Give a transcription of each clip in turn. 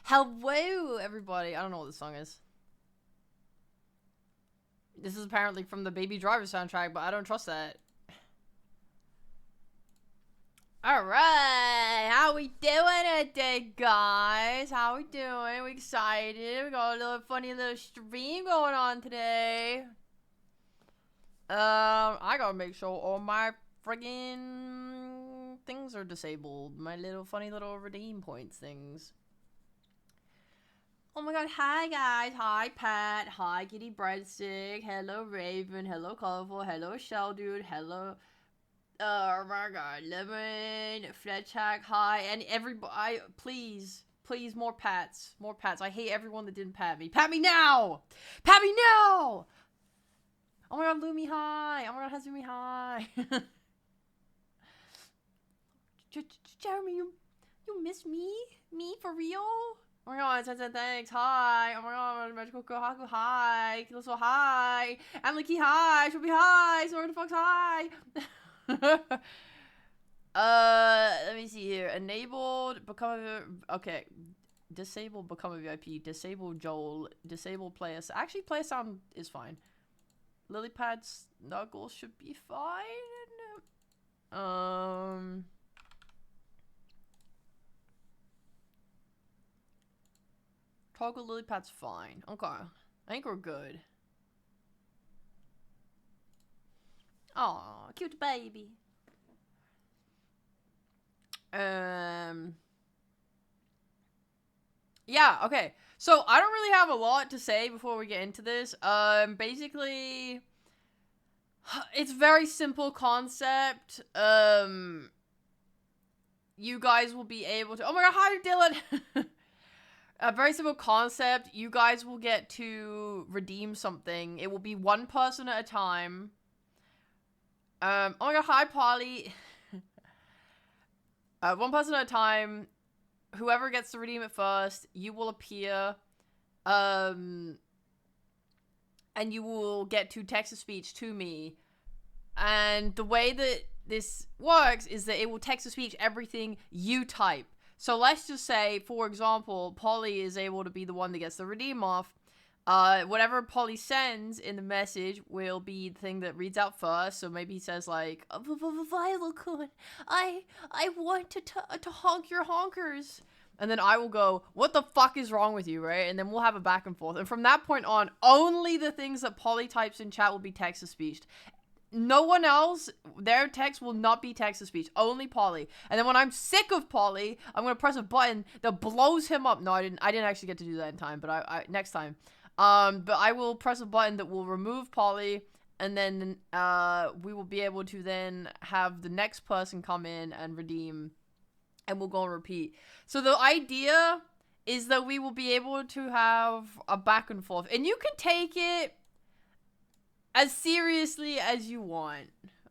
Hello, everybody. I don't know what this song is. This is apparently from the Baby Driver soundtrack, but I don't trust that. Alright, how we doing today, guys? How we doing? We excited? We got a little funny little stream going on today. I gotta make sure all my friggin' things are disabled. My little funny little redeem points things. Oh my god, hi guys, hi Pat, hi Kitty Breadstick, hello Raven, hello Colorful, hello Shell Dude, hello, oh my god, Lemon, Fletchhack, hi, and everybody, please, more Pats, I hate everyone that didn't pat me now! Pat me now! Oh my god, Lumi, hi, oh my god, Hazumi, hi. Jeremy, you miss me? Me, for real? Oh my god, thanks, hi. Oh my god, Magical Kohaku, hi. Kiloso, hi. Anliki, hi. Shobi, hi. Sword Fox, hi. Let me see here. Enabled, become a... Okay. Disabled, become a VIP. Disabled, Joel. Disabled, play us. Actually, play sound is fine. Lilypad's Knuckles should be fine. Toggle Lilypad's fine. Okay. I think we're good. Aw, cute baby. Yeah, okay. So, I don't really have a lot to say before we get into this. Basically, it's very simple concept. You guys will be able to... Oh my god, hi, Dylan! A very simple concept. You guys will get to redeem something. It will be one person at a time. Oh my god, hi, Polly. One person at a time. Whoever gets to redeem it first, you will appear. And you will get to text-to-speech to me. And the way that this works is that it will text-to-speech everything you type. So let's just say, for example, Polly is able to be the one that gets the redeem off. Whatever Polly sends in the message will be the thing that reads out first. So maybe he says like, Violet-kun, I want to honk your honkers. And then I will go, what the fuck is wrong with you, right? And then we'll have a back and forth. And from that point on, only the things that Polly types in chat will be text-to-speech. No one else, their text will not be text-to-speech. Only Polly. And then when I'm sick of Polly, I'm going to press a button that blows him up. No, I didn't actually get to do that in time, but I next time. But I will press a button that will remove Polly, and then we will be able to then have the next person come in and redeem, and we'll go and repeat. So the idea is that we will be able to have a back and forth, and you can take it as seriously as you want,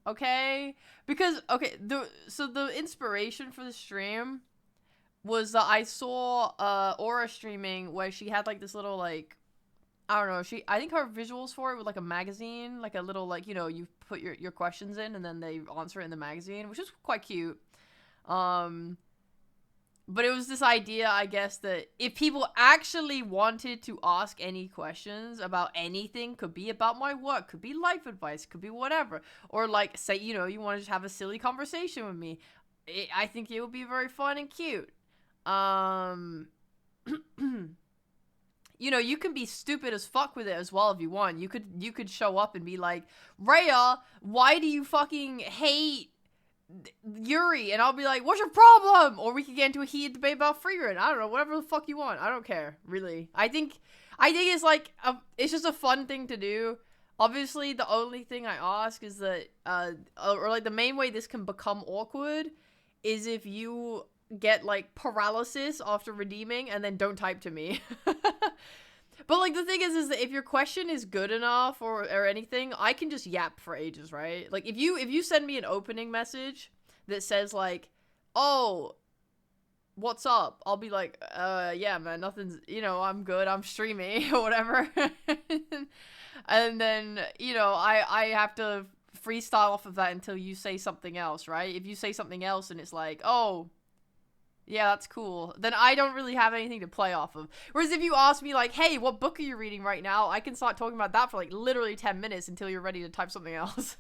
okay? Because, okay, so the inspiration for the stream was I saw Aura streaming where she had like this little like, I don't know, I think her visuals for it were like a magazine, like a little like, you know, you put your questions in and then they answer it in the magazine, which is quite cute. But it was this idea, I guess, that if people actually wanted to ask any questions about anything, could be about my work, could be life advice, could be whatever, or like, say, you know, you want to just have a silly conversation with me, I think it would be very fun and cute. You know, you can be stupid as fuck with it as well if you want. You could show up and be like, Reya, why do you fucking hate Yuri? And I'll be like, what's your problem? Or we could get into a heated debate about Freerun. I don't know, whatever the fuck you want. I don't care, really. I think it's like it's just a fun thing to do. Obviously, the only thing I ask is that or like the main way this can become awkward is if you get like paralysis after redeeming and then don't type to me. But like the thing is that if your question is good enough or anything, I can just yap for ages, right? Like if you send me an opening message that says like, oh, what's up? I'll be like, yeah, man, nothing's, you know, I'm good, I'm streaming or whatever. And then, you know, I have to freestyle off of that until you say something else, right? If you say something else and it's like, oh, Yeah, that's cool. Then I don't really have anything to play off of. Whereas if you ask me, like, hey, what book are you reading right now? I can start talking about that for, like, literally 10 minutes until you're ready to type something else.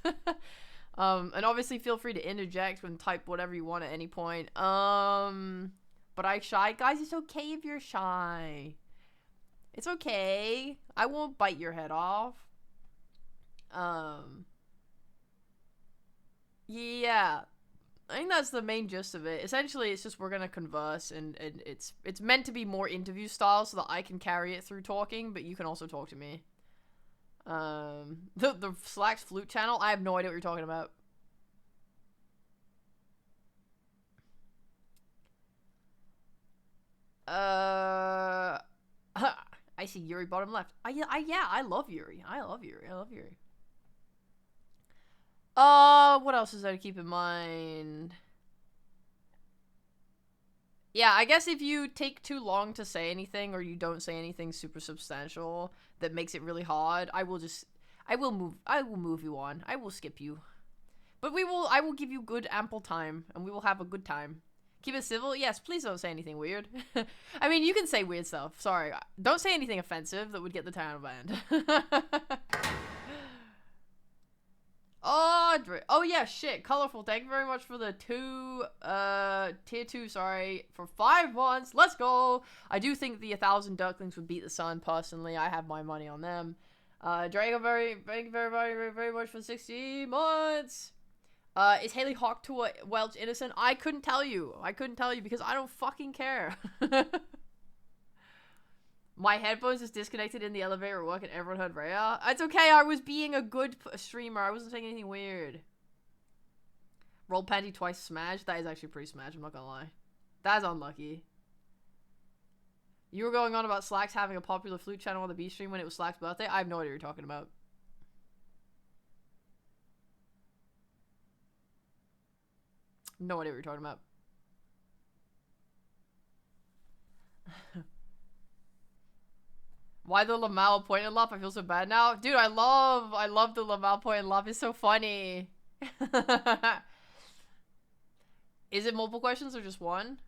And obviously feel free to interject and type whatever you want at any point. But I shy? Guys, it's okay if you're shy. It's okay. I won't bite your head off. Yeah. I think that's the main gist of it. Essentially, it's just we're gonna converse, and it's meant to be more interview style so that I can carry it through talking, but you can also talk to me. The Slacks flute channel, I have no idea what you're talking about. I see Yuri bottom left. Yeah, I love Yuri. I love Yuri. What else is there to keep in mind? Yeah, I guess if you take too long to say anything or you don't say anything super substantial that makes it really hard, I will move you on. I will skip you. But I will give you good ample time and we will have a good time. Keep it civil? Yes, please don't say anything weird. I mean, you can say weird stuff. Sorry. Don't say anything offensive that would get the town banned. Oh yeah, shit. Colorful, thank you very much for the tier 2, sorry, for 5 months. Let's go. I do think the 1,000 ducklings would beat the sun, personally. I have my money on them. Drago, thank you very much for 60 months. Is Haley Hawk to a Welch innocent? I couldn't tell you. Because I don't fucking care. My headphones is disconnected in the elevator at work and everyone heard Reya. It's okay, I was being a good streamer. I wasn't saying anything weird. Roll panty twice smash? That is actually pretty smash, I'm not gonna lie. That's unlucky. You were going on about Slacks having a popular flute channel on the B stream when it was Slack's birthday? I have no idea what you're talking about. No idea what you're talking about. Why the Lamal pointed laugh? I feel so bad now. Dude, I love the Lamal pointed laugh. It's so funny. Is it multiple questions or just one?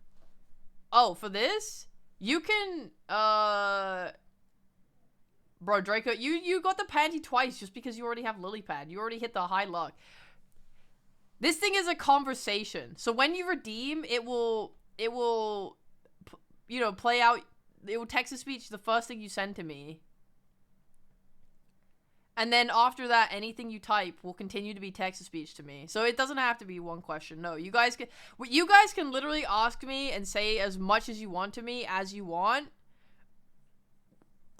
Oh, for this? You can, bro, Draco, you got the panty twice just because you already have lily pad. You already hit the high luck. This thing is a conversation. So when you redeem, it will, you know, play out. It will text to speech the first thing you send to me. And then after that, anything you type will continue to be text to speech to me. So it doesn't have to be one question. No, you guys can literally ask me and say as much as you want to me as you want.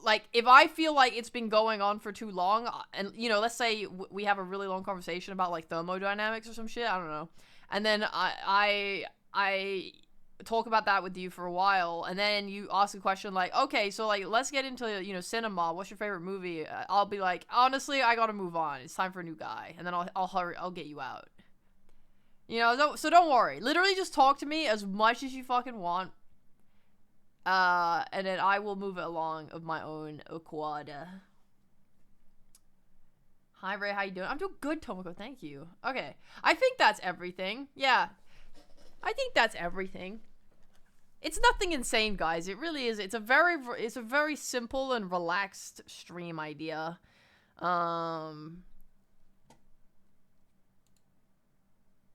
Like, if I feel like it's been going on for too long, and, you know, let's say we have a really long conversation about, like, thermodynamics or some shit, I don't know. And then I talk about that with you for a while, and then you ask a question like, okay, so, like, let's get into, you know, cinema. What's your favorite movie? I'll be like, honestly, I gotta move on. It's time for a new guy. And then I'll get you out. You know, so don't worry. Literally just talk to me as much as you fucking want. And then I will move it along of my own accord. Hi, Ray, how you doing? I'm doing good, Tomoko, thank you. Okay, I think that's everything. Yeah, I think that's everything. It's nothing insane, guys. It really is. It's a very simple and relaxed stream idea. I'm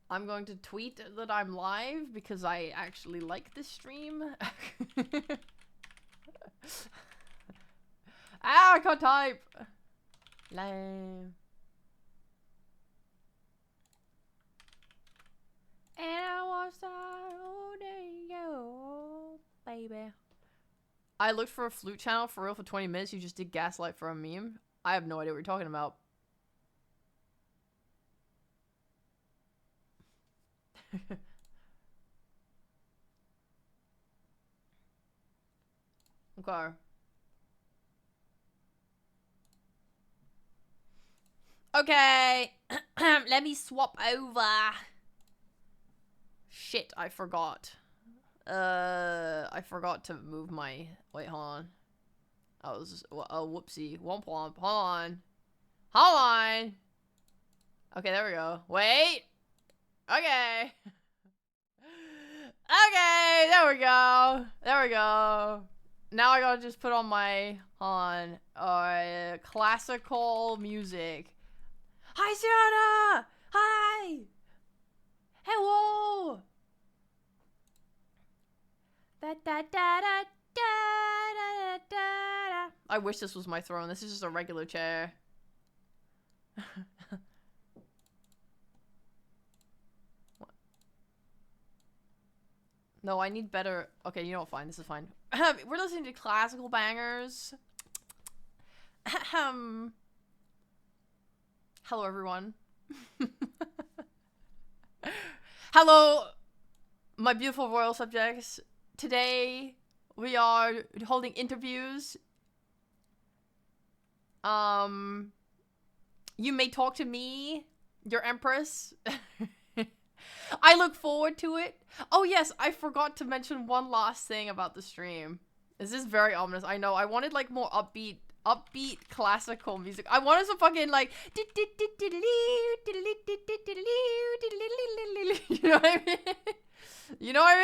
going to tweet that I'm live because I actually like this stream. I can't type. Lame. And I was baby. I looked for a flute channel for real for 20 minutes. You just did gaslight for a meme. I have no idea what you're talking about. Okay. Okay. Let me swap over. Shit, I forgot. I forgot to move my... Wait, hold on. Oh, whoopsie. Womp womp. Hold on. Hold on. Okay, there we go. Wait. Okay. Okay, there There we go. There we go. Now I gotta just put on my classical music. Hi, Sienna! Hi! Hello! Da, da, da, da, da, da, da. I wish this was my throne. This is just a regular chair. No, I need better. Okay, you know what? Fine. This is fine. We're listening to classical bangers. Hello, everyone. Hello, my beautiful royal subjects. Today, we are holding interviews. You may talk to me, your empress. I look forward to it. Oh yes, I forgot to mention one last thing about the stream. This is very ominous. I know. I wanted like more upbeat classical music. I wanted some fucking like you know what I mean? You know what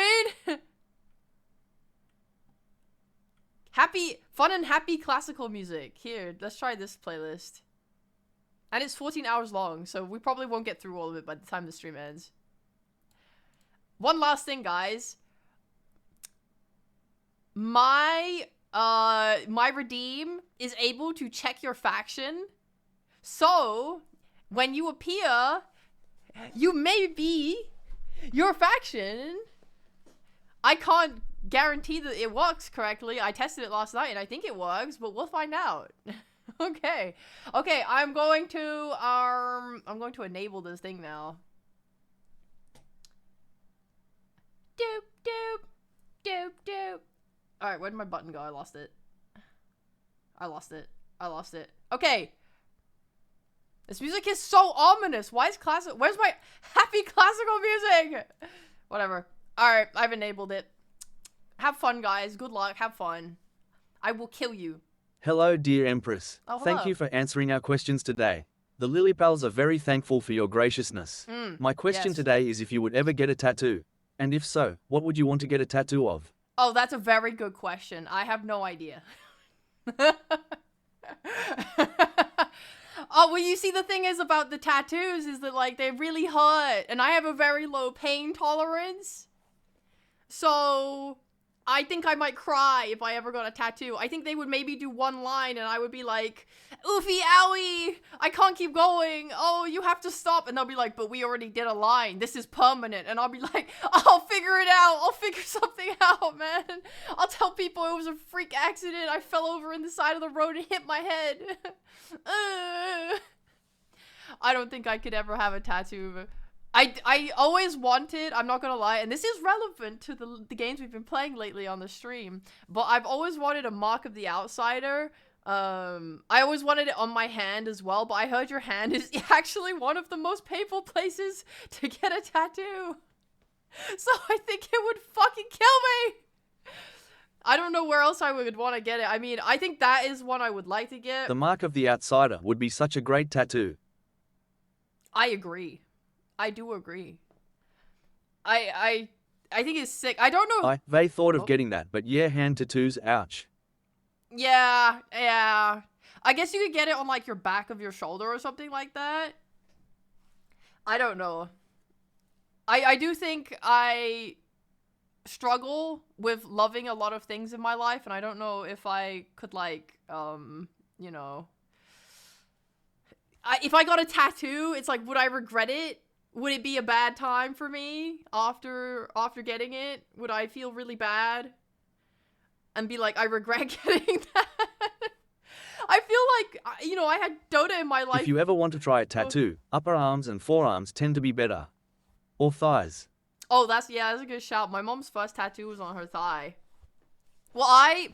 I mean? Fun and happy classical music. Here, let's try this playlist. And it's 14 hours long, so we probably won't get through all of it by the time the stream ends. One last thing, guys. My redeem is able to check your faction. So, when you appear, you may be your faction. I can't guarantee that it works correctly. I tested it last night and I think it works, but we'll find out. Okay. Okay, I'm going to enable this thing now. Doop, doop, doop, doop. Alright, where did my button go? I lost it. I lost it. Okay. This music is so ominous. Why is where's my happy classical music? Whatever. Alright, I've enabled it. Have fun, guys. Good luck. Have fun. I will kill you. Hello, dear Empress. Oh, hello. Thank you for answering our questions today. The Lily Pals are very thankful for your graciousness. My question today is if you would ever get a tattoo. And if so, what would you want to get a tattoo of? Oh, that's a very good question. I have no idea. Oh, well, you see, the thing is about the tattoos is that, like, they really hurt. And I have a very low pain tolerance. So, I think I might cry if I ever got a tattoo. I think they would maybe do one line and I would be like, oofy, owie, I can't keep going. Oh, you have to stop. And they'll be like, but we already did a line. This is permanent. And I'll be like, I'll figure it out. I'll figure something out, man. I'll tell people it was a freak accident. I fell over in the side of the road and hit my head. I don't think I could ever have a tattoo. I always wanted, I'm not gonna lie, and this is relevant to the games we've been playing lately on the stream, but I've always wanted a Mark of the Outsider. I always wanted it on my hand as well, but I heard your hand is actually one of the most painful places to get a tattoo. So I think it would fucking kill me. I don't know where else I would want to get it. I mean, I think that is one I would like to get. The Mark of the Outsider would be such a great tattoo. I agree. I do agree. I think it's sick. I don't know. They thought of getting that, but yeah, hand tattoos, ouch. Yeah. I guess you could get it on, like, your back of your shoulder or something like that. I don't know. I do think I struggle with loving a lot of things in my life, and I don't know if I could, like, you know... if I got a tattoo, it's like, would I regret it? Would it be a bad time for me after getting it? Would I feel really bad? And be like, I regret getting that? I feel like, you know, I had Dota in my life. If you ever want to try a tattoo, upper arms and forearms tend to be better. Or thighs. Oh, that's a good shout. My mom's first tattoo was on her thigh. Well, I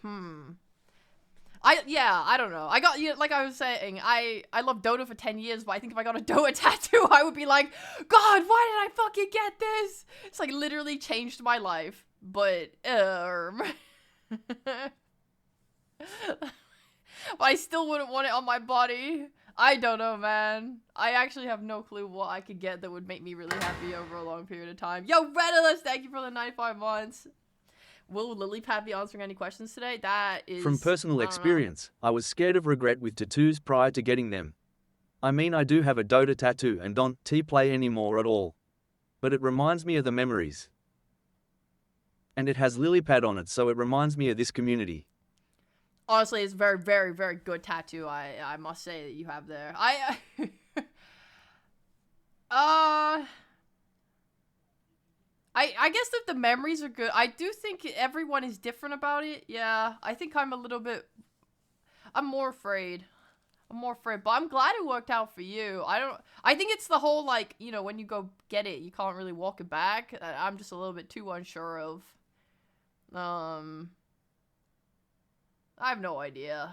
don't know. I got, you know, like I was saying, I loved Dota for 10 years, but I think if I got a Dota tattoo, I would be like, God, why did I fucking get this? It's like literally changed my life. But, but I still wouldn't want it on my body. I don't know, man. I actually have no clue what I could get that would make me really happy over a long period of time. Yo, Redolus, thank you for the 95 months. Will Lilypad be answering any questions today? That is... From personal experience, I was scared of regret with tattoos prior to getting them. I mean, I do have a Dota tattoo and don't play anymore at all. But it reminds me of the memories. And it has Lilypad on it, so it reminds me of this community. Honestly, it's a very, very, very good tattoo, I must say, that you have there. I guess that the memories are good. I do think everyone is different about it. Yeah, I think I'm more afraid. But I'm glad it worked out for you. I think it's the whole, like, you know, when you go get it, you can't really walk it back. I'm just a little bit too unsure of. I have no idea.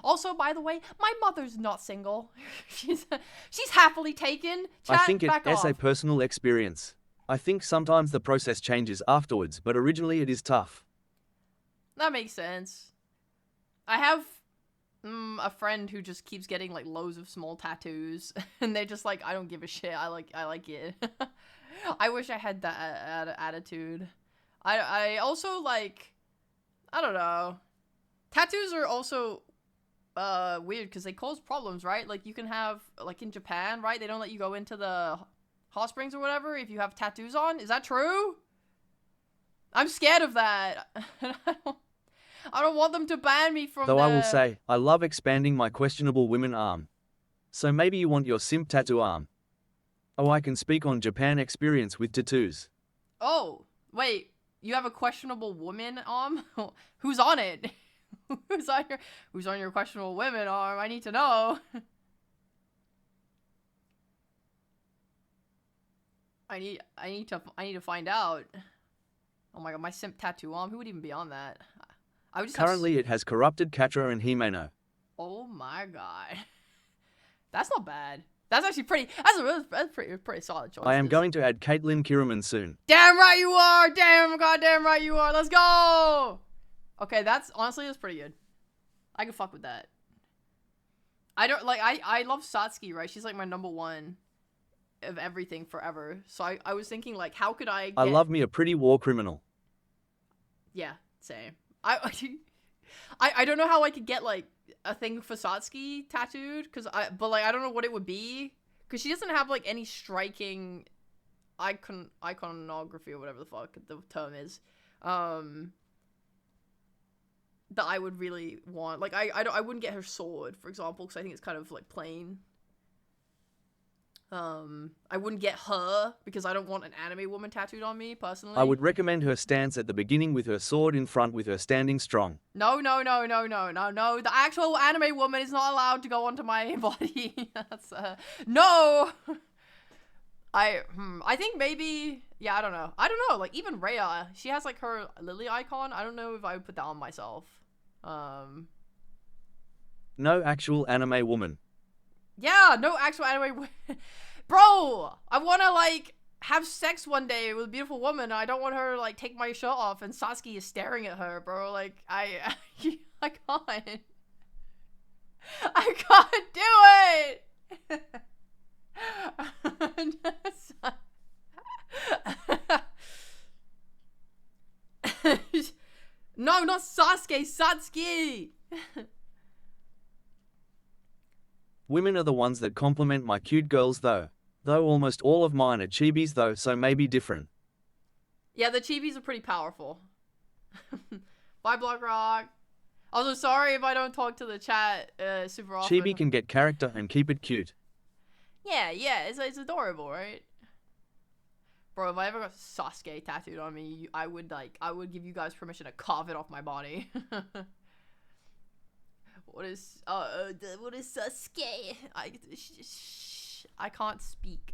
Also, by the way, my mother's not single. she's happily taken. I think it's a personal experience. I think sometimes the process changes afterwards, but originally it is tough. That makes sense. I have a friend who just keeps getting like loads of small tattoos, and they're just like, I don't give a shit. I like it. I wish I had that attitude. I also like, I don't know. Tattoos are also weird because they cause problems, right? Like you can have, like in Japan, right? They don't let you go into the hot springs or whatever if you have tattoos on. Is that true? I'm scared of that. I don't want them to ban me from Though I will say, I love expanding my questionable women arm. So maybe you want your simp tattoo arm. Oh, I can speak on Japan experience with tattoos. Oh, wait. You have a questionable woman arm? Who's on it? Who's on your questionable women arm? I need to know. I need to find out. Oh my god, my simp tattoo arm. Who would even be on that? I would just Currently, it has corrupted Katra and Himeno. Oh my god, that's not bad. That's actually pretty. That's pretty solid choice. I am going to add Caitlin Kiraman soon. Damn right you are. Goddamn right you are. Let's go. Okay, that's pretty good. I can fuck with that. I love Satsuki, right? She's like my number one of everything forever. So I was thinking, like, how could I love me a pretty war criminal. Yeah, same. I don't know how I could get, like, a thing for Satsuki tattooed, but I don't know what it would be, because she doesn't have, like, any striking iconography or whatever the fuck the term is, that I would really want. Like, I wouldn't get her sword, for example, because I think it's kind of, like, plain. I wouldn't get her, because I don't want an anime woman tattooed on me, personally. I would recommend her stance at the beginning with her sword in front with her standing strong. No. The actual anime woman is not allowed to go onto my body. That's, no! I think maybe, yeah, I don't know. Like, even Reya, she has, like, her lily icon. I don't know if I would put that on myself. No actual anime woman. Yeah, no actual anime woman. Bro, I want to, like, have sex one day with a beautiful woman, and I don't want her to, like, take my shirt off, and Satsuki is staring at her, bro. Like, I can't. I can't do it! No, not Sasuke, Satsuki! Women are the ones that compliment my cute girls though. Though almost all of mine are chibis though, so maybe different. Yeah, the chibis are pretty powerful. Bye, Block Rock. Also, sorry if I don't talk to the chat super often. Chibi can get character and keep it cute. Yeah, it's adorable, right? Bro, if I ever got Sasuke tattooed on me, I would give you guys permission to carve it off my body. What is Sasuke? I can't speak.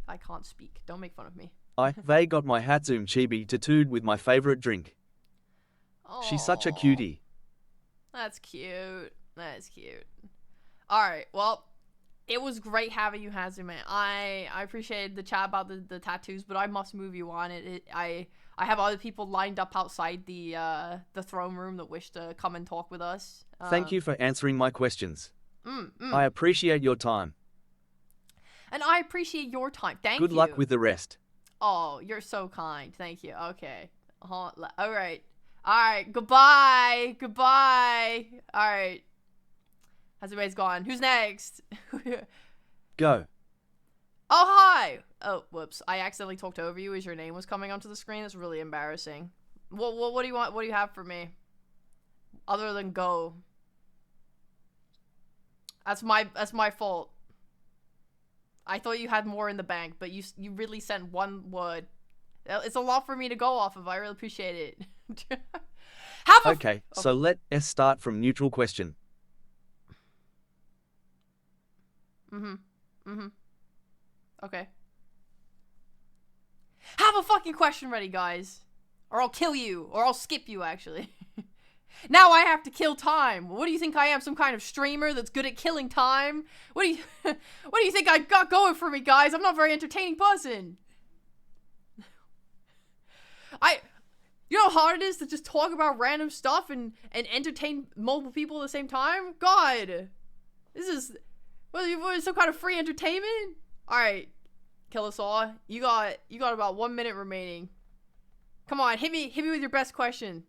Don't make fun of me. They got my Hatsum chibi tattooed with my favorite drink. Aww. She's such a cutie. That's cute. Alright, well, it was great having you, Hazume. I appreciated the chat about the tattoos, but I must move you on. I have other people lined up outside the throne room that wish to come and talk with us. Thank you for answering my questions. I appreciate your time. And I appreciate your time. Thank you. Good luck with the rest. Oh, you're so kind. Thank you. Okay. All right. All right. Goodbye. Goodbye. All right. How's everybody's gone? Who's next? Go. Oh, hi. Oh, whoops. I accidentally talked over you as your name was coming onto the screen. It's really embarrassing. What do you want? What do you have for me? Other than go. That's my fault. I thought you had more in the bank, but you really sent one word. It's a lot for me to go off of. I really appreciate it. Okay, so let us start from neutral question. Okay. Have a fucking question ready, guys. Or I'll kill you. Or I'll skip you, actually. Now I have to kill time. What do you think I am? Some kind of streamer that's good at killing time? What do you think I got going for me, guys? I'm not a very entertaining person. You know how hard it is to just talk about random stuff and entertain multiple people at the same time? God. This is... What is some kind of free entertainment? Alright. Kill us all. You got about 1 minute remaining. Come on, hit me with your best question.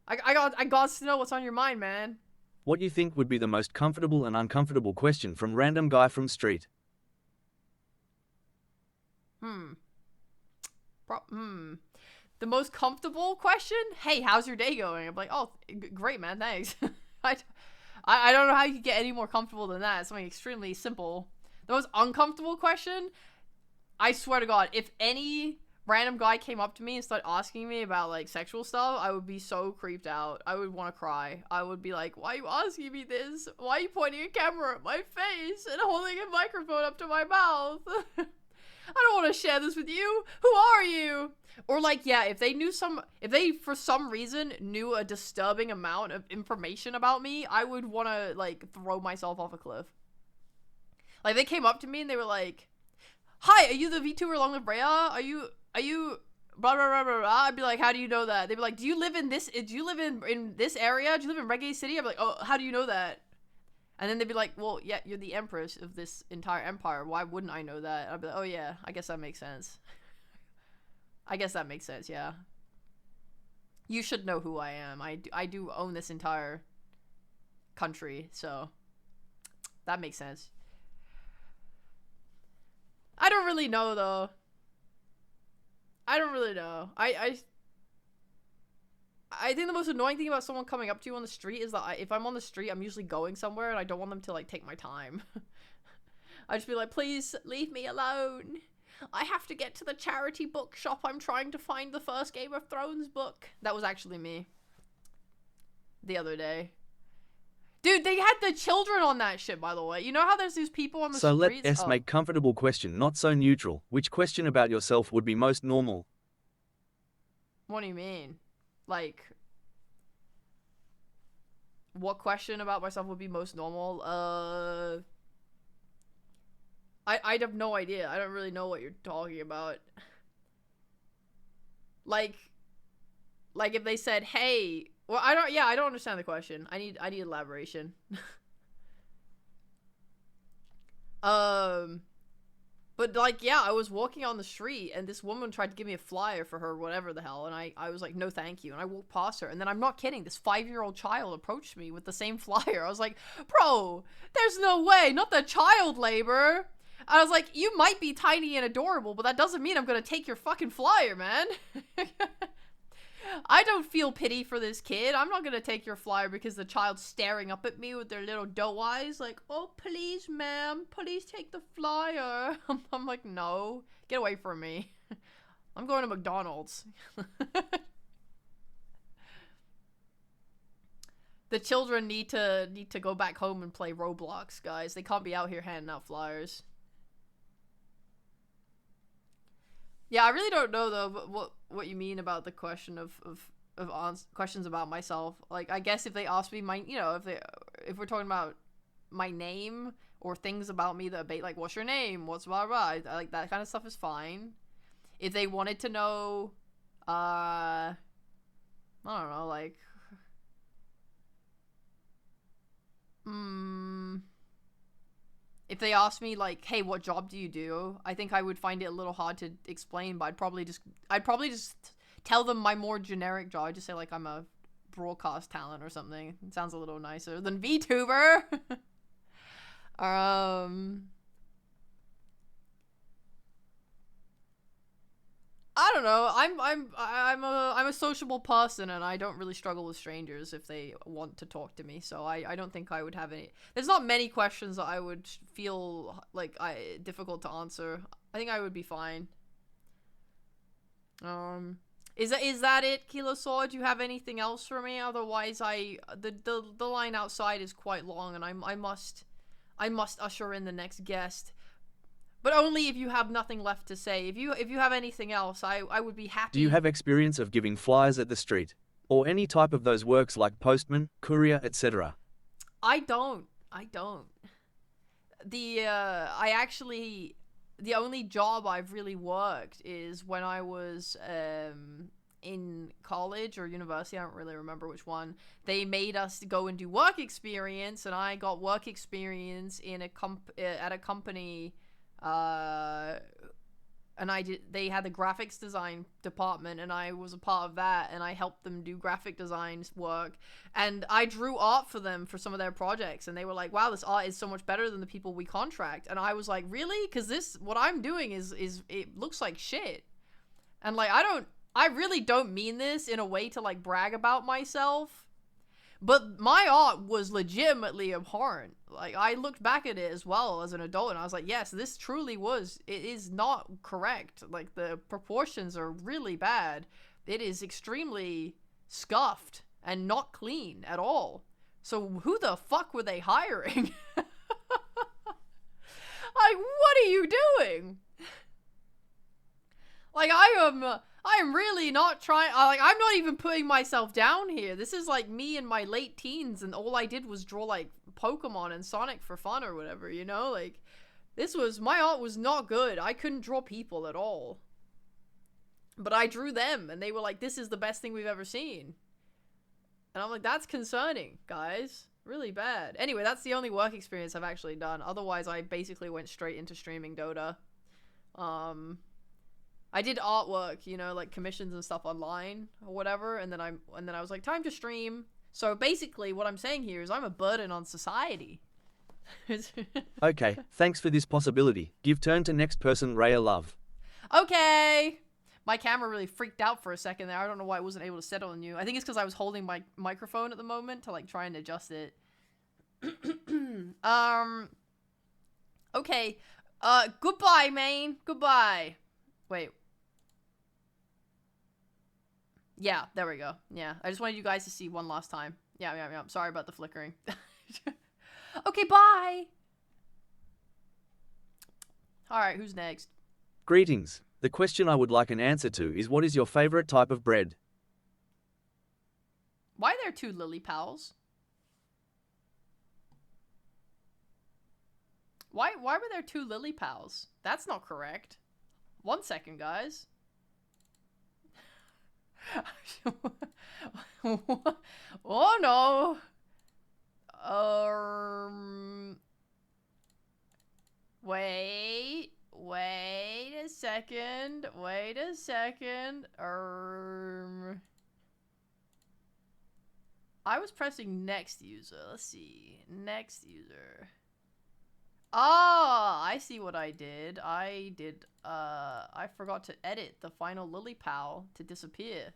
I got to know what's on your mind, man. What do you think would be the most comfortable and uncomfortable question from random guy from street? The most comfortable question? Hey, how's your day going? I'm like, oh, great, man, thanks. I don't know how you could get any more comfortable than that. It's something extremely simple. The most uncomfortable question? I swear to God, if any random guy came up to me and started asking me about, like, sexual stuff, I would be so creeped out. I would want to cry. I would be like, why are you asking me this? Why are you pointing a camera at my face and holding a microphone up to my mouth? I don't want to share this with you. Who are you? Or, like, yeah, if they for some reason knew a disturbing amount of information about me, I would want to, like, throw myself off a cliff. Like, they came up to me and they were like, hi, are you the VTuber along with Reya? Are you blah, blah, blah, blah, blah? I'd be like, how do you know that? They'd be like, do you live in this area? Do you live in Reggae City? I'd be like, oh, how do you know that? And then they'd be like, well, yeah, you're the empress of this entire empire. Why wouldn't I know that? I'd be like, oh yeah, I guess that makes sense. I guess that makes sense, yeah. You should know who I am. I do own this entire country, so that makes sense. I don't really know, though. I don't really know. I think the most annoying thing about someone coming up to you on the street is that if I'm on the street, I'm usually going somewhere and I don't want them to, like, take my time. I just be like, please leave me alone. I have to get to the charity bookshop. I'm trying to find the first Game of Thrones book. That was actually me. The other day. Dude, they had the children on that shit, by the way. You know how there's these people on the streets? So let us make comfortable question not so neutral. Which question about yourself would be most normal? What do you mean? Like, what question about myself would be most normal? I'd have no idea. I don't really know what you're talking about. Like if they said, hey, well, I don't understand the question. I need elaboration. But, like, yeah, I was walking on the street, and this woman tried to give me a flyer for her, whatever the hell, and I was like, no thank you, and I walked past her, and then I'm not kidding, this 5-year-old child approached me with the same flyer. I was like, bro, there's no way, not the child labor. I was like, you might be tiny and adorable, but that doesn't mean I'm gonna take your fucking flyer, man. I don't feel pity for this kid. I'm not gonna take your flyer because the child's staring up at me with their little doe eyes like, oh, please, ma'am, please take the flyer. I'm like, no, get away from me. I'm going to McDonald's. The children need to go back home and play Roblox, guys. They can't be out here handing out flyers. Yeah, I really don't know, though, what you mean about the question of questions about myself. Like, I guess if they ask me if we're talking about my name or things about me that like, what's your name? What's blah, blah, blah, like, that kind of stuff is fine. If they wanted to know, I don't know, like, if they asked me, like, hey, what job do you do? I think I would find it a little hard to explain, but I'd probably just tell them my more generic job. I just say like I'm a broadcast talent or something. It sounds a little nicer than VTuber. I don't know. I'm a sociable person, and I don't really struggle with strangers if they want to talk to me. So I don't think I would have any. There's not many questions that I would feel like difficult to answer. I think I would be fine. Is that it, Kilo Sword? Do you have anything else for me? Otherwise, the line outside is quite long, and I must usher in the next guest. But only if you have nothing left to say. If you have anything else, I would be happy. Do you have experience of giving flyers at the street? Or any type of those works like postman, courier, etc.? I don't. The only job I've really worked is when I was in college or university. I don't really remember which one. They made us go and do work experience, and I got work experience in at a company. And they had the graphics design department, and I was a part of that, and I helped them do graphic design work, and I drew art for them for some of their projects, and they were like, wow, this art is so much better than the people we contract. And I was like, really? Because what I'm doing is it looks like shit. And like, I really don't mean this in a way to like brag about myself, but my art was legitimately abhorrent. Like, I looked back at it as well as an adult, and I was like, yes, this truly was. It is not correct. Like, the proportions are really bad. It is extremely scuffed and not clean at all. So who the fuck were they hiring? Like, what are you doing? Like, I am really not trying. Like, I'm not even putting myself down here. This is like me in my late teens, and all I did was draw like Pokemon and Sonic for fun or whatever, you know? Like, my art was not good. I couldn't draw people at all. But I drew them, and they were like, this is the best thing we've ever seen. And I'm like, that's concerning, guys. Really bad. Anyway, that's the only work experience I've actually done. Otherwise, I basically went straight into streaming Dota. I did artwork, you know, like commissions and stuff online or whatever, and then I was like, time to stream. So basically what I'm saying here is I'm a burden on society. Okay, thanks for this possibility. Give turn to next person, Reya Love. Okay. My camera really freaked out for a second there. I don't know why I wasn't able to settle on you. I think it's because I was holding my microphone at the moment to like try and adjust it. Okay. Goodbye, Maine. Goodbye. Wait. Yeah, there we go. Yeah, I just wanted you guys to see one last time. Yeah. Sorry about the flickering. Okay, bye! Alright, who's next? Greetings. The question I would like an answer to is, what is your favorite type of bread? Why are there two lily pals? Why were there two lily pals? That's not correct. 1 second, guys. Oh no. Wait a second. I was pressing next user. Let's see. Next user. Ah, I see what I did. I forgot to edit the final lily pal to disappear.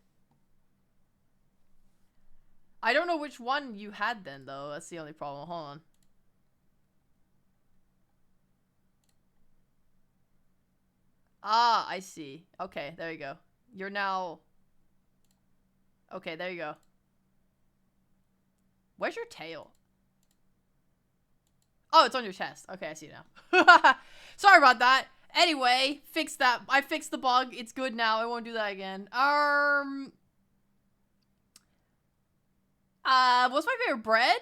I don't know which one you had then, though. That's the only problem. Hold on. Ah, I see. Okay, there you go. You're now... Okay, there you go. Where's your tail? Oh, it's on your chest. Okay, I see it now. Sorry about that. Anyway, fixed that. I fixed the bug. It's good now. I won't do that again. What's my favorite bread?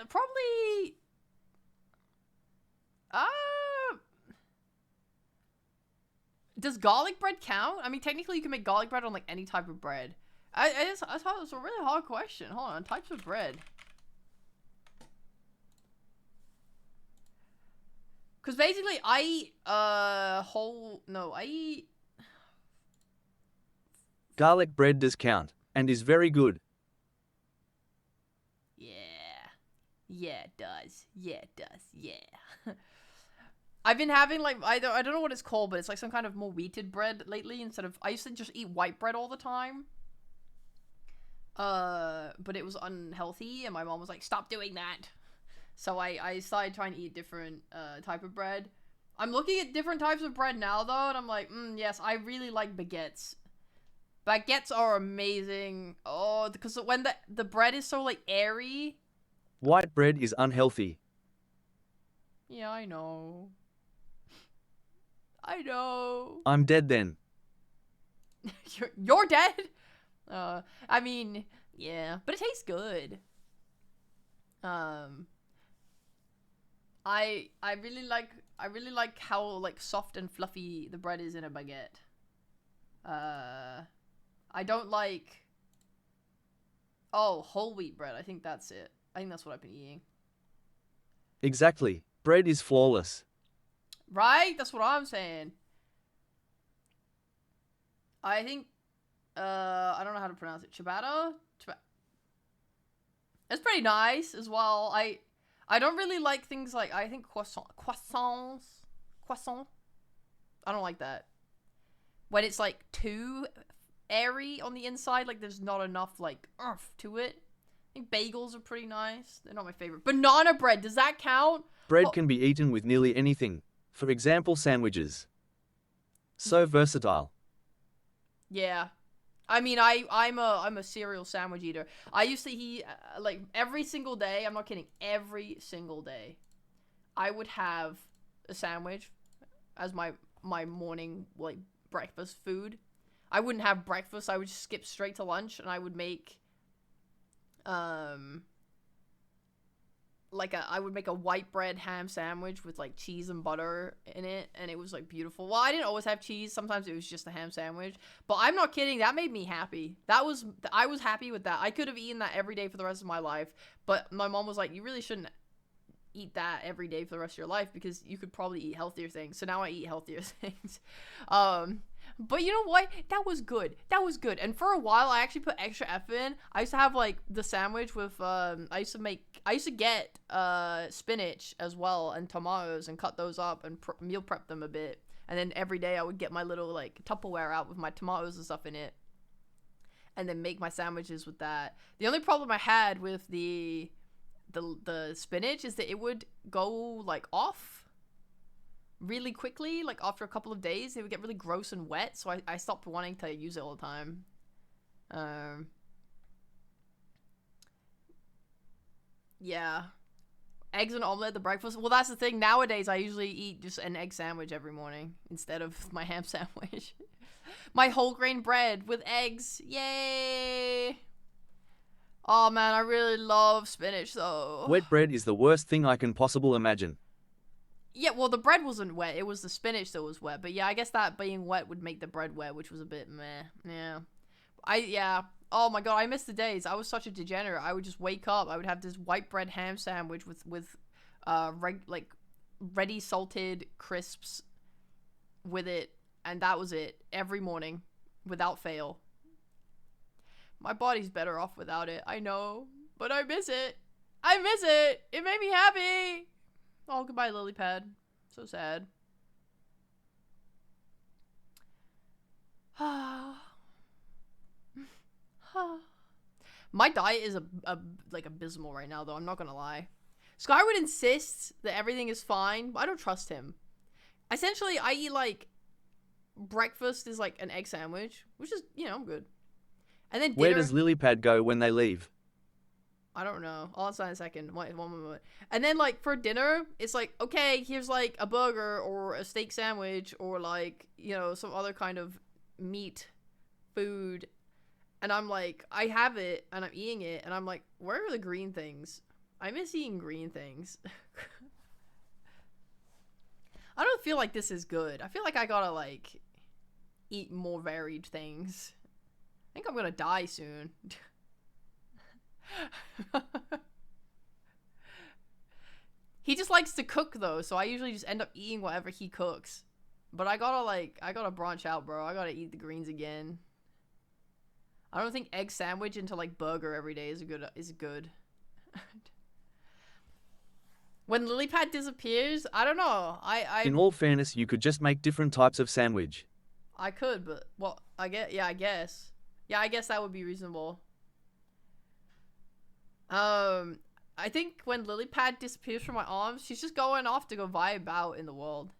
Probably... Does garlic bread count? I mean, technically you can make garlic bread on, like, any type of bread. I thought it was a really hard question. Hold on. Types of bread. Because basically, I eat Garlic bread does count, and is very good. Yeah. Yeah, it does. Yeah, it does. Yeah. I've been having like I don't know what it's called, but it's like some kind of more wheated bread lately instead of I used to just eat white bread all the time. But it was unhealthy and my mom was like, "Stop doing that." So I started trying to eat different type of bread. I'm looking at different types of bread now though, and I'm like, yes, I really like baguettes. Baguettes are amazing. Oh, because when the bread is so like airy. White bread is unhealthy. Yeah, I know. I know. I'm dead then. You're dead? I mean, yeah, but it tastes good. I really like how like soft and fluffy the bread is in a baguette. I don't like whole wheat bread. I think that's it. I think that's what I've been eating. Exactly. Bread is flawless. Right? That's what I'm saying. I think I don't know how to pronounce it. Ciabatta? It's pretty nice as well. I don't really like things like I think croissants. I don't like that. When it's like too airy on the inside, like there's not enough like oomph to it. I think bagels are pretty nice. They're not my favorite. Banana bread, does that count? Bread can be eaten with nearly anything. For example, sandwiches. So versatile. Yeah. I mean, I'm a cereal sandwich eater. I used to eat like every single day. I'm not kidding. Every single day, I would have a sandwich as my morning like breakfast food. I wouldn't have breakfast. I would just skip straight to lunch, and I would make I would make a white bread ham sandwich with like cheese and butter in it, and it was like beautiful. Well, I didn't always have cheese. Sometimes it was just a ham sandwich. But I'm not kidding. That made me happy. I was happy with that. I could have eaten that every day for the rest of my life, but my mom was like, "You really shouldn't eat that every day for the rest of your life because you could probably eat healthier things." So now I eat healthier things. But you know what? That was good. That was good. And for a while, I actually put extra effort in. I used to have like the sandwich with I used to get spinach as well and tomatoes and cut those up and meal prep them a bit. And then every day I would get my little like Tupperware out with my tomatoes and stuff in it, and then make my sandwiches with that. The only problem I had with the spinach is that it would go like off really quickly. Like after a couple of days it would get really gross and wet, so I stopped wanting to use it all the time. Yeah, eggs and omelet at the breakfast. Well, that's the thing, nowadays I usually eat just an egg sandwich every morning instead of my ham sandwich. My whole grain bread with eggs, yay. Oh man, I really love spinach though. Wet bread is the worst thing I can possibly imagine. Yeah, well, the bread wasn't wet. It was the spinach that was wet. But yeah, I guess that being wet would make the bread wet, which was a bit meh. Yeah. Oh my god, I miss the days. I was such a degenerate. I would just wake up. I would have this white bread ham sandwich with ready salted crisps with it, and that was it every morning, without fail. My body's better off without it. I know, but I miss it. I miss it. It made me happy. Oh, goodbye, lily pad. So sad. My diet is like abysmal right now, though. I'm not gonna lie. Skyward insists that everything is fine, but I don't trust him. Essentially, I eat like breakfast is like an egg sandwich, which is I'm good. And then dinner, Where does Lilypad go when they leave? I don't know. I'll answer that in a second. One moment. And then, like, for dinner, it's like, okay, here's, like, a burger or a steak sandwich or, like, some other kind of meat food. And I'm like, I have it, and I'm eating it, and I'm like, where are the green things? I miss eating green things. I don't feel like this is good. I feel like I gotta, like, eat more varied things. I think I'm gonna die soon. He just likes to cook though, so I usually just end up eating whatever he cooks. But I gotta branch out, bro. I gotta eat the greens again. I don't think egg sandwich into like burger every day is good. When Lilypad disappears, I don't know. In all fairness, you could just make different types of sandwich. I could, but well, I guess I guess that would be reasonable. I think when Lilypad disappears from my arms, she's just going off to go vibe out in the world.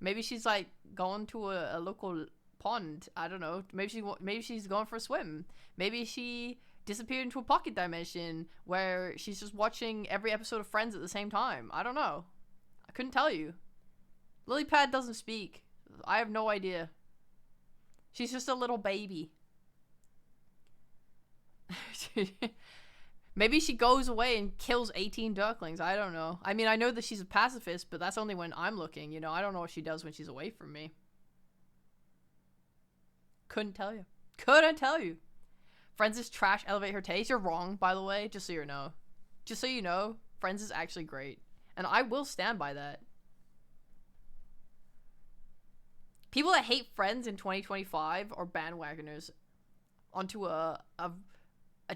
Maybe she's like going to a local pond. I don't know. Maybe she's going for a swim. Maybe she disappeared into a pocket dimension where she's just watching every episode of Friends at the same time. I don't know. I couldn't tell you. Lilypad doesn't speak. I have no idea. She's just a little baby. Maybe she goes away and kills 18 ducklings. I don't know. I mean, I know that she's a pacifist, but that's only when I'm looking. You know, I don't know what she does when she's away from me. Couldn't tell you. Couldn't tell you. Friends' trash elevate her taste. You're wrong, by the way, just so you know. Just so you know, Friends is actually great. And I will stand by that. People that hate Friends in 2025 are bandwagoners onto a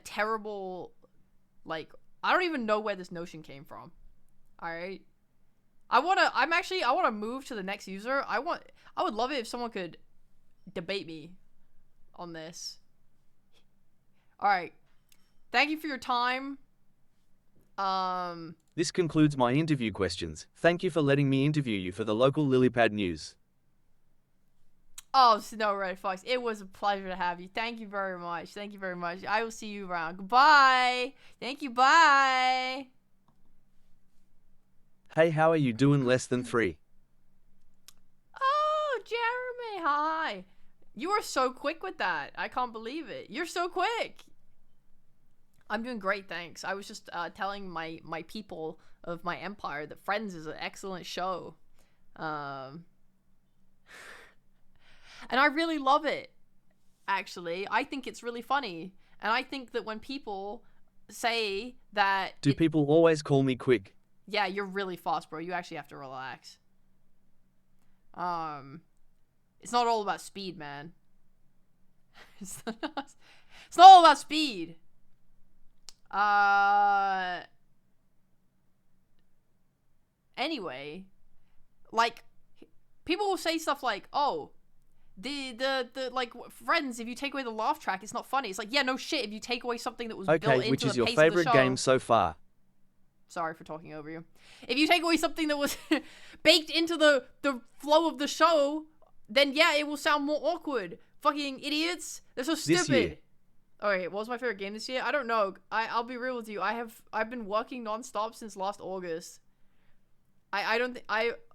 terrible, like, I don't even know where this notion came from. Alright? I wanna move to the next user. I would love it if someone could debate me on this. Alright. Thank you for your time. This concludes my interview questions. Thank you for letting me interview you for the local Lilypad news. Oh, Snow Red Fox, it was a pleasure to have you. Thank you very much. Thank you very much. I will see you around. Goodbye. Thank you. Bye. Hey, how are you doing, less than 3? Oh, Jeremy, hi. You are so quick with that. I can't believe it. You're so quick. I'm doing great, thanks. I was just telling my people of my empire that Friends is an excellent show. And I really love it, actually. I think it's really funny. And I think that when people say that... Do people always call me quick? Yeah, you're really fast, bro. You actually have to relax. It's not all about speed, man. It's not all about speed. Anyway, like, people will say stuff like, oh, the like, Friends, if you take away the laugh track, it's not funny. It's like, yeah, no shit, if you take away something that was built into the pace of the show. Okay, which is your favorite game so far? Sorry for talking over you. If you take away something that was baked into the flow of the show, then yeah, it will sound more awkward. Fucking idiots. They're so stupid. Alright, what was my favorite game this year? I don't know. I'll be real with you. I've been working nonstop since last August.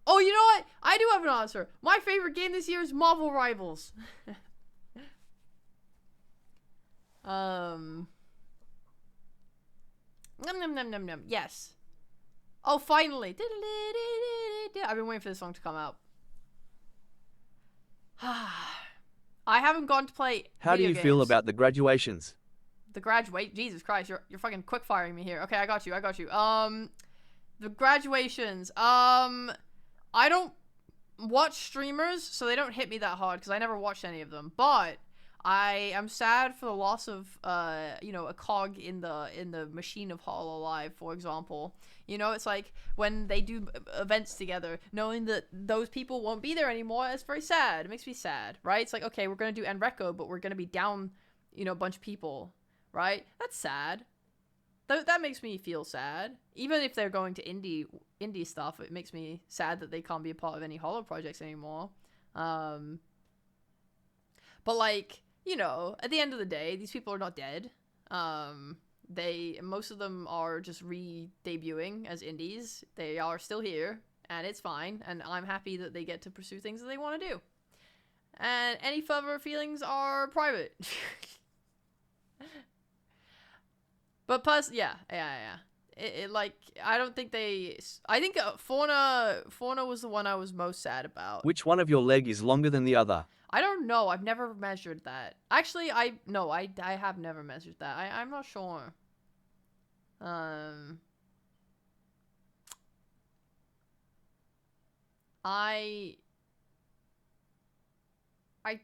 Oh, you know what? I do have an answer. My favorite game this year is Marvel Rivals. Num num num num num. Yes. Oh, finally. I've been waiting for this song to come out. I haven't gone to play How do you feel about the graduations? The graduate? Jesus Christ, you're fucking quick firing me here. Okay, I got you. The graduations. I don't watch streamers, so they don't hit me that hard because I never watched any of them. But I am sad for the loss of a cog in the machine of Hololive, for example. You know, it's like when they do events together, knowing that those people won't be there anymore, it's very sad. It makes me sad, right? It's like, okay, we're gonna do Enreco, but we're gonna be down, a bunch of people, right? That's sad. That makes me feel sad. Even if they're going to indie stuff, it makes me sad that they can't be a part of any Holo projects anymore. But like, at the end of the day, these people are not dead. Most of them are just re-debuting as indies. They are still here, and it's fine, and I'm happy that they get to pursue things that they want to do. And any further feelings are private. But plus, yeah. I don't think I think Fauna was the one I was most sad about. Which one of your leg is longer than the other? I don't know. I've never measured that. Actually, I have never measured that. I'm not sure. I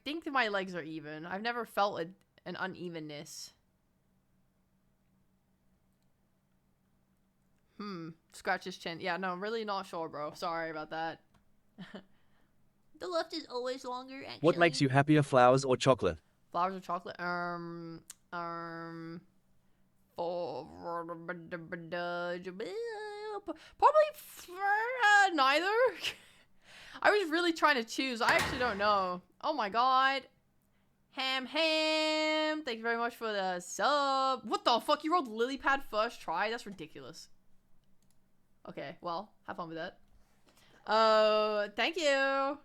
think that my legs are even. I've never felt and unevenness. Scratch his chin. Yeah, no, I'm really not sure, bro. Sorry about that. The left is always longer, actually. What makes you happier, flowers or chocolate? Flowers or chocolate? Probably neither. I was really trying to choose. I actually don't know. Oh my god. Ham. Thank you very much for the sub. What the fuck? You rolled lily pad first try? That's ridiculous. Okay, well, have fun with that. Thank you.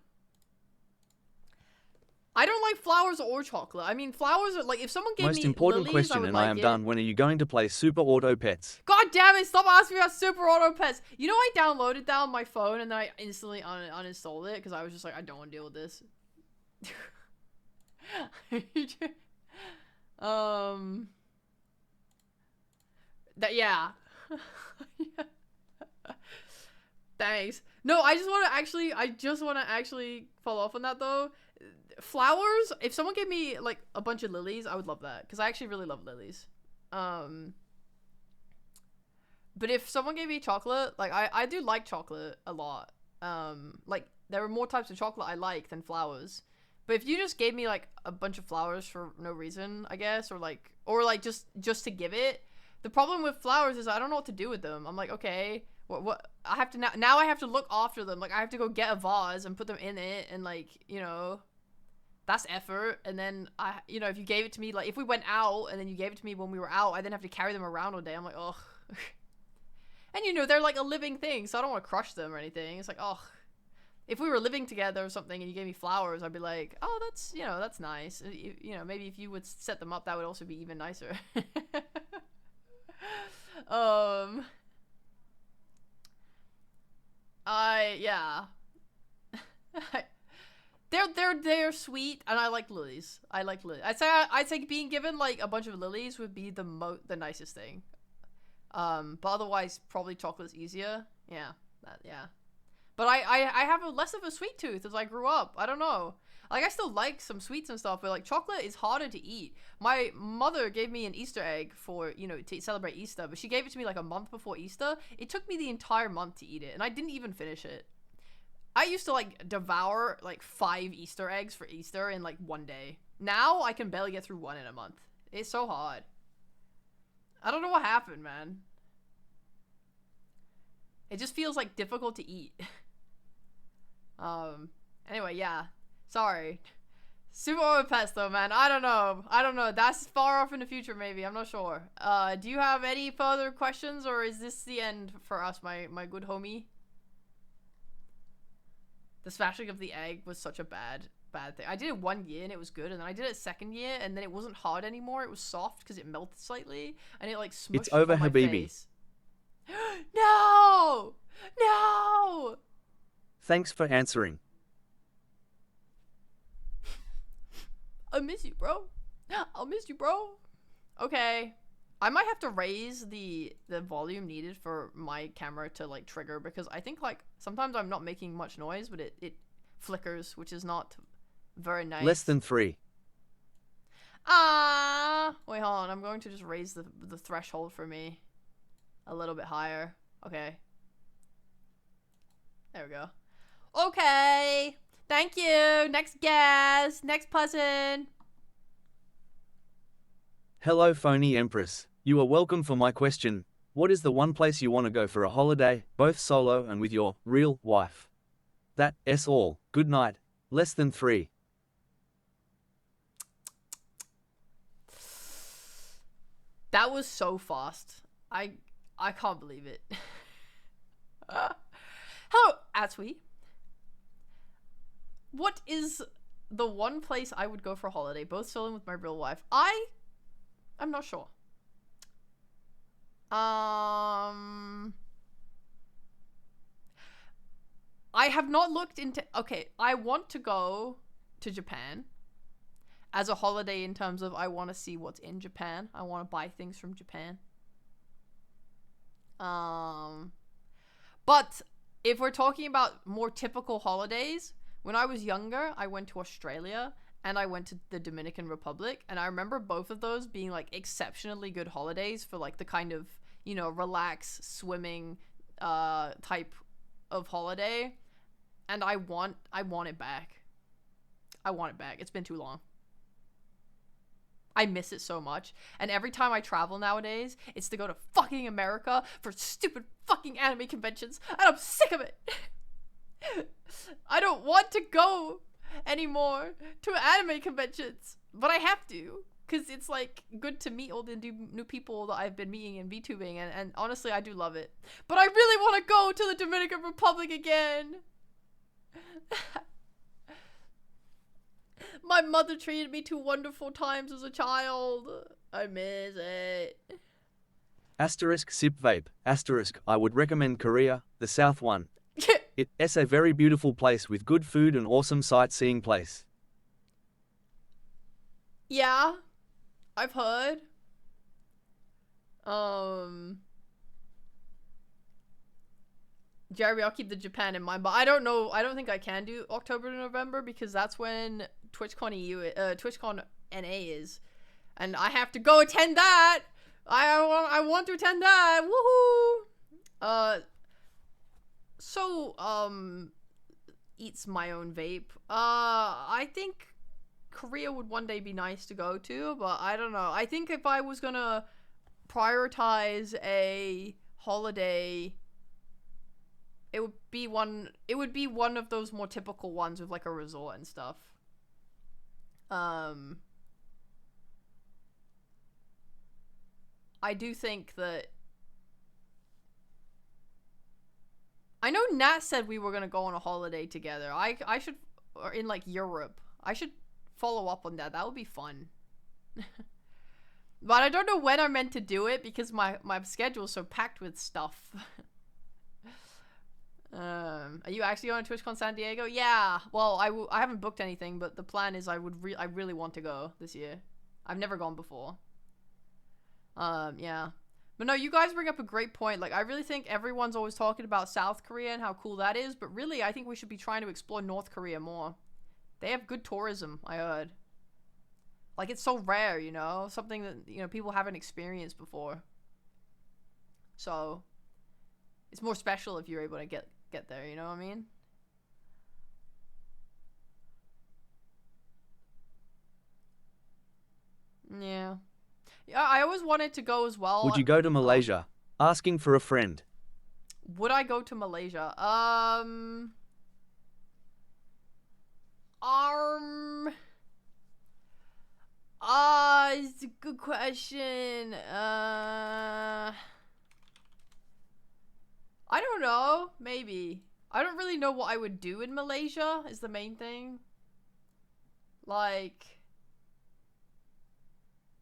I don't like flowers or chocolate. I mean, flowers are like, if someone gave me Most important lilies, question, I would and like I am it. done. When are you going to play Super Auto Pets? God damn it, stop asking me about Super Auto Pets. You know, I downloaded that on my phone and then I instantly uninstalled it because I was just like, I don't want to deal with this. Yeah. Thanks. No, I just want to actually follow up on that though. Flowers, if someone gave me like a bunch of lilies, I would love that because I actually really love lilies. But if someone gave me chocolate, like I do like chocolate a lot. Like there are more types of chocolate I like than flowers. But if you just gave me like a bunch of flowers for no reason, I guess, or like just to give it, the problem with flowers is I don't know what to do with them. I'm like, okay, what I have to now I have to look after them. Like I have to go get a vase and put them in it, and like, you know, that's effort. And then you know, if you gave it to me, like if we went out and then you gave it to me when we were out, I then have to carry them around all day. I'm like, ugh. And you know, they're like a living thing, so I don't want to crush them or anything. It's like, ugh. If we were living together or something and you gave me flowers, I'd be like, oh, that's, you know, that's nice. You know, maybe if you would set them up, that would also be even nicer. Yeah. They're sweet, and I like lilies. I like lilies. I'd say being given like a bunch of lilies would be the nicest thing. But otherwise, probably chocolate's easier. Yeah, yeah. But I have less of a sweet tooth as I grew up. I don't know. Like, I still like some sweets and stuff, but like chocolate is harder to eat. My mother gave me an Easter egg for, you know, to celebrate Easter, but she gave it to me like a month before Easter. It took me the entire month to eat it, and I didn't even finish it. I used to like devour like 5 Easter eggs for Easter in like one day. Now I can barely get through one in a month. It's so hard. I don't know what happened, man. It just feels like difficult to eat. Anyway, yeah. Sorry. Super Auto Pets though, man. I don't know. That's far off in the future, maybe. I'm not sure. Do you have any further questions, or is this the end for us, my good homie? The smashing of the egg was such a bad thing. I did it 1 year and it was good, and then I did it 2nd year and then it wasn't hard anymore. It was soft because it melted slightly, and it like smushed It's over, on my Habibi. face. No! Thanks for answering. I miss you, bro. I'll miss you, bro. Okay. I might have to raise the volume needed for my camera to like trigger, because I think like sometimes I'm not making much noise, but it flickers, which is not very nice. Less than 3. Wait, hold on. I'm going to just raise the threshold for me a little bit higher. Okay. There we go. Okay. Thank you. Next guest. Next person. Hello, phony Empress. You are welcome for my question. What is the one place you want to go for a holiday, both solo and with your real wife? That's all. Good night. Less than 3. That was so fast. I can't believe it. Hello, Atwi. What is the one place I would go for a holiday, both solo and with my real wife? I'm not sure. I have not looked into... Okay, I want to go to Japan as a holiday in terms of I want to see what's in Japan. I want to buy things from Japan. But if we're talking about more typical holidays, when I was younger, I went to Australia, and I went to the Dominican Republic, and I remember both of those being like exceptionally good holidays for like the kind of, you know, relax swimming type of holiday, and I want it back. I want it back. It's been too long. I miss it so much. And every time I travel nowadays, it's to go to fucking America for stupid fucking anime conventions. And I'm sick of it. I don't want to go anymore to anime conventions. But I have to. Because it's like good to meet all the new people that I've been meeting in VTubing. And honestly, I do love it. But I really want to go to the Dominican Republic again. My mother treated me to wonderful times as a child. I miss it. Asterisk sip vape. Asterisk, I would recommend Korea, the south one. It's a very beautiful place with good food and awesome sightseeing place. Yeah, I've heard. Jeremy, I'll keep the Japan in mind, but I don't know. I don't think I can do October to November because that's when TwitchCon EU, TwitchCon NA is, and I have to go attend that. I want to attend that. Woohoo! Eats my own vape. I think Korea would one day be nice to go to, but I don't know. I think if I was gonna prioritize a holiday, it would be one of those more typical ones with like a resort and stuff. I do think that I know Nat said we were gonna go on a holiday together. I should, or in like Europe. I should follow up on that. That would be fun. But I don't know when I'm meant to do it because my schedule's so packed with stuff. Are you actually going to TwitchCon San Diego? Yeah. Well, I haven't booked anything, but the plan is I really want to go this year. I've never gone before. Yeah. But no, you guys bring up a great point. Like, I really think everyone's always talking about South Korea and how cool that is, but really, I think we should be trying to explore North Korea more. They have good tourism, I heard. Like, it's so rare, you know? Something that, you know, people haven't experienced before. So, it's more special if you're able to get there, you know what I mean? Yeah. Yeah, I always wanted to go as well. Would you go to Malaysia? Asking for a friend. Would I go to Malaysia? It's a good question. I don't know. Maybe. I don't really know what I would do in Malaysia is the main thing. Like,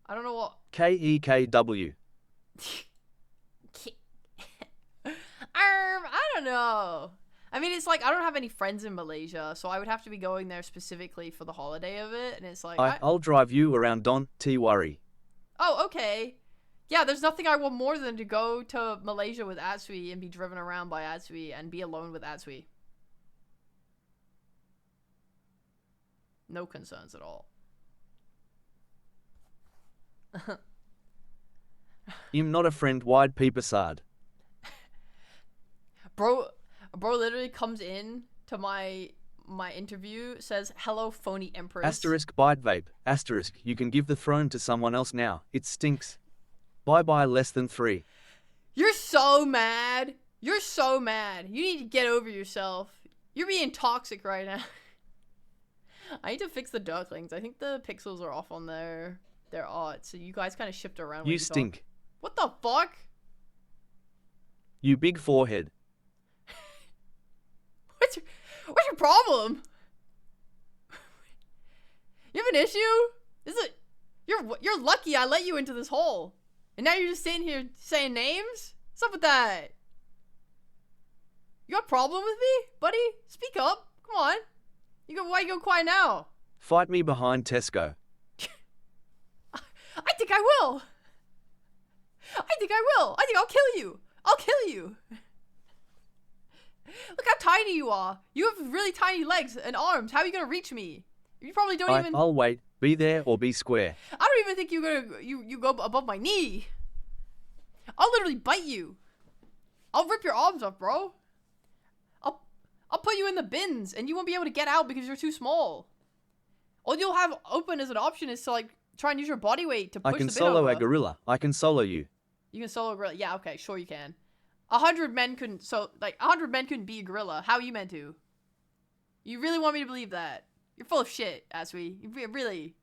I don't know what. KEKW. I don't know. I mean, it's like I don't have any friends in Malaysia, so I would have to be going there specifically for the holiday of it, and it's like I'll drive you around, don't worry. Oh, okay. Yeah, there's nothing I want more than to go to Malaysia with Atsui and be driven around by Atsui and be alone with Atsui. No concerns at all. I'm not a friend, wide peepersard. Bro literally comes in to my interview, says, "Hello, phony empress." Asterisk bite vape. Asterisk, you can give the throne to someone else now. It stinks. Bye-bye less than 3. You're so mad. You're so mad. You need to get over yourself. You're being toxic right now. I need to fix the ducklings. I think the pixels are off on their art, so you guys kind of shift around. You stink. Talk. What the fuck? You big forehead. What's your problem? You have an issue? Is it? You're lucky I let you into this hole. And now you're just sitting here saying names? What's up with that? You got a problem with me, buddy? Speak up. Come on. Why you go quiet now? Fight me behind Tesco. I think I will. I think I'll kill you. I'll kill you. Look how tiny you are. You have really tiny legs and arms. How are you gonna reach me? You probably don't even. I'll wait. Be there or be square. I don't even think you go above my knee. I'll literally bite you. I'll rip your arms off, bro. I'll put you in the bins, and you won't be able to get out because you're too small. All you'll have open as an option is to like try and use your body weight to push the bin over. I can solo a gorilla. I can solo you. You can solo a gorilla. Yeah, okay, sure you can. 100 men couldn't. So like 100 men couldn't be a gorilla. How are you meant to? You really want me to believe that? You're full of shit, Atsui. Really.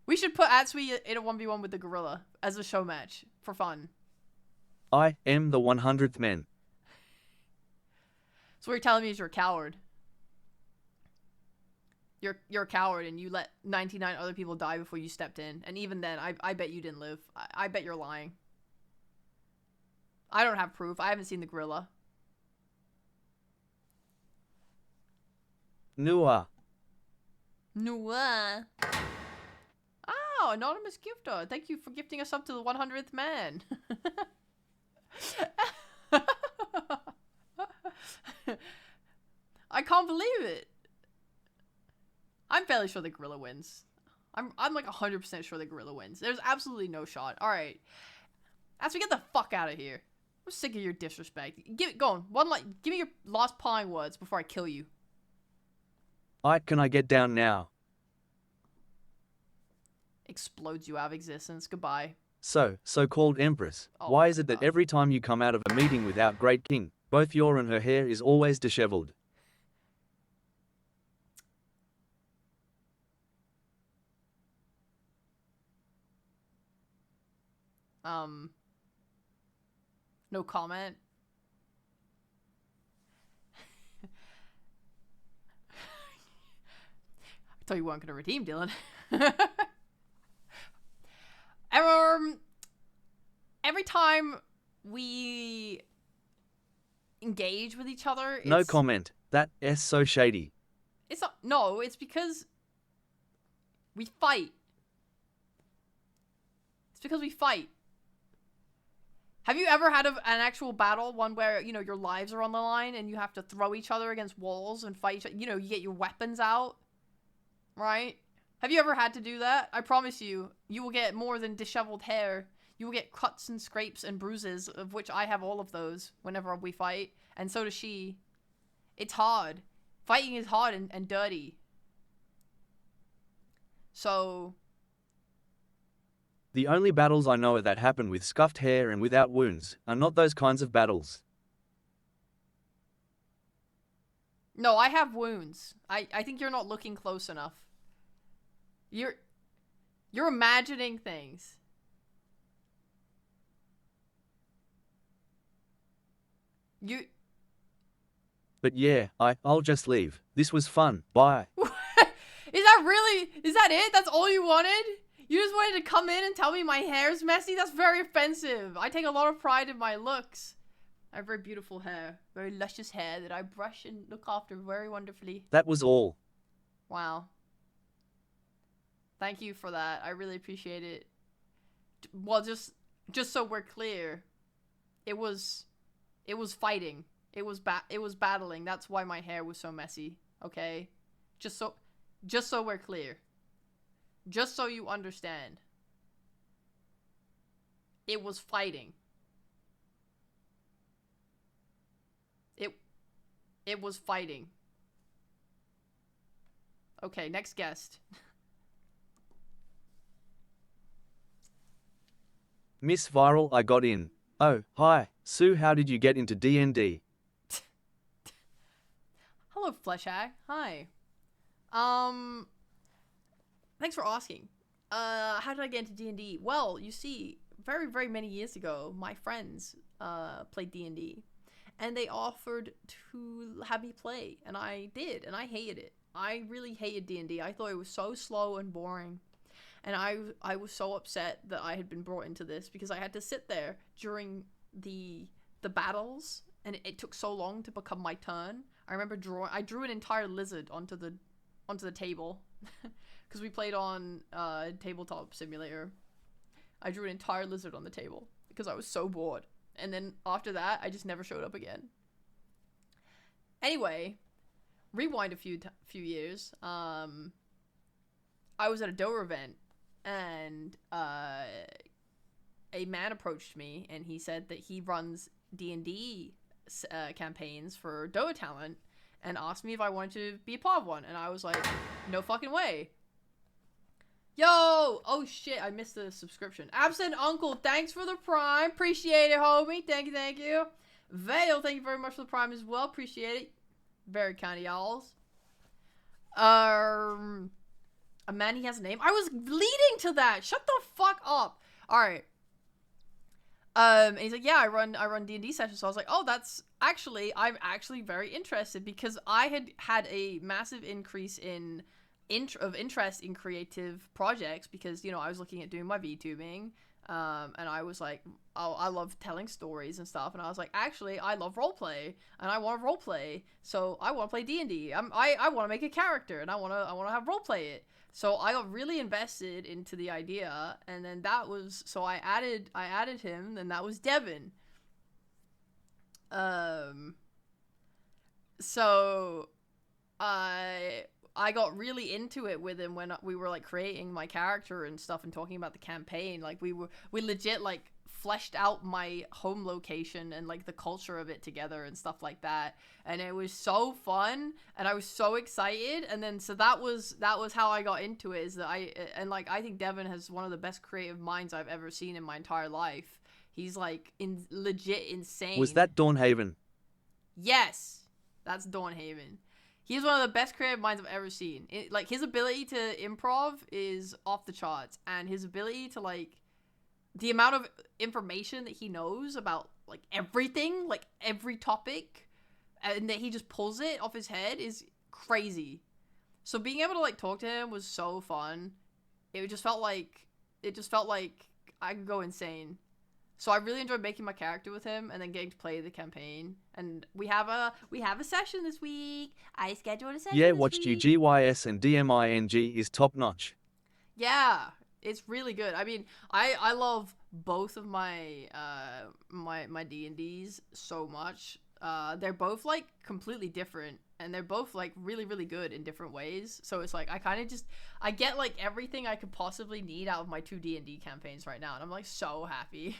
We should put Atsui in a 1v1 with the gorilla as a show match for fun. I am the 100th man. So what you're telling me is you're a coward. You're a coward and you let 99 other people die before you stepped in. And even then, I bet you didn't live. I bet you're lying. I don't have proof. I haven't seen the gorilla. Nua. Nua. Oh, anonymous gifter. Thank you for gifting us up to the 100th man. I can't believe it. I'm fairly sure the gorilla wins. I'm like 100% sure the gorilla wins. There's absolutely no shot. All right. As we get the fuck out of here. I'm sick of your disrespect. Go on. Give me your last parting words before I kill you. Can I get down now? Explodes you out of existence. Goodbye. So-called Empress, Oh why my is it that God. every time you come out of a meeting without Great King, both your and her hair is always disheveled? No comment. I thought you weren't gonna redeem, Dylan. Every time we engage with each other, No comment. That is so shady. It's not. No, it's because we fight. It's because we fight. Have you ever had an actual battle, one where, you know, your lives are on the line and you have to throw each other against walls and fight each other? You know, you get your weapons out, right? Have you ever had to do that? I promise you, you will get more than disheveled hair. You will get cuts and scrapes and bruises, of which I have all of those whenever we fight. And so does she. It's hard. Fighting is hard and dirty. So... The only battles I know that happen with scuffed hair and without wounds are not those kinds of battles. No, I have wounds. I think you're not looking close enough. You're imagining things. But yeah, I'll just leave. This was fun. Bye. Is that it? That's all you wanted? You just wanted to come in and tell me my hair's messy? That's very offensive. I take a lot of pride in my looks. I have very beautiful hair. Very luscious hair that I brush and look after very wonderfully. That was all. Wow. Thank you for that. I really appreciate it. Well, just so we're clear, it was fighting. It was battling. That's why my hair was so messy. Okay? Just so we're clear. Just so you understand. It was fighting. It was fighting. Okay, next guest. Miss Viral, I got in. Oh, hi. Sue, how did you get into D&D? Hello, Fleshhag. Hi. Thanks for asking. How did I get into D&D? Well, you see, very, very many years ago, my friends played D&D. And they offered to have me play. And I did. And I hated it. I really hated D&D. I thought it was so slow and boring. And I was so upset that I had been brought into this because I had to sit there during the battles. And it took so long to become my turn. I remember I drew an entire lizard onto the table. Because we played on Tabletop Simulator. I drew an entire lizard on the table because I was so bored. And then after that, I just never showed up again. Anyway, rewind a few years. I was at a Dota event, and a man approached me, and he said that he runs D&D campaigns for Dota talent, and asked me if I wanted to be a part of one, and I was like, no fucking way. Yo! Oh shit, I missed the subscription. Absent Uncle, thanks for the Prime. Appreciate it, homie. Thank you, thank you. Vale, thank you very much for the Prime as well. Appreciate it. Very kind of y'alls. A man, he has a name. I was leading to that. Shut the fuck up. Alright. And he's like, yeah, I run D&D sessions. So I was like, oh, I'm actually very interested, because I had a massive increase in interest in creative projects, because, you know, I was looking at doing my VTubing, and I was like, oh, I love telling stories and stuff, and I was like, actually, I love roleplay, and I want to roleplay, so I want to play D&D. I want to make a character, and I want to have roleplay it. So I got really invested into the idea, and then so I added him, and that was Devin. So I got really into it with him when we were like creating my character and stuff and talking about the campaign. Like we legit like fleshed out my home location and like the culture of it together and stuff like that, and it was so fun, and I was so excited. And then so that was how I got into it, is that I think Devin has one of the best creative minds I've ever seen in my entire life. He's like legit insane. Was that Dawnhaven? Yes, that's Dawnhaven. He's one of the best creative minds I've ever seen. Like, his ability to improv is off the charts, and his ability to, like, the amount of information that he knows about, like, everything, like, every topic, and that he just pulls it off his head is crazy. So being able to, like, talk to him was so fun. It just felt like I could go insane. So I really enjoyed making my character with him, and then getting to play the campaign. And we have a session this week. I scheduled a session. Yeah, this watched you. week. GYS and DMING is top notch. Yeah, it's really good. I mean, I love both of my my D&Ds so much. They're both like completely different, and they're both like really, really good in different ways. So it's like I get like everything I could possibly need out of my 2 D&D campaigns right now, and I'm like so happy.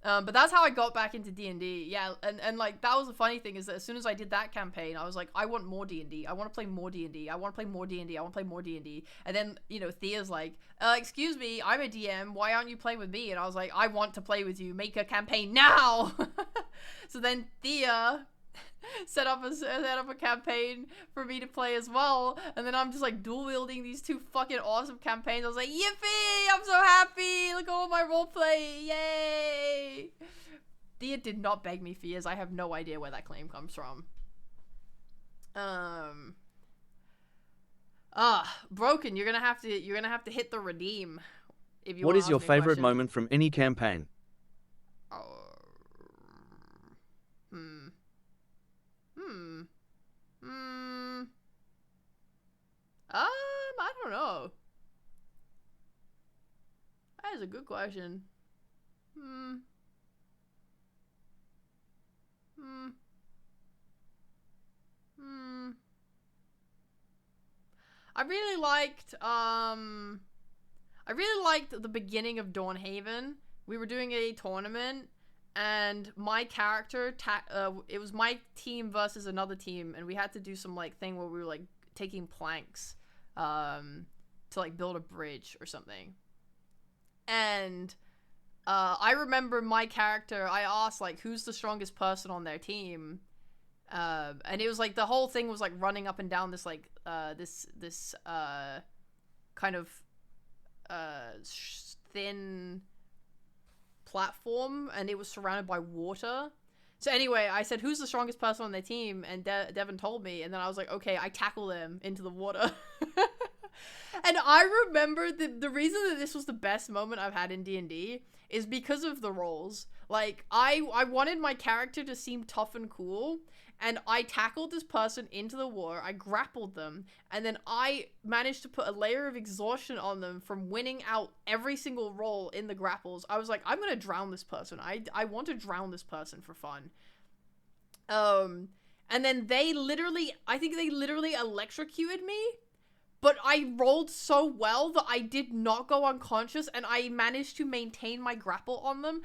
But that's how I got back into D&D. Yeah, and like that was the funny thing, is that as soon as I did that campaign, I was like, I want more D&D. I want to play more D&D. I want to play more D&D. I want to play more D&D. And then, you know, Thea's like, excuse me, I'm a DM. Why aren't you playing with me? And I was like, I want to play with you. Make a campaign now. So then Thea set up a campaign for me to play as well, and then I'm just like dual wielding these 2 fucking awesome campaigns. I was like, yippee! I'm so happy! Look at all my roleplay! Yay! Thea did not beg me for years. I have no idea where that claim comes from. Broken. You're gonna have to hit the redeem if you. What is your favorite question. moment from any campaign? I don't know. That is a good question. I really liked the beginning of Dawnhaven. We were doing a tournament, and my character, it was my team versus another team, and we had to do some like thing where we were like taking planks to like build a bridge or something. And I remember my character, I asked like, who's the strongest person on their team? And it was like the whole thing was like running up and down this like this kind of thin platform, and it was surrounded by water. So anyway, I said, who's the strongest person on their team? And Devin told me, and then I was like, okay, I tackle them into the water. And I remember the reason that this was the best moment I've had in D&D is because of the roles. Like, I wanted my character to seem tough and cool, and I tackled this person into the water, I grappled them, and then I managed to put a layer of exhaustion on them from winning out every single roll in the grapples. I was like, I'm gonna drown this person. I want to drown this person for fun. And then I think they literally electrocuted me. But I rolled so well that I did not go unconscious, and I managed to maintain my grapple on them.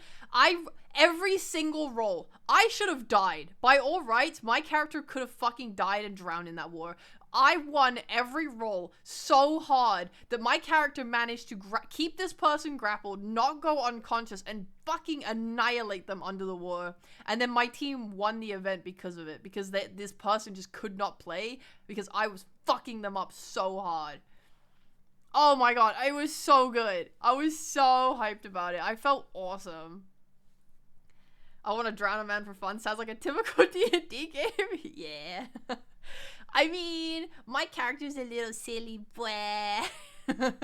Every single roll, I should have died. By all rights, my character could have fucking died and drowned in that war. I won every roll so hard that my character managed to keep this person grappled, not go unconscious, and fucking annihilate them under the water. And then my team won the event because of it, because this person just could not play because I was fucking them up so hard. Oh my god, it was so good. I was so hyped about it. I felt awesome. I want to drown a man for fun. Sounds like a typical D&D game. Yeah. I mean, my character's a little silly boy. A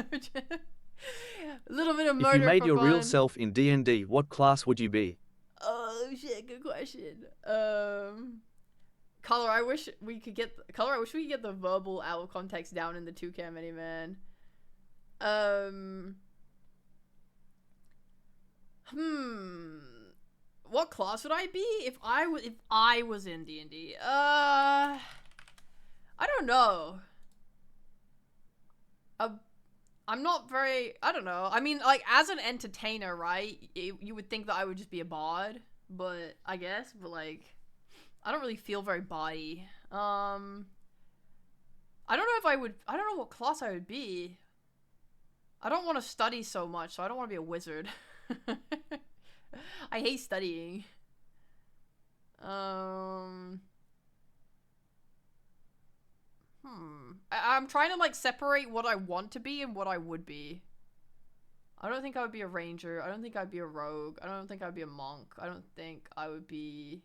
little bit of murder. If you made for your fun. real self in D&D, what class would you be? Oh shit, good question. Color, I wish we could get the verbal out of context down in the 2K mini, man. What class would I be if I was in D&D? I don't know. I'm not very, I don't know. I mean, like, as an entertainer, right? You would think that I would just be a bard, but I guess, but like, I don't really feel very body. I don't know what class I would be. I don't want to study so much, so I don't want to be a wizard. I hate studying. I'm trying to, like, separate what I want to be and what I would be. I don't think I would be a ranger. I don't think I'd be a rogue. I don't think I'd be a monk. I don't think I would be...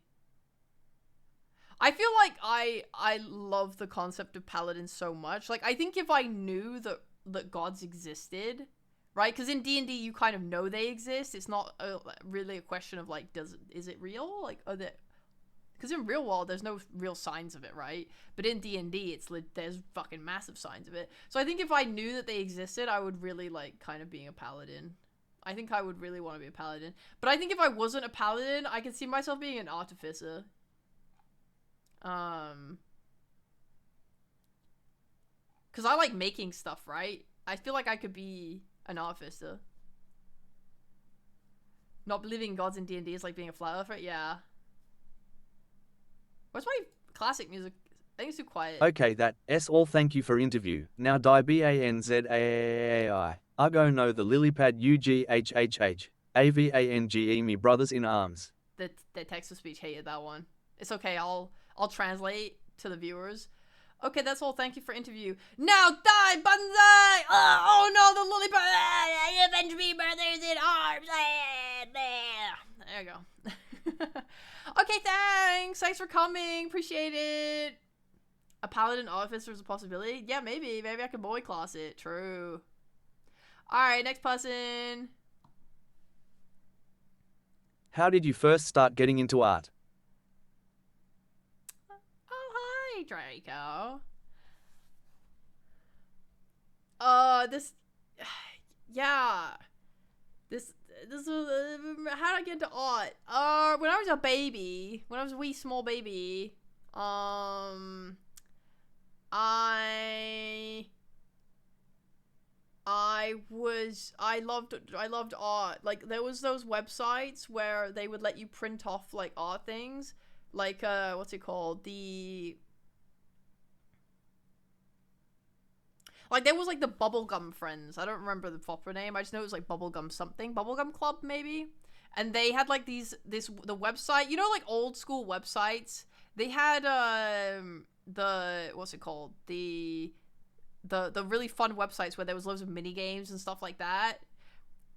I feel like I love the concept of paladins so much. Like, I think if I knew that gods existed, right? Because in D&D, you kind of know they exist. It's not really a question of, like, is it real? Like, are there... Because in real world, there's no real signs of it, right? But in D&D, there's fucking massive signs of it. So I think if I knew that they existed, I would really like kind of being a paladin. I think I would really want to be a paladin. But I think if I wasn't a paladin, I could see myself being an artificer. Because I like making stuff, right? I feel like I could be an artificer. Not believing in gods in D&D is like being a flat earther? Yeah. What's my classic music? I think it's too quiet. Okay, that's all. Thank you for interview. Now die BANZAAI. I go know the lilypad UGHHH. AVANGE me brothers in arms. The text-to-speech hated that one. It's okay, I'll translate to the viewers. Okay, that's all. Thank you for interview. Now die, banzai! Oh no, the lilypad! Avenge me, brothers in arms! There you go. Okay, thanks! Thanks for coming! Appreciate it! A paladin artificer is a possibility? Yeah, maybe. Maybe I can boy class it. True. Alright, next person. How did you first start getting into art? Oh, hi, Draco. This was, how did I get into art? When I was a baby, when I was a wee small baby, I loved art. Like, there was those websites where they would let you print off, like, art things. Like, what's it called? Like, there was, like, the Bubblegum Friends. I don't remember the proper name. I just know it was, like, Bubblegum something. Bubblegum Club, maybe? And they had, like, the website. You know, like, old school websites? They had, what's it called? The really fun websites where there was loads of mini games and stuff like that.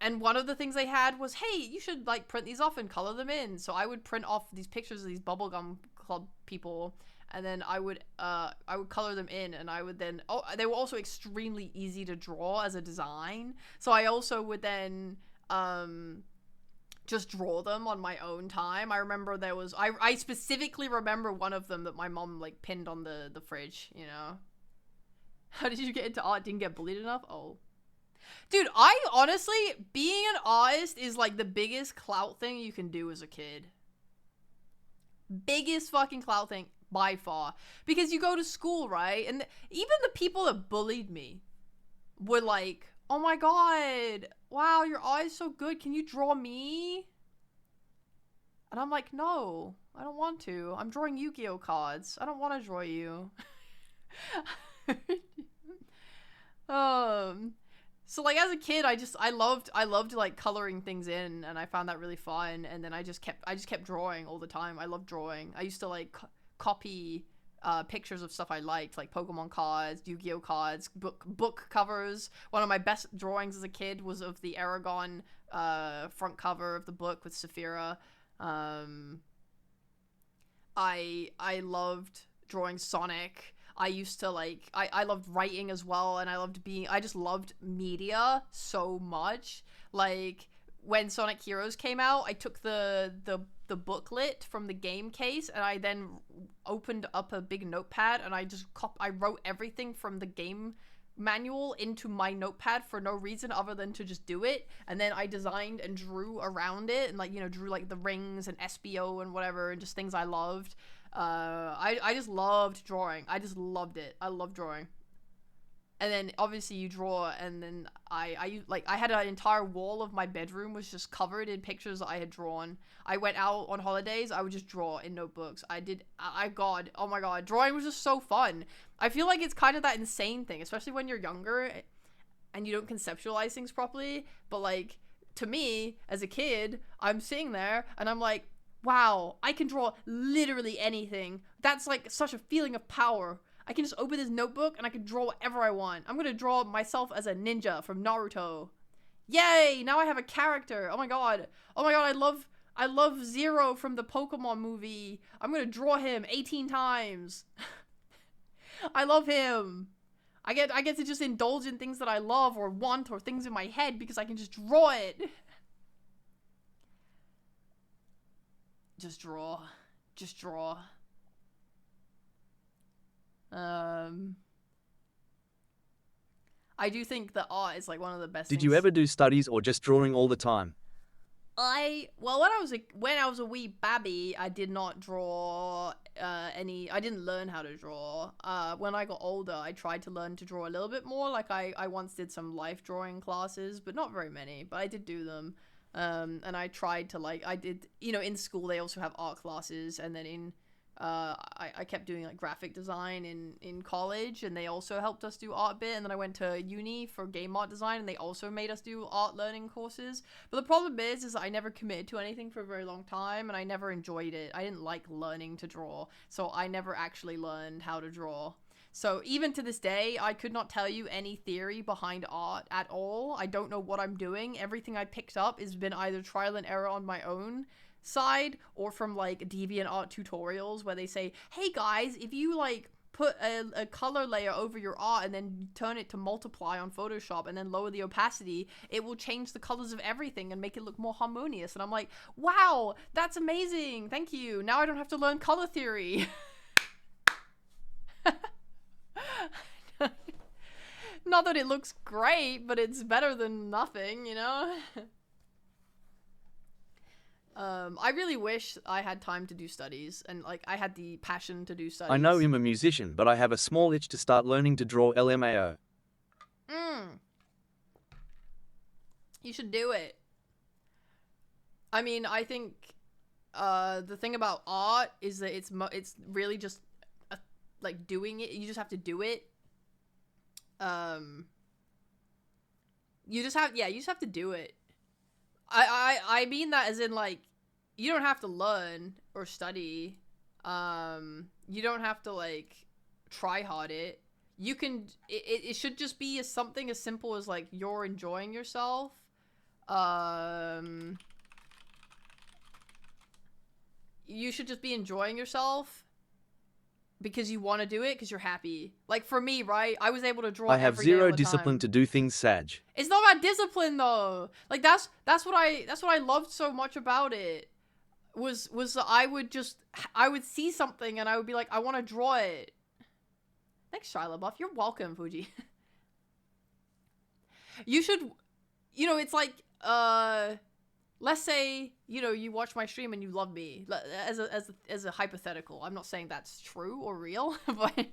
And one of the things they had was, hey, you should, like, print these off and color them in. So I would print off these pictures of these Bubblegum Club people, and then I would color them in, and I would then, they were also extremely easy to draw as a design. So I also would then, just draw them on my own time. I remember there was, I specifically remember one of them that my mom, like, pinned on the fridge, you know? How did you get into art? Didn't get bullied enough? Oh. Dude, I honestly, being an artist is, like, the biggest clout thing you can do as a kid. Biggest fucking clout thing. by far. Because you go to school, right? And even the people that bullied me were like, oh my god, wow, your eye's so good. Can you draw me? And I'm like, no, I don't want to. I'm drawing Yu-Gi-Oh cards. I don't want to draw you. So like as a kid, I loved like coloring things in, and I found that really fun. And then I just kept drawing all the time. I love drawing. I used to like copy pictures of stuff I liked, like Pokemon cards, Yu-Gi-Oh cards, book covers. One of my best drawings as a kid was of the Aragon front cover of the book with Saphira. I loved drawing Sonic. I used to like, I loved writing as well, and I just loved media so much. Like, when Sonic Heroes came out, I took the booklet from the game case, and I then opened up a big notepad, and I wrote everything from the game manual into my notepad for no reason other than to just do it. And then I designed and drew around it, and like, you know, drew like the rings and SBO and whatever, and just things I loved. I just loved drawing. I just loved it. I love drawing. And then obviously you draw, and then I had an entire wall of my bedroom was just covered in pictures that I had drawn. I went out on holidays, I would just draw in notebooks. Oh my god, drawing was just so fun. I feel like it's kind of that insane thing, especially when you're younger and you don't conceptualize things properly. But like, to me, as a kid, I'm sitting there and I'm like, wow, I can draw literally anything. That's like such a feeling of power. I can just open this notebook and I can draw whatever I want. I'm gonna draw myself as a ninja from Naruto. Yay! Now I have a character. Oh my god. Oh my god, I love Zero from the Pokemon movie. I'm gonna draw him 18 times. I love him. I get to just indulge in things that I love or want, or things in my head, because I can just draw it. Just draw. Just draw. I do think that art is like one of the best Did things. you ever do studies or just drawing all the time? Well, when I was a wee babby, I did not draw I didn't learn how to draw. When I got older, I tried to learn to draw a little bit more. Like I once did some life drawing classes, but not very many, but I did do them. And I tried to I did, you know, in school they also have art classes, and then I kept doing like graphic design in college, and they also helped us do art bit. And then I went to uni for game art design, and they also made us do art learning courses. But the problem is that I never committed to anything for a very long time, and I never enjoyed it. I didn't like learning to draw, so I never actually learned how to draw. So even to this day, I could not tell you any theory behind art at all. I don't know what I'm doing. Everything I picked up has been either trial and error on my own side, or from like DeviantArt tutorials where they say, hey guys, if you like put a color layer over your art and then turn it to multiply on Photoshop and then lower the opacity, it will change the colors of everything and make it look more harmonious. And I'm like, wow, that's amazing, thank you, now I don't have to learn color theory. Not that it looks great, but it's better than nothing, you know? I really wish I had time to do studies, and like I had the passion to do studies. I know I'm a musician, but I have a small itch to start learning to draw LMAO. You should do it. I mean, I think the thing about art is that it's really just like doing it. You just have to do it. You just have to do it. I mean that as in, like, you don't have to learn or study. You don't have to, like, try hard it. You can, it should just be something as simple as, like, you're enjoying yourself. You should just be enjoying yourself because you want to do it, because you're happy. Like, for me, right? I was able to draw I have every day zero all the discipline time. to do things, Sag. It's not about discipline though. Like that's what I loved so much about it. Was that I would see something and I would be like, I want to draw it. Thanks, Shia LaBeouf. You're welcome, Fuji. You should, you know, it's like let's say, you know, you watch my stream and you love me, as a hypothetical. I'm not saying that's true or real, but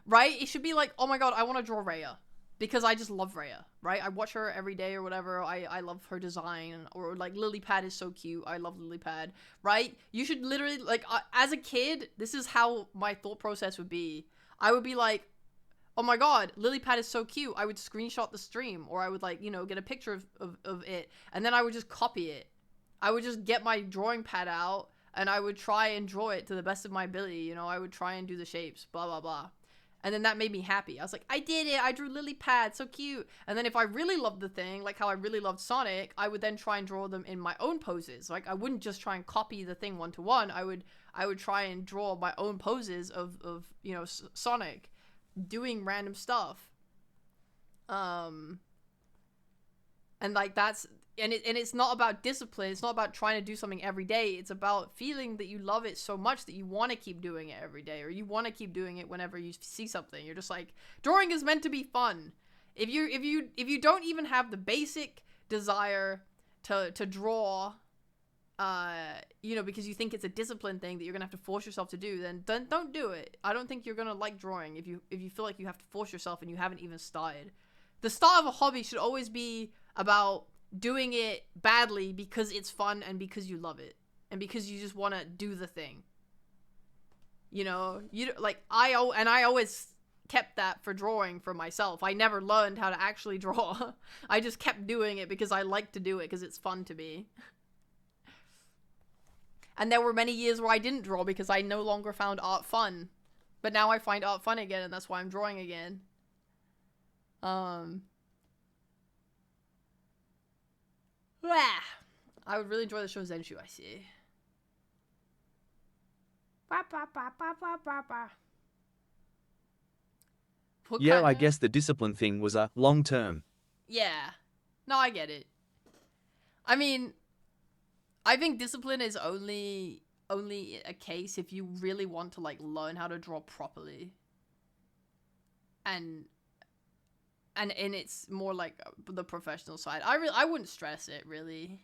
right? It should be like, oh my god, I want to draw Reya because I just love Reya, right? I watch her every day or whatever. I love her design, or like Lilypad is so cute. I love Lilypad, right? You should literally, like, as a kid, this is how my thought process would be. I would be like, oh my god, Lilypad is so cute. I would screenshot the stream, or I would, like, you know, get a picture of it, and then I would just copy it. I would just get my drawing pad out, and I would try and draw it to the best of my ability, you know? I would try and do the shapes, blah, blah, blah. And then that made me happy. I was like, I did it! I drew Lilypad, so cute! And then if I really loved the thing, like how I really loved Sonic, I would then try and draw them in my own poses. Like, I wouldn't just try and copy the thing one-to-one. I would try and draw my own poses of you know, Sonic doing random stuff. And like it's not about discipline. It's not about trying to do something every day. It's about feeling that you love it so much that you want to keep doing it every day, or you want to keep doing it whenever you see something. You're just like, drawing is meant to be fun. If you don't even have the basic desire to draw, you know, because you think it's a discipline thing that you're gonna have to force yourself to do, then don't do it. I don't think you're gonna like drawing if you feel like you have to force yourself and you haven't even started. The start of a hobby should always be about doing it badly because it's fun and because you love it and because you just want to do the thing. You know, I always kept that for drawing for myself. I never learned how to actually draw. I just kept doing it because I like to do it because it's fun to me. And there were many years where I didn't draw because I no longer found art fun. But now I find art fun again, and that's why I'm drawing again. I would really enjoy the show Zenshu, I see. Yeah, I guess the discipline thing was a long term. Yeah. No, I get it. I mean, I think discipline is only a case if you really want to, like, learn how to draw properly. And it's more like the professional side. I wouldn't stress it, really.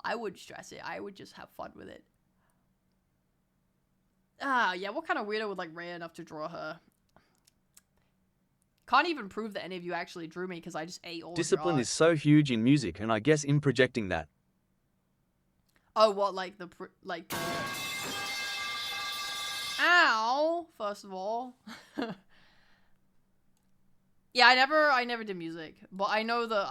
I wouldn't stress it. I would just have fun with it. Yeah, what kind of weirdo would like Reya enough to draw her? Can't even prove that any of you actually drew me because I just ate all Discipline is so huge in music, and I guess in projecting that. Oh, what, like Ow! First of all. Yeah, I never did music, but I know that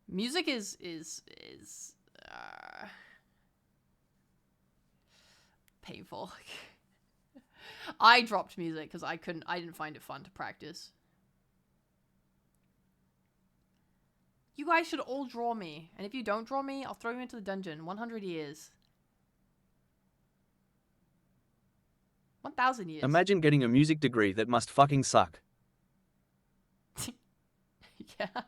music is painful. I dropped music because I didn't find it fun to practice. You guys should all draw me, and if you don't draw me, I'll throw you into the dungeon. 100 years. 1,000 years. Imagine getting a music degree that must fucking suck. Yeah.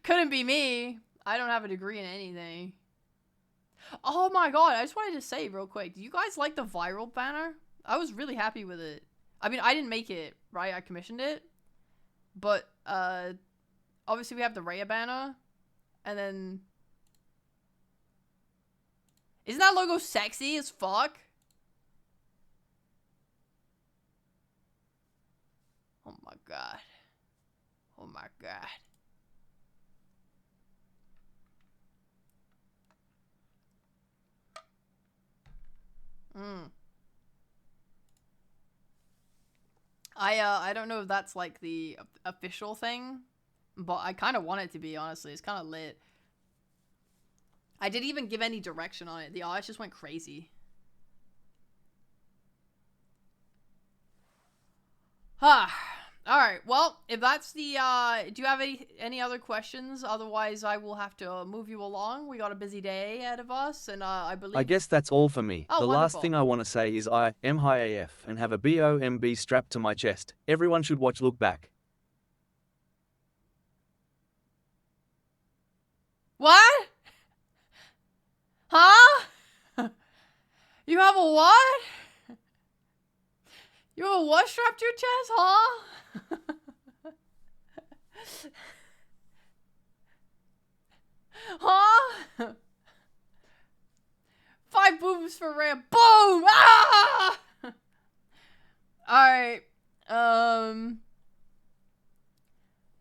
Couldn't be me. I don't have a degree in anything. Oh my god, I just wanted to say real quick. Do you guys like the viral banner? I was really happy with it. I mean, I didn't make it, right? I commissioned it. But, obviously we have the Reya banner. And then... Isn't that logo sexy as fuck? Oh my god. Oh my god. I don't know if that's like the official thing, but I kind of want it to be, honestly. It's kind of lit. I didn't even give any direction on it. The artist just went crazy. Alright, well, if that's the, do you have any other questions? Otherwise, I will have to move you along. We got a busy day ahead of us, and, I believe... I guess that's all for me. Oh, the wonderful. last thing I want to say is I am high AF and have a BOMB strapped to my chest. Everyone should watch Look Back. What? Huh? You have a what? You have a what strapped to your chest, huh? Huh? 5 booms for Reya. Boom! Ah! Alright.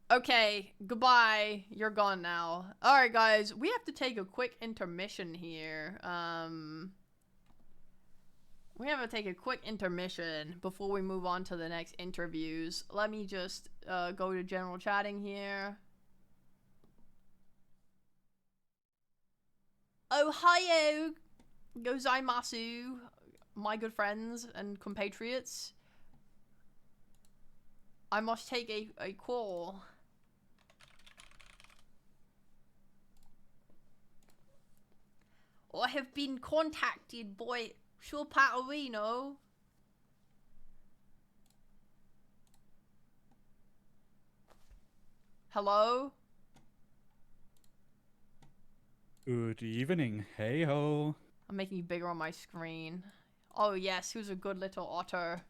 Okay, goodbye. You're gone now. Alright, guys, we have to take a quick intermission here. We have to take a quick intermission before we move on to the next interviews. Let me just go to general chatting here. Ohio gozaimasu, my good friends and compatriots. I must take a call. I have been contacted by Sir Paterino. Hello? Good evening. Hey ho. I'm making you bigger on my screen. Oh yes, who's a good little otter?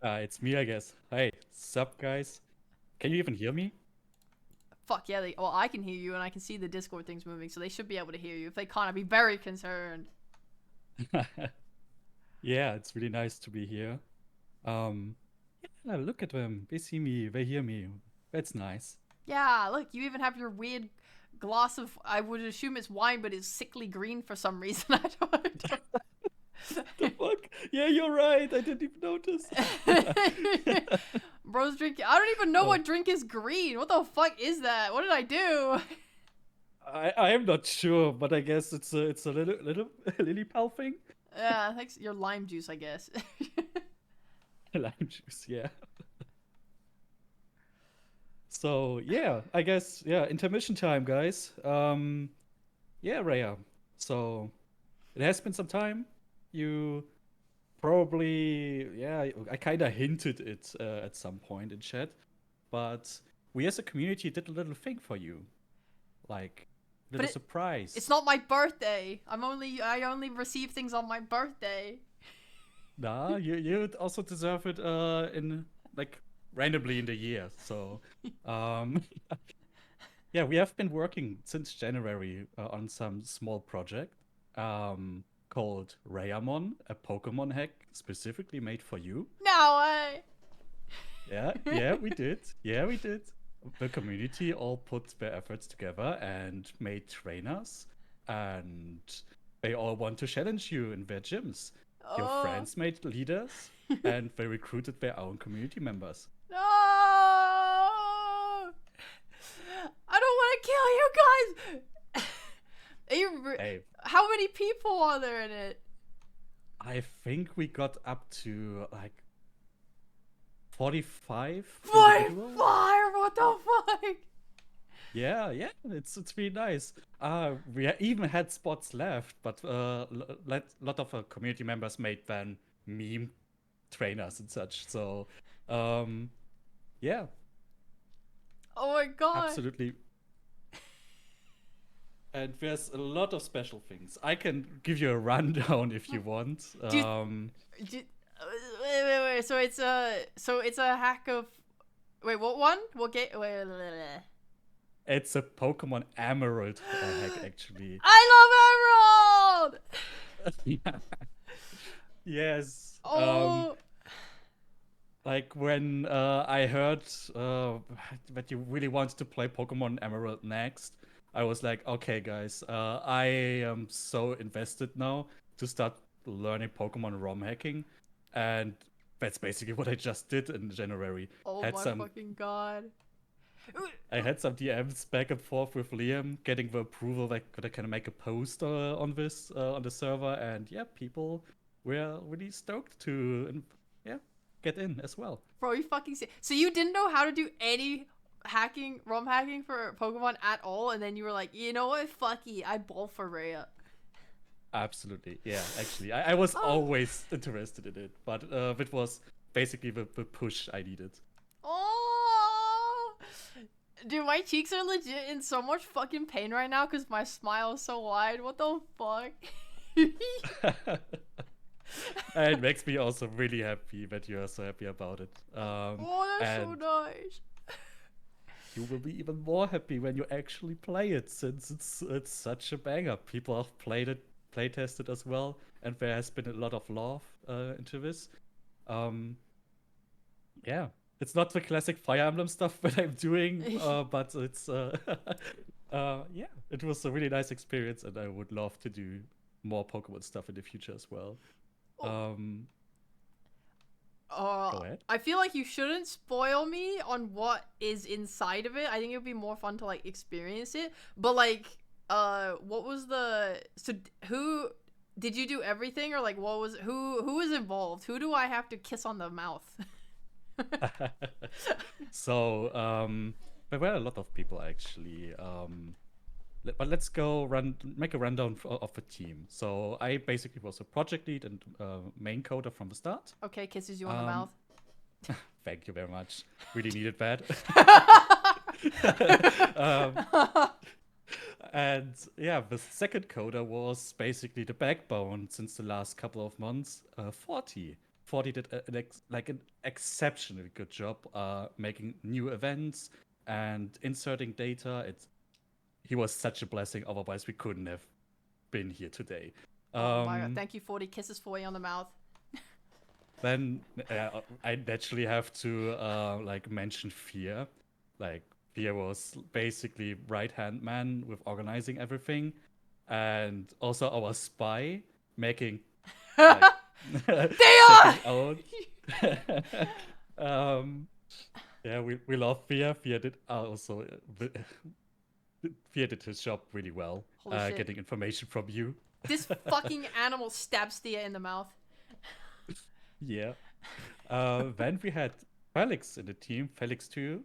It's me, I guess. Hey, sup, guys? Can you even hear me? Fuck yeah, well, I can hear you and I can see the Discord things moving, so they should be able to hear you. If they can't, I'd be very concerned. Yeah, it's really nice to be here. Yeah, look at them. They see me, they hear me. That's nice. Yeah, look, you even have your weird glass of, I would assume it's wine, but it's sickly green for some reason. I don't The fuck? Yeah, you're right. I didn't even notice. Bro's drinking. I don't even know what drink is green. What the fuck is that? What did I do? I am not sure, but I guess it's a little lily pal thing. Yeah, thanks. Your lime juice, I guess. Lime juice, yeah. So yeah, I guess intermission time, guys. Yeah, Rhea. So it has been some time. You probably, I kind of hinted it at some point in chat, but we as a community did a little thing for you, like little surprise. It's not my birthday. I only receive things on my birthday. Nah, you also deserve it in like randomly in the year. So, yeah, we have been working since January on some small project called Reyamon, a Pokemon hack specifically made for you. No way. Yeah, we did. Yeah, we did. The community all put their efforts together and made trainers, and they all want to challenge you in their gyms. Your friends made leaders, and they recruited their own community members. No! I don't want to kill you guys! Hey, how many people are there in it? I think we got up to like 45. 45? What the fuck? Yeah, it's really nice. We even had spots left, but a lot of community members made then meme trainers and such. So, yeah. Oh my god. Absolutely. And there's a lot of special things. I can give you a rundown if you want. Wait. So it's a hack of. Wait, what one? What game? Wait. It's a Pokemon Emerald hack, actually. I love Emerald. Yes. Oh. Like when I heard that you really wanted to play Pokemon Emerald next, I was like, okay, guys, I am so invested now to start learning Pokemon ROM hacking, and that's basically what I just did in January. Oh my fucking god. I had some DMs back and forth with Liam, getting the approval that I can make a post on this on the server, and yeah, people were really stoked to get in as well. Bro, you fucking so you didn't know how to do any hacking, ROM hacking for Pokemon at all, and then you were like, you know what, fuck it, I ball for Reya. Absolutely, yeah. Actually, I was always interested in it, but it was basically the push I needed. Oh, dude, my cheeks are legit in so much fucking pain right now because my smile is so wide. What the fuck? It makes me also really happy that you are so happy about it. Oh, that's so nice. you will be even more happy when you actually play it, since it's such a banger. People have played it, play tested as well, and there has been a lot of love into this. Um, yeah, it's not the classic Fire Emblem stuff that I'm doing, but it's yeah, it was a really nice experience, and I would love to do more Pokemon stuff in the future as well. Um, Go ahead. I feel like you shouldn't spoil me on what is inside of it. I think it would be more fun to like experience it. But like, what was the who did you do everything, or like what was who was involved? Who do I have to kiss on the mouth? So there were a lot of people actually. But let's make a rundown of the team. So I basically was a project lead and main coder from the start. Okay, kisses you on the mouth. Thank you very much. Really needed that. And yeah, the second coder was basically the backbone since the last couple of months. 40. 40 did an exceptionally good job making new events and inserting data. He was such a blessing. Otherwise, we couldn't have been here today. Oh my god! Thank you, 40 kisses for you on the mouth. Then I naturally have to like mention Fear. Like Fear was basically right-hand man with organizing everything, and also our spy making like, out. Yeah, we love Fear. Fear did also. Fear did his job really well, getting information from you. This fucking animal stabs Thea in the mouth. Yeah. Then we had Felix in the team, Felix too.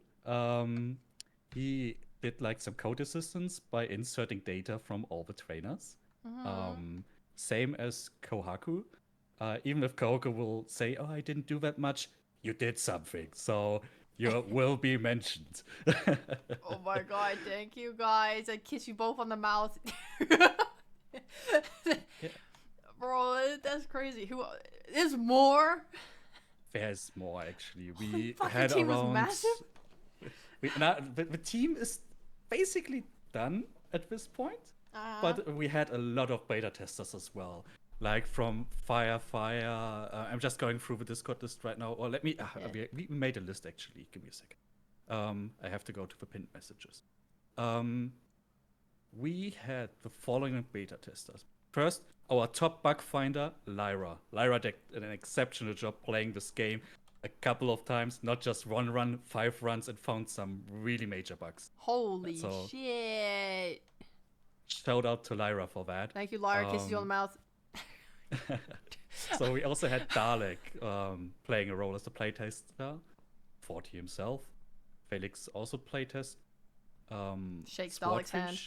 He did like some code assistance by inserting data from all the trainers. Same as Kohaku. Even if Kohaku will say, "Oh, I didn't do that much," you did something. So you will be mentioned. Oh my god, thank you guys. I kiss you both on the mouth. Yeah. Bro, that's crazy. There's more? There's more actually. Holy We fuck, had the team around. was massive? The team is basically done at this point, but we had a lot of beta testers as well. Like from Fire. I'm just going through the Discord list right now. Or let me. We made a list actually. Give me a second. I have to go to the pinned messages. We had the following beta testers. First, our top bug finder, Lyra. Lyra did an exceptional job playing this game a couple of times, not just 1 run, 5 runs, and found some really major bugs. Holy shit. Shout out to Lyra for that. Thank you, Lyra. Kisses you on the mouth. So we also had Dalek playing a role as the playtester. 40 himself. Felix also playtest. Shakes Dalek's hand.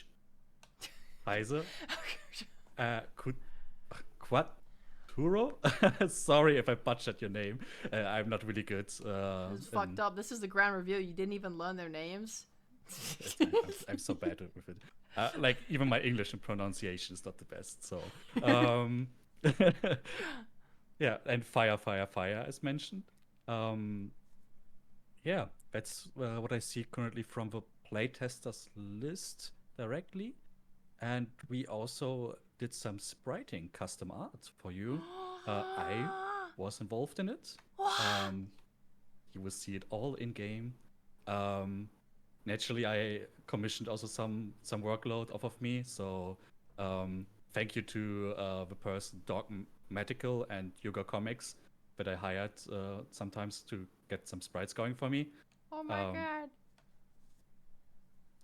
Heise. Quaturo? Sorry if I butchered your name. I'm not really good. This is fucked up. This is the grand reveal. You didn't even learn their names. I'm so bad with it. Like even my English and pronunciation is not the best. So, yeah, and fire as mentioned. Yeah, that's what I see currently from the playtesters list directly, and we also did some spriting, custom art for you. I was involved in it. You will see it all in game. Naturally, I commissioned also some workload off of me. So thank you to the person Dogmatical and Yoga Comics that I hired sometimes to get some sprites going for me. Oh my god.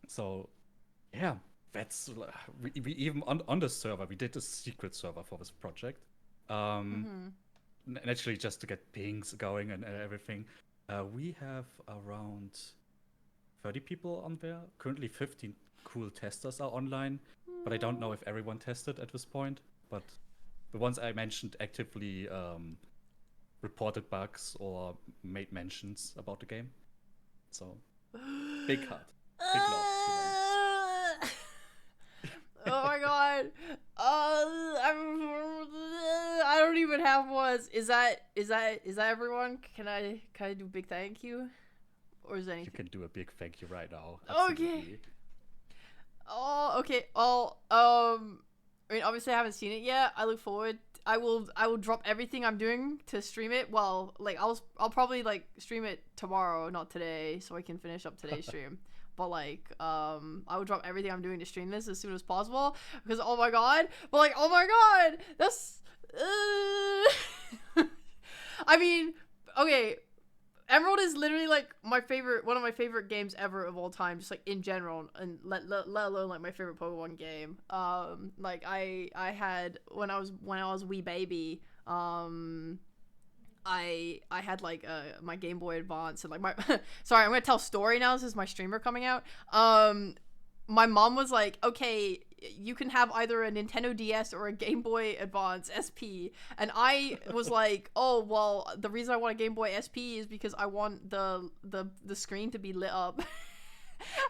So yeah, that's we even on the server we did a secret server for this project. Naturally, just to get pings going and everything. We have around 30 people on there. Currently 15 cool testers are online, but I don't know if everyone tested at this point. But the ones I mentioned actively reported bugs or made mentions about the game. So big heart, big love to them. Oh my god. I don't even have words. Is that everyone? Can I do a big thank you? Or is You anything? can do a big thank you right now. Okay. Absolutely. Oh, okay. I mean, obviously I haven't seen it yet. I look forward. I will drop everything I'm doing to stream it. Well, like I'll probably like stream it tomorrow, not today, so I can finish up today's stream. But like, I will drop everything I'm doing to stream this as soon as possible because oh my god. But like, oh my god, that's. I mean, okay. Emerald is literally like one of my favorite games ever of all time, just like in general, and let alone like my favorite Pokemon game. Like I had when I was wee baby, I had like my Game Boy Advance and like my sorry, I'm gonna tell a story now. This is my streamer coming out. My mom was like, okay, you can have either a Nintendo DS or a Game Boy Advance SP. And I was like, oh, well, the reason I want a Game Boy SP is because I want the screen to be lit up.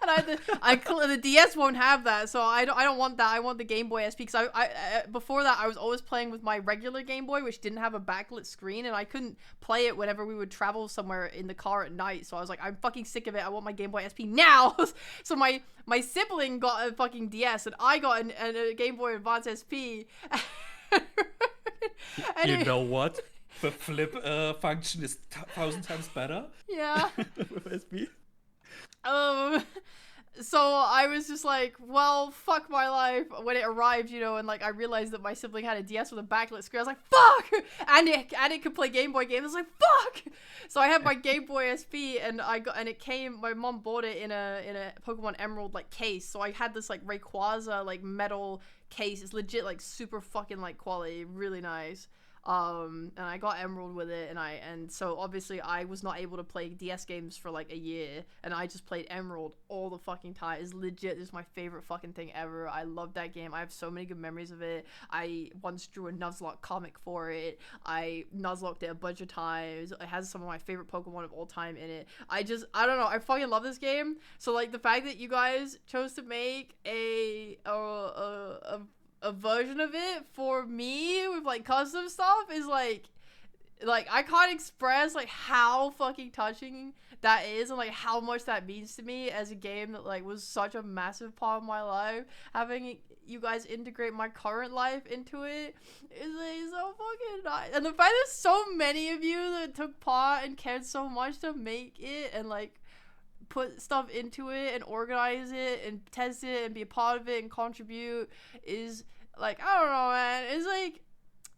And the DS won't have that, so I don't want that. I want the Game Boy SP because I before that I was always playing with my regular Game Boy, which didn't have a backlit screen, and I couldn't play it whenever we would travel somewhere in the car at night. So I was like, I'm fucking sick of it. I want my Game Boy SP now. So my sibling got a fucking DS, and I got a Game Boy Advance SP. You know what? The flip function is 1,000 times better. Yeah. With SP. So I was just like, well, fuck my life when it arrived, you know, and like I realized that my sibling had a DS with a backlit screen. I was like, fuck, and it could play Game Boy games. I was like, fuck. So I had my Game Boy SP, and it came. My mom bought it in a Pokemon Emerald like case. So I had this like Rayquaza like metal case. It's legit like super fucking like quality, really nice. And I got Emerald with it, and so obviously I was not able to play DS games for like a year, and I just played Emerald all the fucking time. It's legit, this is my favorite fucking thing ever. I love that game. I have so many good memories of it. I once drew a Nuzlocke comic for it. I Nuzlocked it a bunch of times. It has some of my favorite Pokemon of all time in it. I don't know, I fucking love this game. So like the fact that you guys chose to make a version of it for me with like custom stuff is like I can't express like how fucking touching that is and like how much that means to me as a game that like was such a massive part of my life. Having you guys integrate my current life into it is like so fucking nice. And the fact that so many of you that took part and cared so much to make it and like put stuff into it and organize it and test it and be a part of it and contribute is like, I don't know, man. It's like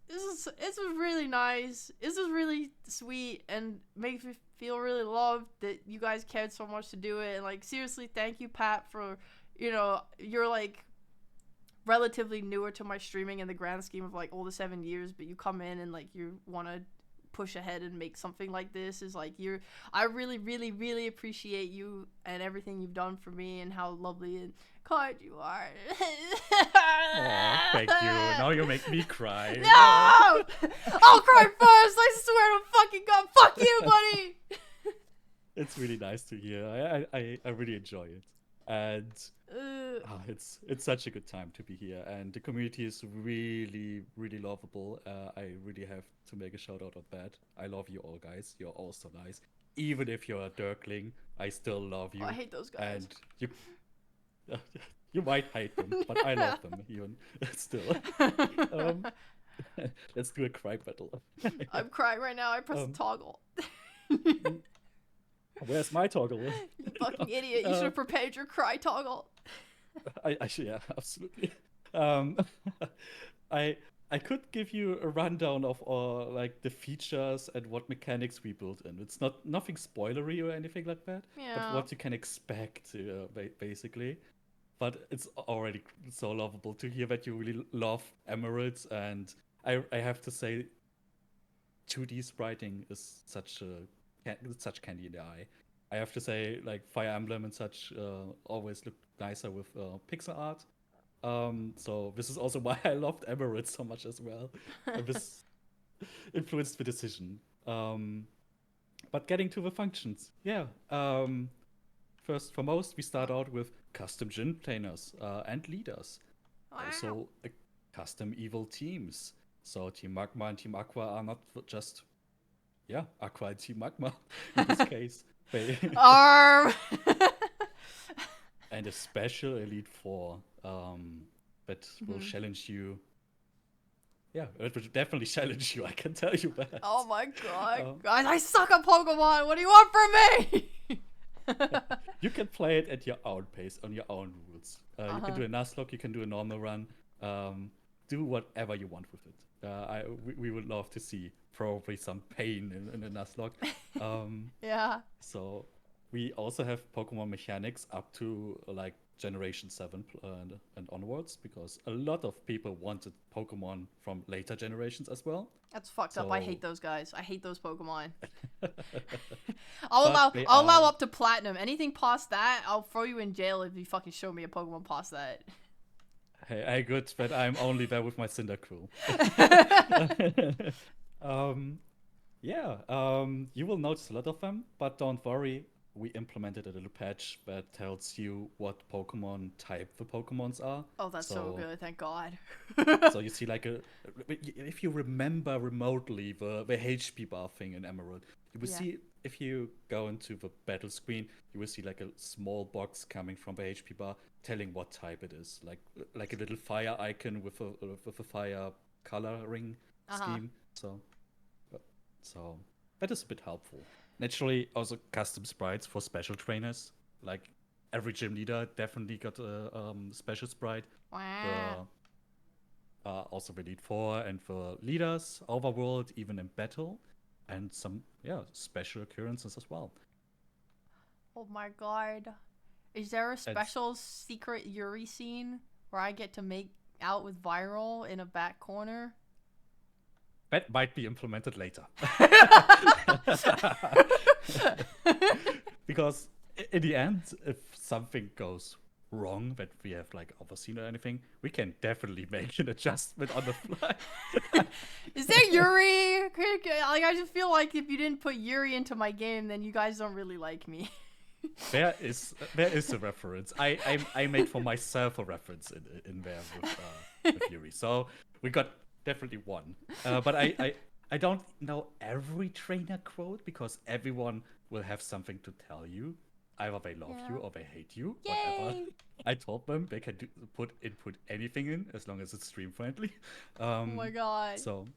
it's really nice. This is really sweet and makes me feel really loved that you guys cared so much to do it. And like seriously, thank you, Pat, for, you know, you're like relatively newer to my streaming in the grand scheme of like all the 7 years, but you come in and like you want to push ahead and make something like this is like I really really really appreciate you and everything you've done for me and how lovely and kind you are. Aw, thank you. Now you make me cry. No! I'll cry first. I swear to fucking God. Fuck you, buddy. It's really nice to hear. I really enjoy it, and it's such a good time to be here, and the community is really really lovable. I really have to make a shout out of that. I love you all, guys. You're all so nice. Even if you're a Dirkling, I still love you. Oh, I hate those guys. And you might hate them, but I love them even still. Let's do a cry battle. I'm crying right now. I pressed the toggle. Where's my toggle? You fucking idiot. You should have prepared your cry toggle. I should, yeah, absolutely. I could give you a rundown of all like the features and what mechanics we built in. It's nothing spoilery or anything like that, Yeah. but what you can expect basically. But it's already so lovable to hear that you really love emeralds, and I have to say, 2D spriting is such candy in the eye. I have to say, like Fire Emblem and such always look nicer with pixel art. So this is also why I loved emeralds so much as well. And this influenced the decision. But getting to the functions, yeah. First foremost, we start out with custom gym trainers and leaders. Wow. Also, custom evil teams. So Team Magma and Team Aqua are not just Aqua and Team Magma in this case. Arm. And a special Elite Four that will challenge you. Yeah, it will definitely challenge you. I can tell you that. Oh my god, guys! I suck at Pokemon. What do you want from me? You can play it at your own pace, on your own rules. You can do a Nuzlocke, you can do a normal run. Do whatever you want with it. We would love to see probably some pain in a Nuzlocke. Yeah. So we also have Pokemon mechanics up to like Generation 7 and onwards, because a lot of people wanted Pokemon from later generations as well. That's fucked up. I hate those guys. I hate those Pokemon. But I'll allow up to Platinum. Anything past that, I'll throw you in jail if you fucking show me a Pokemon past that. Hey, good, but I'm only there with my Cyndaquil. You will notice a lot of them, but don't worry. We implemented a little patch that tells you what Pokemon type the Pokemons are. Oh, that's so good. Thank God. So you see if you remember remotely the HP bar thing in Emerald, you will see, if you go into the battle screen, you will see like a small box coming from the HP bar telling what type it is. Like a little fire icon with a fire coloring scheme. So that is a bit helpful. Naturally, also custom sprites for special trainers. Like every gym leader definitely got a special sprite. Wow. Also the Elite Four and for leaders, overworld, even in battle, and some special occurrences as well. Oh my god. Is there a special secret Yuri scene where I get to make out with Viral in a back corner? That might be implemented later. Because in the end, if something goes wrong that we have like overseen or anything, we can definitely make an adjustment on the fly. Is there Yuri? Like, I just feel like if you didn't put Yuri into my game, then you guys don't really like me. There is a reference. I made for myself a reference in there with Yuri. So we got definitely one. But I don't know every trainer quote, because everyone will have something to tell you. Either they love you or they hate you. Yay! Whatever. I told them they can input anything in as long as it's stream friendly. Oh my god. So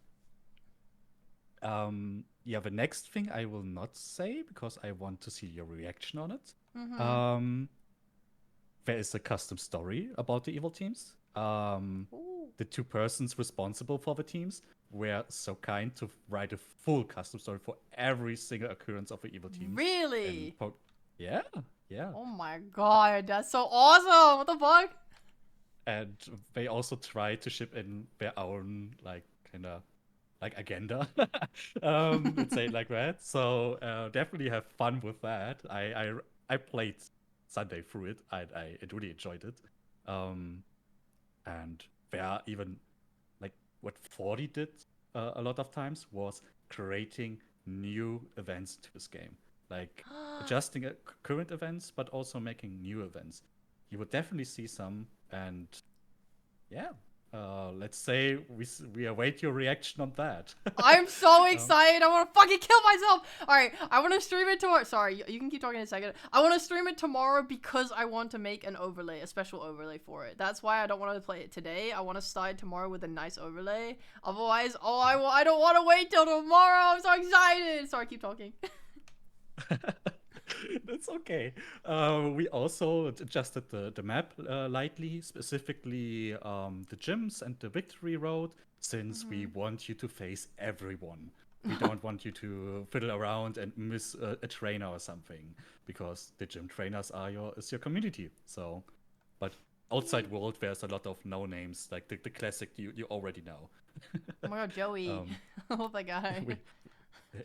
the next thing I will not say, because I want to see your reaction on it. There is a custom story about the evil teams. The two persons responsible for the teams were so kind to write a full custom story for every single occurrence of the evil teams. Really? Yeah. Oh my god, that's so awesome! What the fuck? And they also try to ship in their own agenda. Let's say it like that. So definitely have fun with that. I played Sunday through it. I really enjoyed it. And there are even what 40 did a lot of times was creating new events to this game, like adjusting current events, but also making new events. You would definitely see some, and let's say we await your reaction on that. I'm so excited. I want to fucking kill myself. All right, I want to stream it tomorrow. Sorry, you can keep talking in a second. I want to stream it tomorrow because I want to make an overlay, a special overlay for it. That's why I don't want to play it today. I want to start tomorrow with a nice overlay. Otherwise, I don't want to wait till tomorrow. I'm so excited. Sorry, keep talking. That's okay. We also adjusted the map lightly, specifically the gyms and the victory road, since we want you to face everyone. We don't want you to fiddle around and miss a trainer or something, because the gym trainers is your community. So, but outside world, there's a lot of no names, like the classic you already know. Oh my god, Joey. Oh that guy.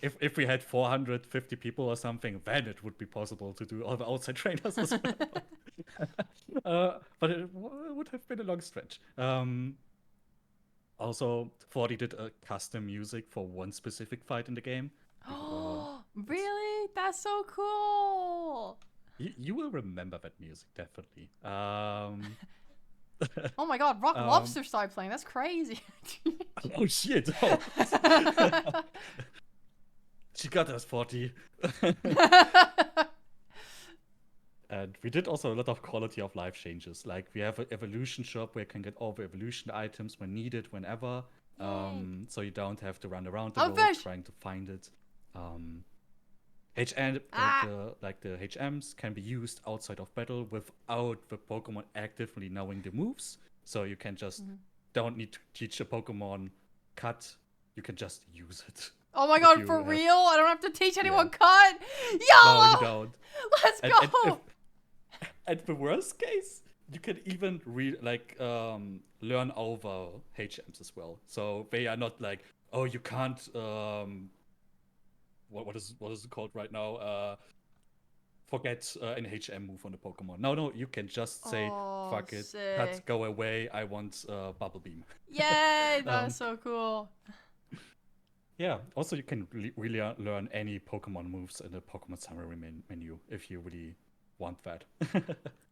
If we had 450 people or something, then it would be possible to do all the outside trainers as well. But it would have been a long stretch. Also, 40 did a custom music for one specific fight in the game. Really? That's so cool. You will remember that music, definitely. Oh my god, Rock Lobster started playing. That's crazy. Oh shit. Oh. She got us 40. And we did also a lot of quality of life changes. Like we have an evolution shop where you can get all the evolution items when needed, whenever. So you don't have to run around the world fish. trying to find it. HM, the HMs can be used outside of battle without the Pokemon actively knowing the moves. So you can just don't need to teach a Pokemon cut. You can just use it. Oh my god, for real? I don't have to teach anyone cut? Yo! No, you don't. Let's go! And the worst case, you can even learn over HMs as well. So they are not like, oh, you can't what is it called right now? Forget an HM move on the Pokemon. No, you can just say, fuck it, sick. cut, go away. I want Bubble Beam. Yay, that's so cool. Yeah, also you can really learn any Pokemon moves in the Pokemon summary menu if you really want that.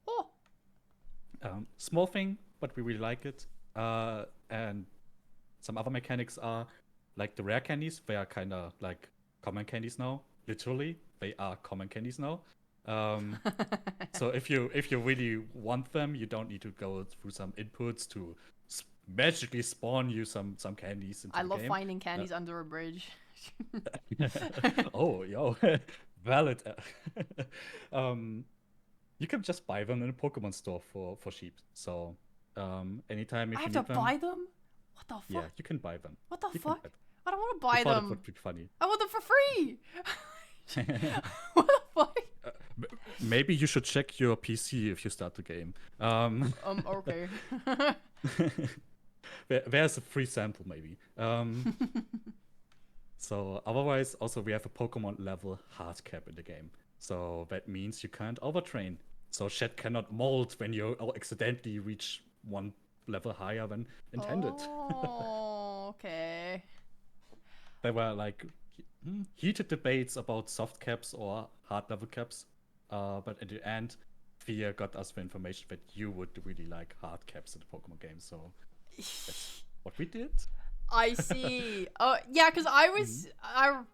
Oh. Small thing, but we really like it. And some other mechanics are like the rare candies. They are kind of like common candies now. Literally, they are common candies now. So if you really want them, you don't need to go through some inputs to magically spawn you some candies into I the love game. finding candies under a bridge. Oh, yo, valid. You can just buy them in a Pokemon store for cheap. So anytime if I you have need to them, buy them? What the fuck? yeah, you can buy them. What the You can fuck? buy them. I don't want to I buy thought them. it would be funny. I want them for free. What the fuck? Maybe you should check your PC if you start the game. Okay. There's a free sample, maybe. So otherwise, also we have a Pokemon level hard cap in the game. So that means you can't overtrain. So Shed cannot mold when you accidentally reach one level higher than intended. Oh, okay. There were like heated debates about soft caps or hard level caps. But at the end, Thea got us the information that you would really like hard caps in the Pokemon game. So that's what we did. I see. Oh, yeah, because I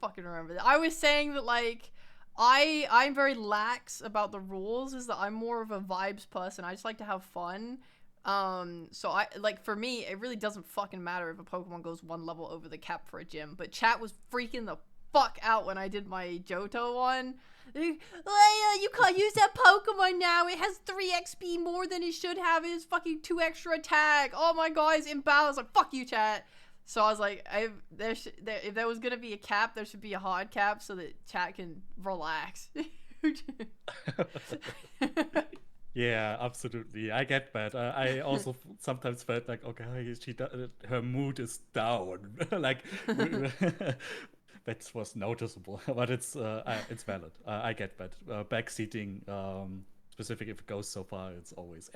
fucking remember that. I was saying that, like, I'm very lax about the rules, is that I'm more of a vibes person. I just like to have fun. So for me, it really doesn't fucking matter if a Pokemon goes one level over the cap for a gym. But chat was freaking the fuck out when I did my Johto one. Leia, you can't use that Pokemon now. It has 3 XP more than it should have. It has fucking 2 extra attack. Oh my god, it's imbalanced. Like, fuck you, chat. So I was like, if there was gonna be a cap, there should be a hard cap so that chat can relax. Yeah, absolutely. I get that. I also sometimes felt like, okay, her mood is down. Like that was noticeable, but it's valid. I get that. Backseating, specific if it goes so far, it's always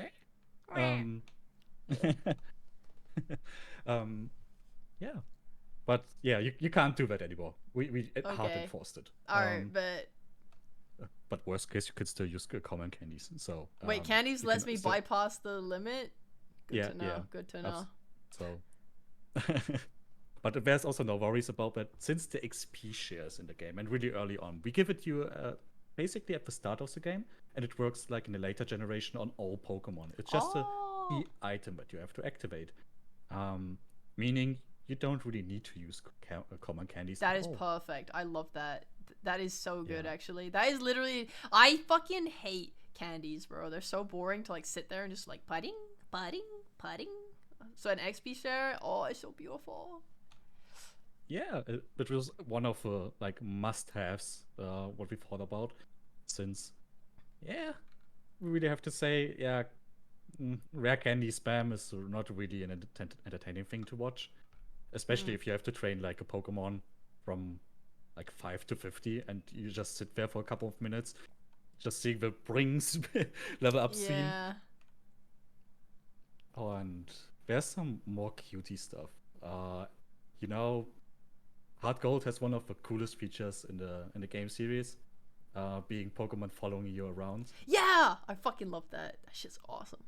yeah, but yeah, you can't do that anymore. We hard enforced it. Alright, but worst case, you could still use common candies. So wait, candies lets me bypass the limit. Good to know. Yeah. Good to know. So, but there's also no worries about that since the XP shares in the game and really early on, we give it you basically at the start of the game, and it works like in the later generation on all Pokemon. It's just a key item that you have to activate, meaning you don't really need to use common candies. That is perfect. I love that. That is so good, actually. That is literally... I fucking hate candies, bro. They're so boring to, like, sit there and just, like, putting. So an XP share, oh, it's so beautiful. Yeah, it was one of the, like, must-haves, what we thought about. Since, yeah, we really have to say, yeah, rare candy spam is not really an entertaining thing to watch. Especially if you have to train, like, a Pokemon from... like 5 to 50, and you just sit there for a couple of minutes, just seeing the brings level up scene. Oh, and there's some more cutie stuff. You know, Heart Gold has one of the coolest features in the game series, being Pokemon following you around. Yeah, I fucking love that. That shit's awesome.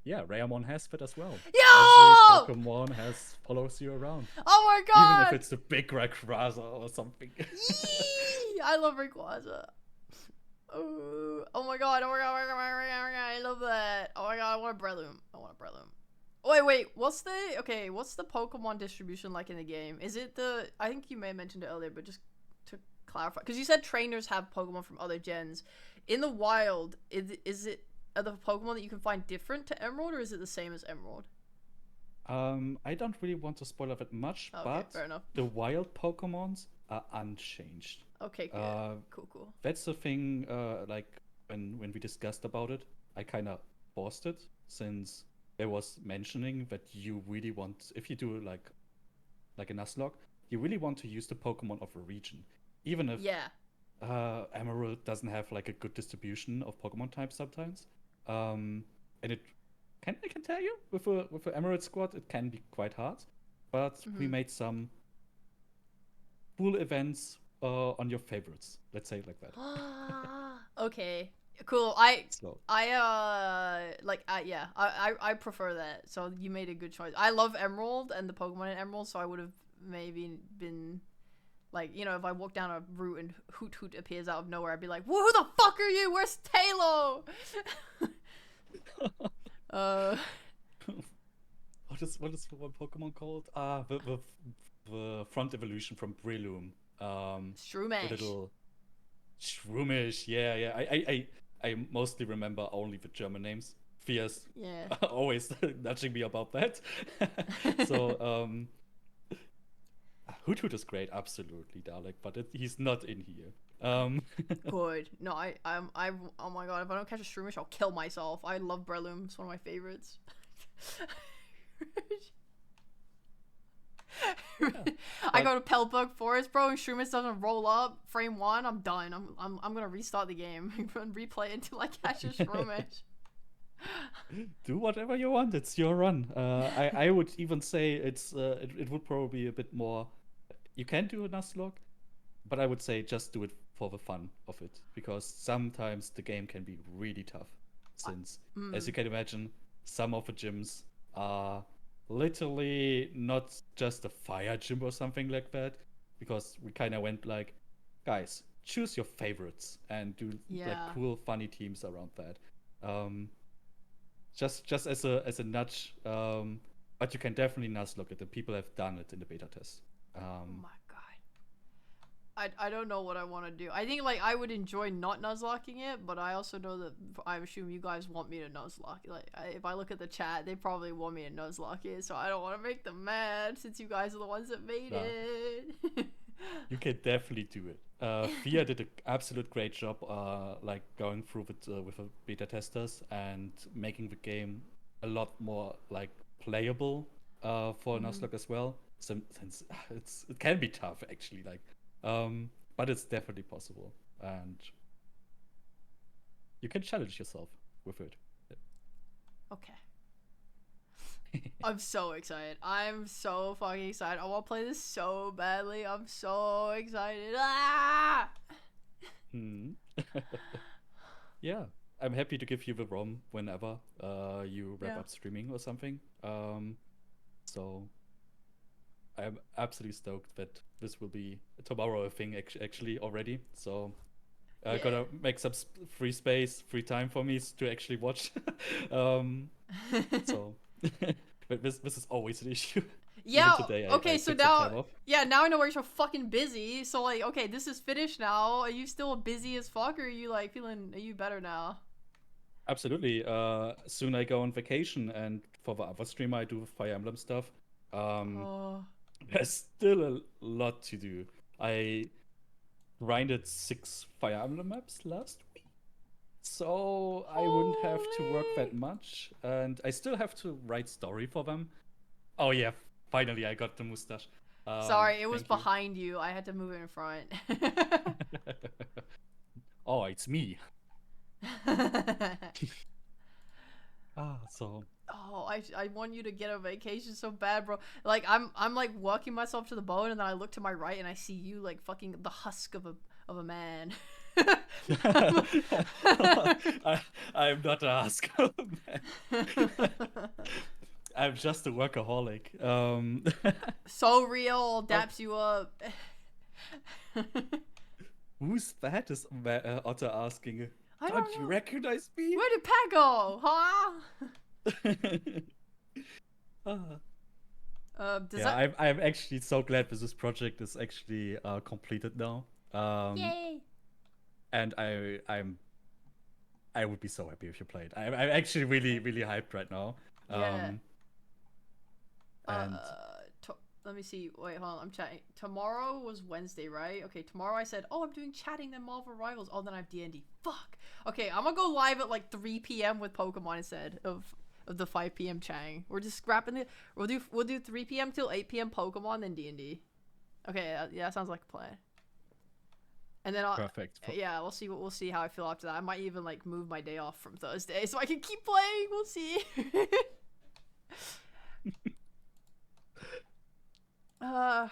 yeah, Reyamon has that as well. Yo! Every Pokemon follows you around, Oh my even if god! it's the big Rayquaza or something. Yee! I love Rayquaza. Oh my god! Oh my god! Oh my god! Oh my god! Oh my god! I love that. Oh my god! I want a Breloom. I want a Breloom. Oh, wait. What's the Pokemon distribution like in the game? Is it the? I think you may have mentioned it earlier, but just to clarify, because you said trainers have Pokemon from other gens. In the wild, are the Pokemon that you can find different to Emerald, or is it the same as Emerald? I don't really want to spoil it much, Okay, but fair enough. the wild Pokemons are unchanged. Okay, good. Uh, Cool. that's the thing. Like when we discussed about it, I kind of paused it since there was mentioning that you really want, if you do like a Nuzlocke, you really want to use the Pokemon of a region, even if Yeah. Emerald doesn't have like a good distribution of Pokemon types sometimes. And I can tell you with a Emerald squad, it can be quite hard. But we made some cool events on your favorites. Let's say it like that. Okay. Cool. So I prefer that. So you made a good choice. I love Emerald and the Pokemon in Emerald, so I would have maybe been like, you know, if I walk down a route and Hoot appears out of nowhere, I'd be like, who the fuck are you? Where's Talo? what is one Pokemon called? The front evolution from Breloom. Shroomish. The little Shroomish. Yeah. I mostly remember only the German names. Fierce. Yeah. Always nudging me about that. So Hoot is great, absolutely, Dalek, but he's not in here. Good. No, oh my god, if I don't catch a Shroomish, I'll kill myself. I love Breloom. It's one of my favorites. I go to Peltbug Forest, bro, and Shroomish doesn't roll up. Frame 1, I'm done. I'm gonna restart the game and replay until I catch a Shroomish. Do whatever you want. It's your run. I would even say it would probably be a bit more. You can do a Nuzlocke, but I would say just do it for the fun of it, because sometimes the game can be really tough. Since, as you can imagine, some of the gyms are literally not just a fire gym or something like that, because we kind of went like, guys, choose your favorites and do like cool, funny teams around that. Just as a nudge, but you can definitely Nuzlocke it, and people have done it in the beta test. Oh my god. I don't know what I want to do. I think like I would enjoy not Nuzlocking it, but I also know that I assume you guys want me to Nuzlock. Like if I look at the chat, they probably want me to Nuzlock it, so I don't want to make them mad since you guys are the ones that made it. You can definitely do it. Fia did an absolute great job, like going through it with the beta testers and making the game a lot more like playable for Nuzlocke as well. Since it can be tough actually, like, but it's definitely possible, and you can challenge yourself with it. Okay. I'm so excited. I'm so fucking excited. I want to play this so badly. I'm so excited. Ah! Yeah, I'm happy to give you the ROM whenever you wrap up streaming or something. So I'm absolutely stoked that this will be tomorrow a thing actually already. So I gotta make some free time for me to actually watch. So but this is always an issue. Yeah. Today, okay. I So took some time now, off. now I know why you're so fucking busy. So like, okay, this is finished now. Are you still busy as fuck, or are you like feeling? Are you better now? Absolutely. Soon I go on vacation, and for the other streamer, I do Fire Emblem stuff. There's still a lot to do. I grinded 6 Fire Emblem maps last week, so I wouldn't have to work that much, and I still have to write story for them. Oh yeah, finally I got the mustache. Sorry, it was behind you. I had to move it in front. Oh, it's me. So. Oh, I want you to get a vacation so bad, bro. Like I'm like walking myself to the bone, and then I look to my right and I see you like fucking the husk of a man. I'm not a asker. I'm just a workaholic. So real, daps you up. Who's that? Is Otter asking. I Don't don't you know. recognize me? Where did Pat go? Huh? Does Yeah, that... I'm actually so glad this project is actually completed now. Yay! And I would be so happy if you played. I'm actually really hyped right now. Yeah. And Let me see. Wait, hold on. I'm chatting. Tomorrow was Wednesday, right? Okay, tomorrow I said, oh, I'm doing chatting then Marvel Rivals. Oh, then I have D&D. Fuck. Okay, I'm gonna go live at like 3 p.m. with Pokemon instead of the 5 p.m. chatting. We're just scrapping it. We'll do 3 p.m. till 8 p.m. Pokemon, then D&D. Okay, yeah, that sounds like a plan. And then perfect. Yeah, we'll see how I feel after that. I might even like move my day off from Thursday so I can keep playing. We'll see. Yeah.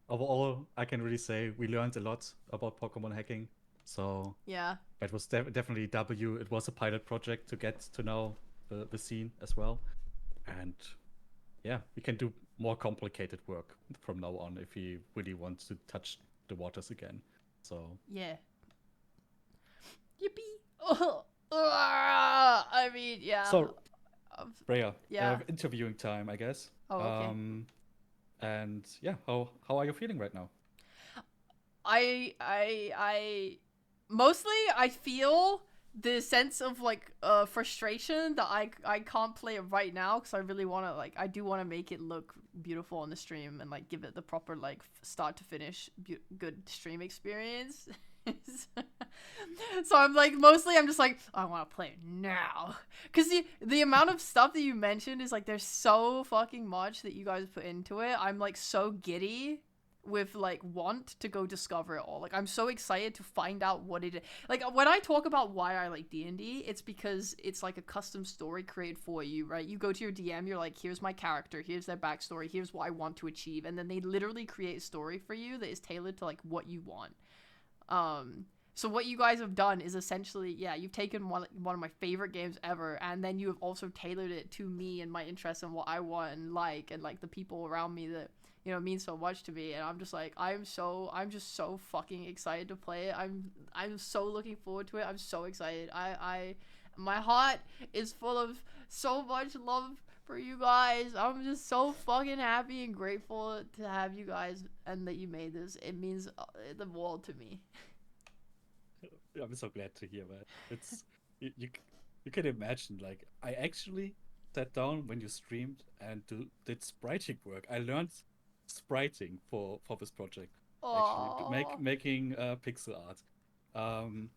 Overall, I can really say we learned a lot about Pokemon hacking. So yeah, it was definitely W. It was a pilot project to get to know the scene as well. And yeah, we can do more complicated work from now on if we really want to touch the waters again. So yeah. Yippee! I mean, yeah. So Reya, yeah. interviewing time, I guess. Oh, okay. And yeah, how are you feeling right now? I mostly I feel the sense of like frustration that I can't play it right now because I really want to I do want to make it look beautiful on the stream and like give it the proper like start to finish good stream experience. So I'm like mostly I'm just like I want to play it now because the amount of stuff that you mentioned is like there's so fucking much that you guys put into it. I'm like so giddy with like want to go discover it all. Like I'm so excited to find out what it is. Like when I talk about why I like D&D, it's because it's like a custom story created for you, right? You go to your DM, you're like, here's my character, here's their backstory, here's what I want to achieve, and then they literally create a story for you that is tailored to like what you want. So what you guys have done is essentially, yeah, you've taken one of my favorite games ever, and then you have also tailored it to me and my interests and what I want and like the people around me that, you know, mean so much to me. And I'm just like, I'm just so fucking excited to play it. I'm so looking forward to it. I'm so excited. My heart is full of so much love for you guys. I'm just so fucking happy and grateful to have you guys and that you made this. It means the world to me. I'm so glad to hear that. It's you can imagine, like, I actually sat down when you streamed and did spriting work. I learned spriting for this project. Actually, making pixel art. I'm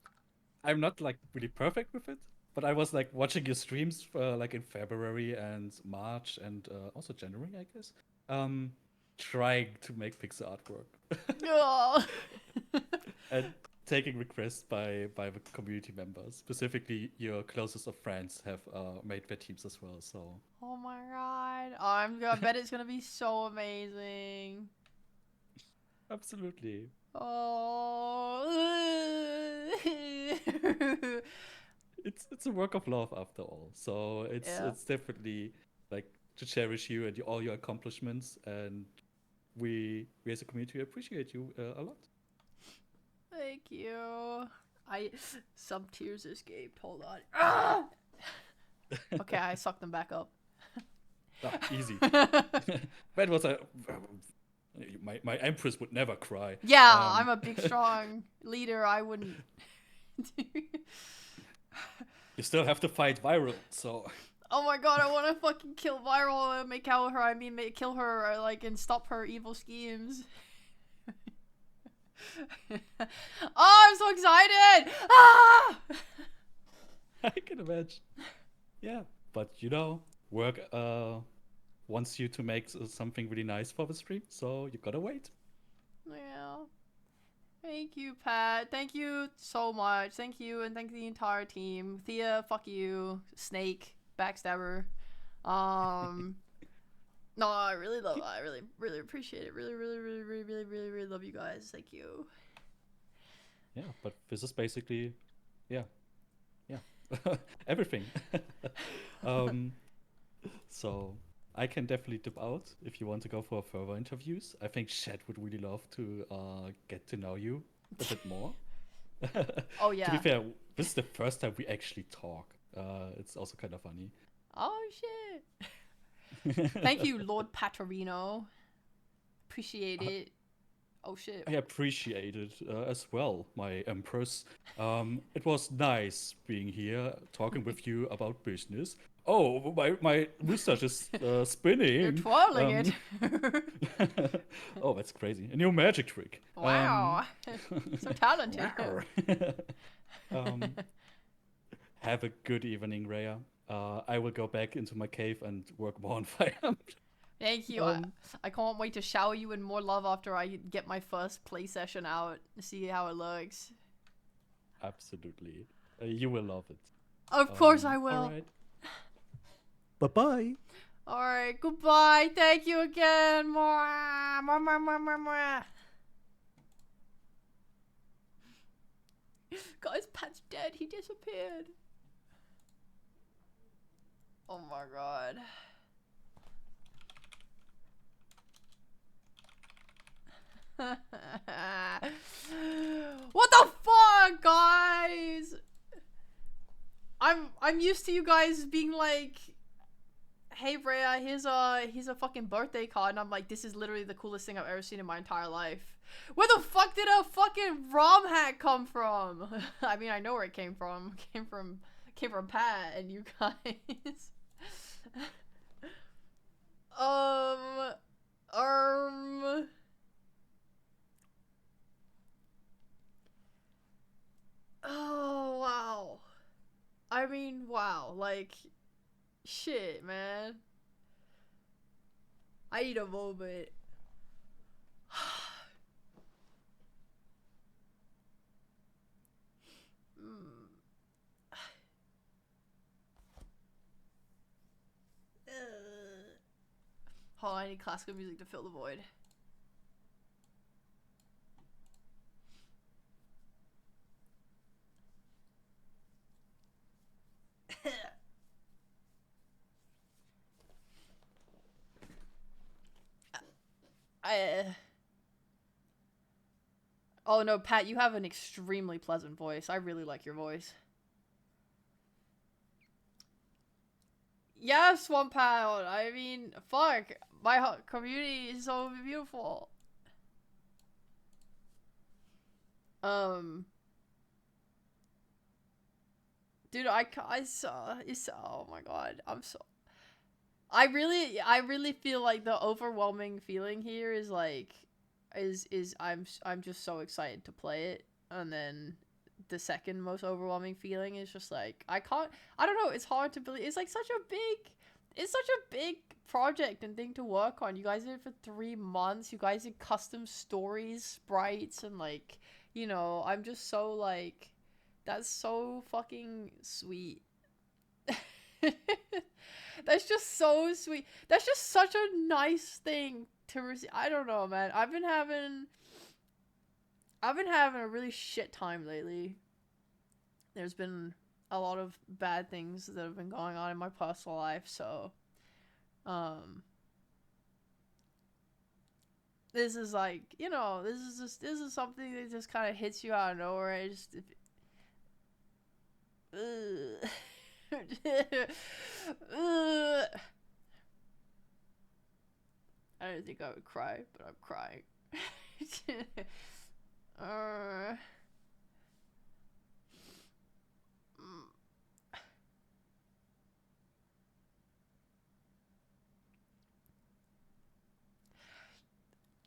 not like really perfect with it, but I was like watching your streams like in February and March and also January, I guess. Trying to make pixel art work. And taking requests by the community members, specifically your closest of friends, have made their teams as well. So. Oh my god! I bet it's gonna be so amazing. Absolutely. Oh. It's a work of love after all. So it's definitely like to cherish you and all your accomplishments, and we as a community appreciate you a lot. Thank you. Some tears escaped. Hold on. Okay, I sucked them back up. Oh, easy. That was my empress would never cry. Yeah, I'm a big strong leader. I wouldn't. You still have to fight Viral, so. Oh my god, I want to fucking kill Viral and kill her like and stop her evil schemes. Oh, I'm so excited! Ah! I can imagine. Yeah, but you know, work wants you to make something really nice for the stream, so you gotta wait. Yeah. Thank you, Pat. Thank you so much. Thank you, and thank the entire team. Thea, fuck you. Snake, backstabber. No, I really appreciate it. Really love you guys. Thank you. yeah, but this is basically, yeah, yeah, everything. um, so I can definitely dip out if you want to go for further interviews. I think Shed would really love to get to know you a bit more. Oh To be yeah. fair, this is the first time we actually talk. It's also kind of funny. Oh shit. Thank you, Lord Patorino. Appreciate it. Oh shit. I appreciate it as well, my Empress. It was nice being here, talking with you about business. Oh, my mustache is You're spinning. twirling it. Oh, that's crazy. A new magic trick. Wow. So talented. Wow. um, have a good evening, Rhea. I will go back into my cave and work more on Fire Emblem. Thank you. I can't wait to shower you in more love after I get my first play session out to see how it looks. Absolutely. You will love it. Of course I will. All right. Bye-bye. Alright, goodbye. Thank you again. Mwah. Mwah, mwah, mwah, mwah, mwah. Guys, Pat's dead. He disappeared. Oh my god. What the fuck, guys? I'm used to you guys being like, hey Rhea, here's a fucking birthday card, and I'm like, this is literally the coolest thing I've ever seen in my entire life. Where the fuck did a fucking ROM hack come from? I mean, I know where it came from. It came from Pat and you guys. Oh wow. I mean, wow, like, shit, man. I need a moment. Hold on, I need classical music to fill the void. Oh no, Pat, you have an extremely pleasant voice. I really like your voice. Yeah, Swamp Pound. I mean, fuck. My community is so beautiful. Dude, I saw, oh my god, I really feel like the overwhelming feeling here is like, I'm just so excited to play it, and then the second most overwhelming feeling is just like, I don't know, it's hard to believe, it's like such a big project and thing to work on. You guys did it for 3 months, you guys did custom stories, sprites, and like, you know, I'm just so like, that's so fucking sweet. That's just so sweet. That's just such a nice thing to receive. I don't know, man. I've been having a really shit time lately. There's been a lot of bad things that have been going on in my personal life, so this is like, you know, this is something that just kind of hits you out of nowhere. It just I didn't think I would cry, but I'm crying.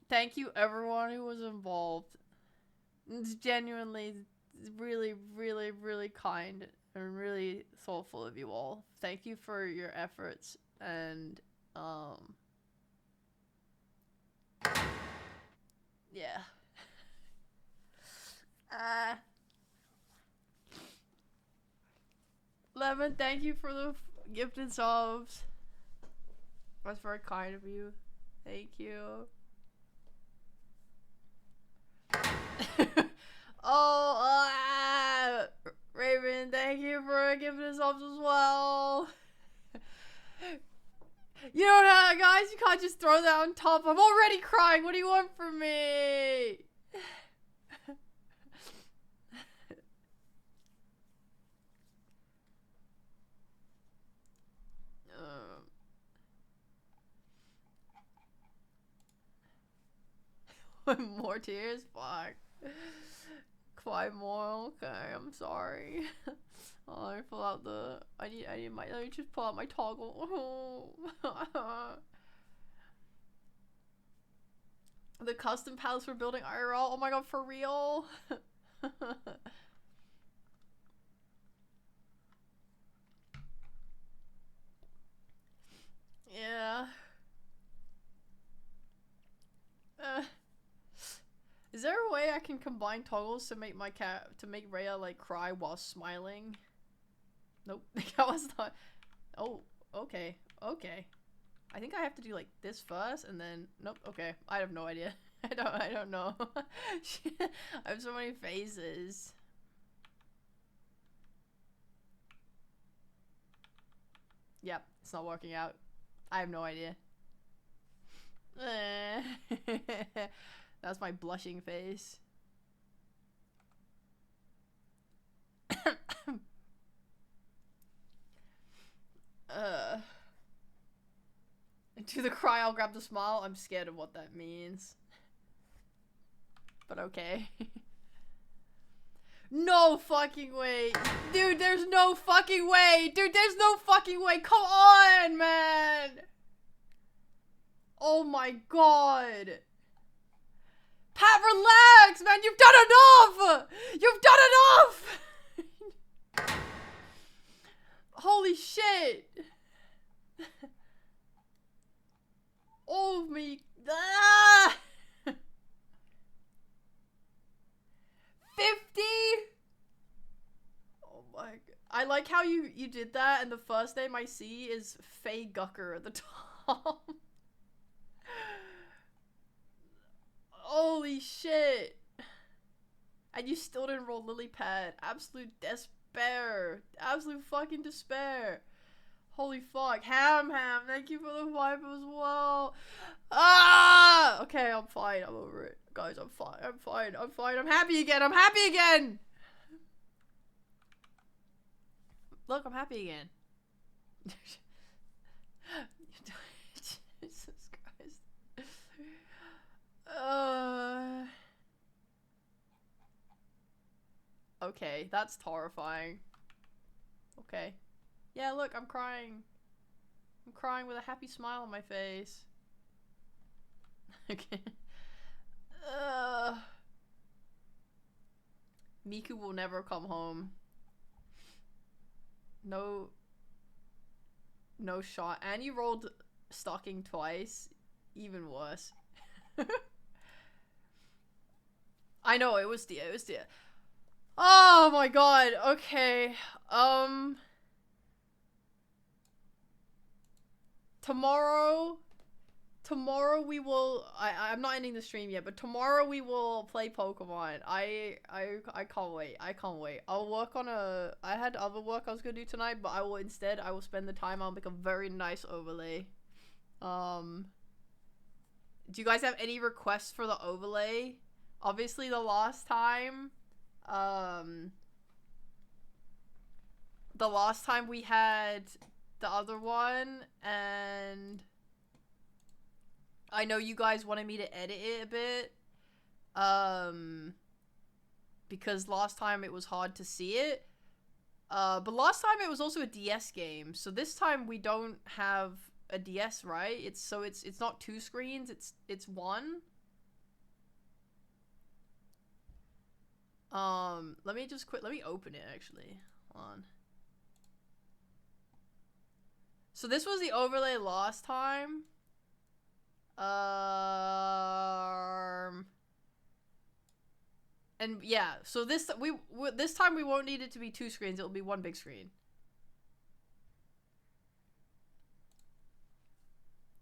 Thank you, everyone who was involved. It's genuinely really, really, really kind and really thoughtful of you all. Thank you for your efforts, and yeah. Lemon, thank you for the gifted subs. That's very kind of you. Thank you. Oh, jobs as well. You know what, guys? You can't just throw that on top. I'm already crying. What do you want from me? More tears? Fuck. Cry more? Okay, I'm sorry. Oh, let me pull out the... let me just pull out my toggle. The custom palace we're building IRL? Oh my god, for real? Yeah. Is there a way I can combine toggles to make my cat, to make Reya like cry while smiling? Nope, the cat was not. Oh, okay, okay. I think I have to do like this first and then, nope, okay. I have no idea. I don't know. I have so many phases. Yep, it's not working out. I have no idea. That's my blushing face. To the cry, I'll grab the smile. I'm scared of what that means. But okay. No fucking way. Dude, there's no fucking way. Dude, there's no fucking way. Come on, man. Oh my god. Pat, relax, man. You've done enough. You've done enough. Holy shit. Oh me. Ah! 50? Oh my god. I like how you did that and the first name I see is Faye Gucker at the top. Holy shit. And you still didn't roll lily pad. Absolute despair. Absolute fucking despair. Holy fuck. Ham, thank you for the vibe as well. Ah! Okay, I'm fine. I'm over it. Guys, I'm fine. I'm fine. I'm fine. I'm happy again. I'm happy again! Look, I'm happy again. Jesus Christ. Okay, that's horrifying. Okay. Yeah, look, I'm crying. I'm crying with a happy smile on my face. Okay. Miku will never come home. No shot. And you rolled stalking twice. Even worse. I know, it was dear. Oh my god, okay. Tomorrow we will, I'm not ending the stream yet, but tomorrow we will play Pokemon. I can't wait. I can't wait. I'll work on I had other work I was gonna do tonight, but I will spend the time, I'll make a very nice overlay. Do you guys have any requests for the overlay? Obviously the last time we had the other one, and I know you guys wanted me to edit it a bit, because last time it was hard to see it, but last time it was also a DS game, so this time we don't have a DS, right? It's not 2 screens, it's 1. Let me open it actually. Hold on. So this was the overlay last time. And yeah, so this time we won't need it to be 2 screens, it'll be 1 big screen.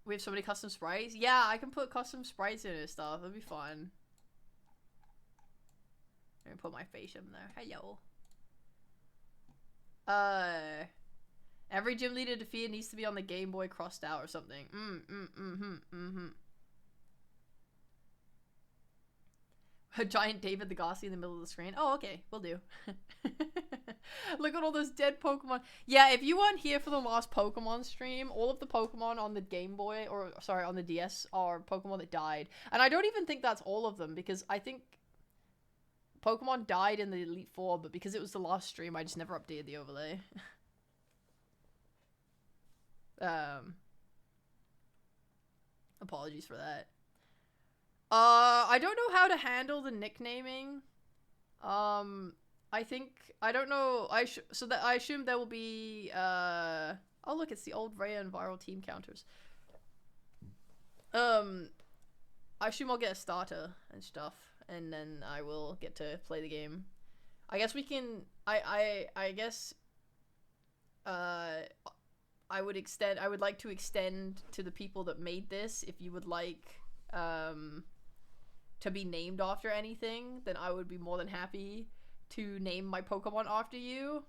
We have so many custom sprites? Yeah, I can put custom sprites in and stuff, it'll be fun. Let me put my face in there. Hello. Every gym leader defeated needs to be on the Game Boy crossed out or something. A giant David the Gossy in the middle of the screen. Oh, okay. Will do. Look at all those dead Pokemon. Yeah, if you weren't here for the last Pokemon stream, all of the Pokemon on the Game Boy, or sorry, on the DS are Pokemon that died. And I don't even think that's all of them, because I think Pokemon died in the Elite Four, but because it was the last stream, I just never updated the overlay. Apologies for that. I don't know how to handle the nicknaming. I think, I don't know, I assume there will be, oh look, it's the old Reya and viral team counters. I assume I'll get a starter and stuff, and then I will get to play the game. I guess we can, I guess, I would like to extend to the people that made this, if you would like, to be named after anything, then I would be more than happy to name my Pokemon after you.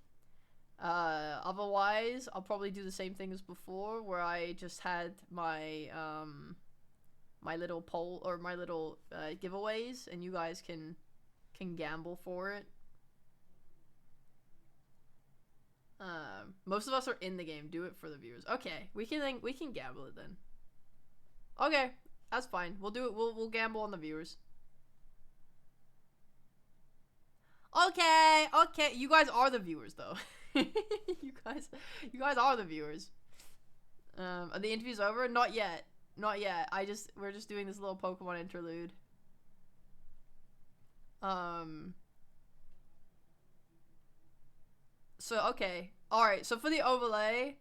Otherwise, I'll probably do the same thing as before, where I just had my, my little poll, or my little, giveaways, and you guys can gamble for it. Most of us are in the game. Do it for the viewers. Okay, we can gamble it then. Okay, that's fine. We'll do it. We'll gamble on the viewers. Okay, okay. You guys are the viewers, though. you guys are the viewers. Are the interviews over? Not yet. Not yet. We're just doing this little Pokemon interlude. So, okay. Alright, so for the overlay,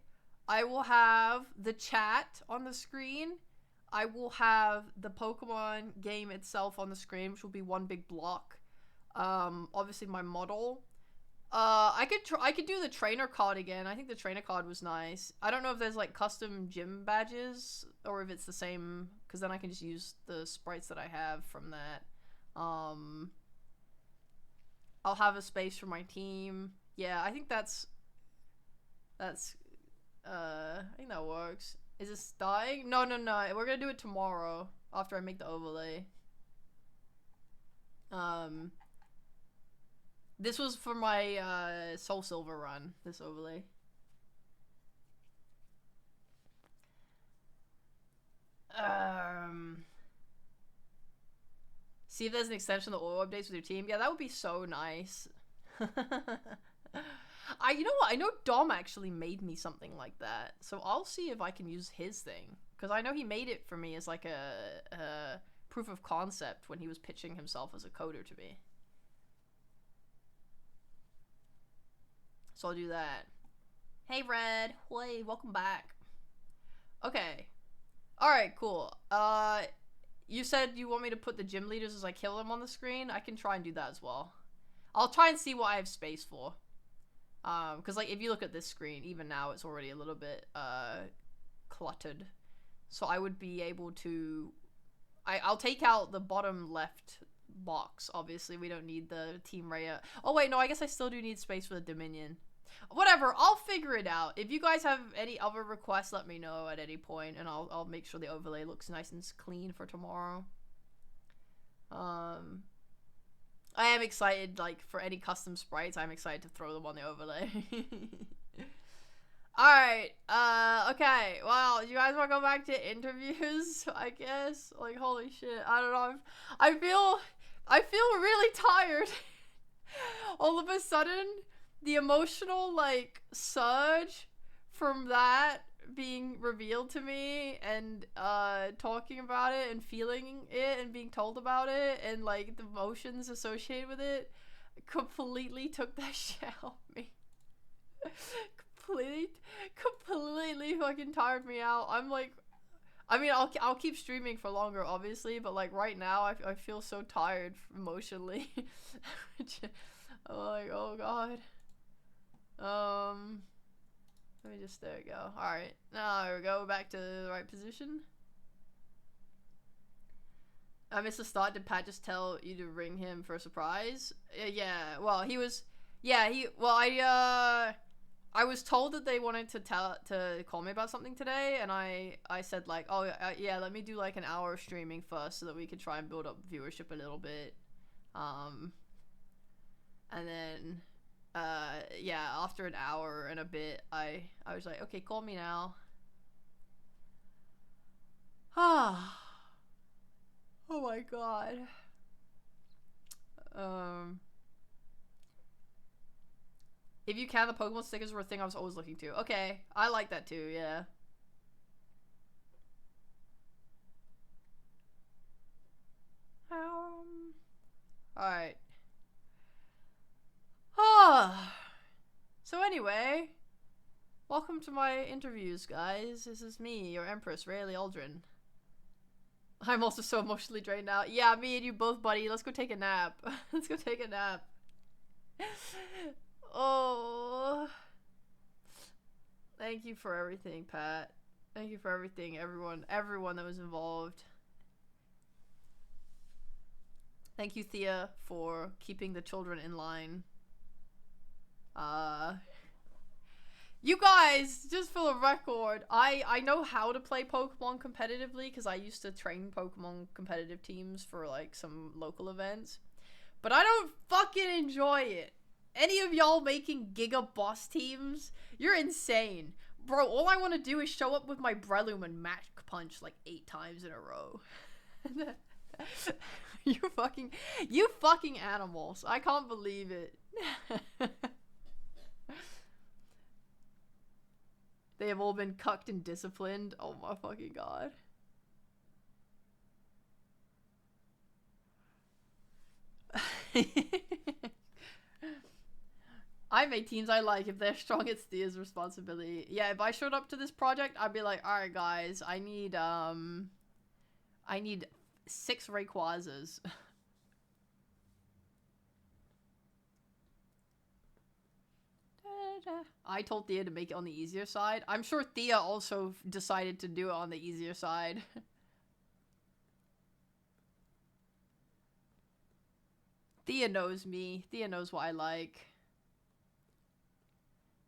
I will have the chat on the screen. I will have the Pokemon game itself on the screen, which will be one big block. Obviously my model. I could do the trainer card again. I think the trainer card was nice. I don't know if there's like custom gym badges or if it's the same, because then I can just use the sprites that I have from that. I'll have a space for my team. Yeah, I think that's I think that works. Is this dying? No, we're gonna do it tomorrow after I make the overlay. This was for my Soul Silver run, this overlay. See if there's an extension to auto updates with your team. Yeah, that would be so nice. You know what? I know Dom actually made me something like that, so I'll see if I can use his thing, because I know he made it for me as like a proof of concept when he was pitching himself as a coder to me. So I'll do that. Hey Red, hey, welcome back. Okay. Alright, cool. You said you want me to put the gym leaders as I kill them on the screen? I can try and do that as well. I'll try and see what I have space for. Because like if you look at this screen, even now it's already a little bit cluttered. So I would be able to... I'll take out the bottom left box, obviously. We don't need the Team Reya. Oh wait, no, I guess I still do need space for the Dominion. Whatever, I'll figure it out. If you guys have any other requests, let me know at any point, and I'll make sure the overlay looks nice and clean for tomorrow. I am excited, like, for any custom sprites, I'm excited to throw them on the overlay. Alright, okay, well, you guys want to go back to interviews, I guess? Like, holy shit, I don't know, I feel really tired. All of a sudden, the emotional, like, surge from that being revealed to me and, talking about it and feeling it and being told about it and, like, the emotions associated with it completely took that shit out of me. Completely fucking tired me out. I'm like, I mean, I'll keep streaming for longer, obviously, but, like, right now, I feel so tired emotionally. I'm like, oh, God. Let me just, there we go. Alright, now there we go, back to the right position. I missed the start. Did Pat just tell you to ring him for a surprise? Yeah, well, he was, yeah, well, I was told that they wanted to call me about something today, and I said like, oh yeah, let me do like an hour of streaming first so that we could try and build up viewership a little bit, and then yeah, after an hour and a bit, I was like, okay, call me now. Ah, oh my god. If you can, the Pokemon stickers were a thing I was always looking to. Okay, I like that too, yeah. Alright. Ah. So anyway, welcome to my interviews, guys. This is me, your Empress, Reya Aldrin. I'm also so emotionally drained now. Yeah, me and you both, buddy. Let's go take a nap. Let's go take a nap. Oh. Thank you for everything, Pat. Thank you for everything, everyone that was involved. Thank you, Thea, for keeping the children in line. You guys, just for the record, I know how to play Pokemon competitively because I used to train Pokemon competitive teams for like some local events. But I don't fucking enjoy it. Any of y'all making Giga Boss teams? You're insane. Bro, all I want to do is show up with my Breloom and Mach Punch like 8 times in a row. You fucking animals. I can't believe it. They have all been cucked and disciplined. Oh my fucking god. I make teams I like. If they're strong, it's Thea's responsibility. Yeah, if I showed up to this project, I'd be like, alright guys, I need 6 Rayquazas. I told Thea to make it on the easier side. I'm sure Thea also decided to do it on the easier side. Thea knows me. Thea knows what I like.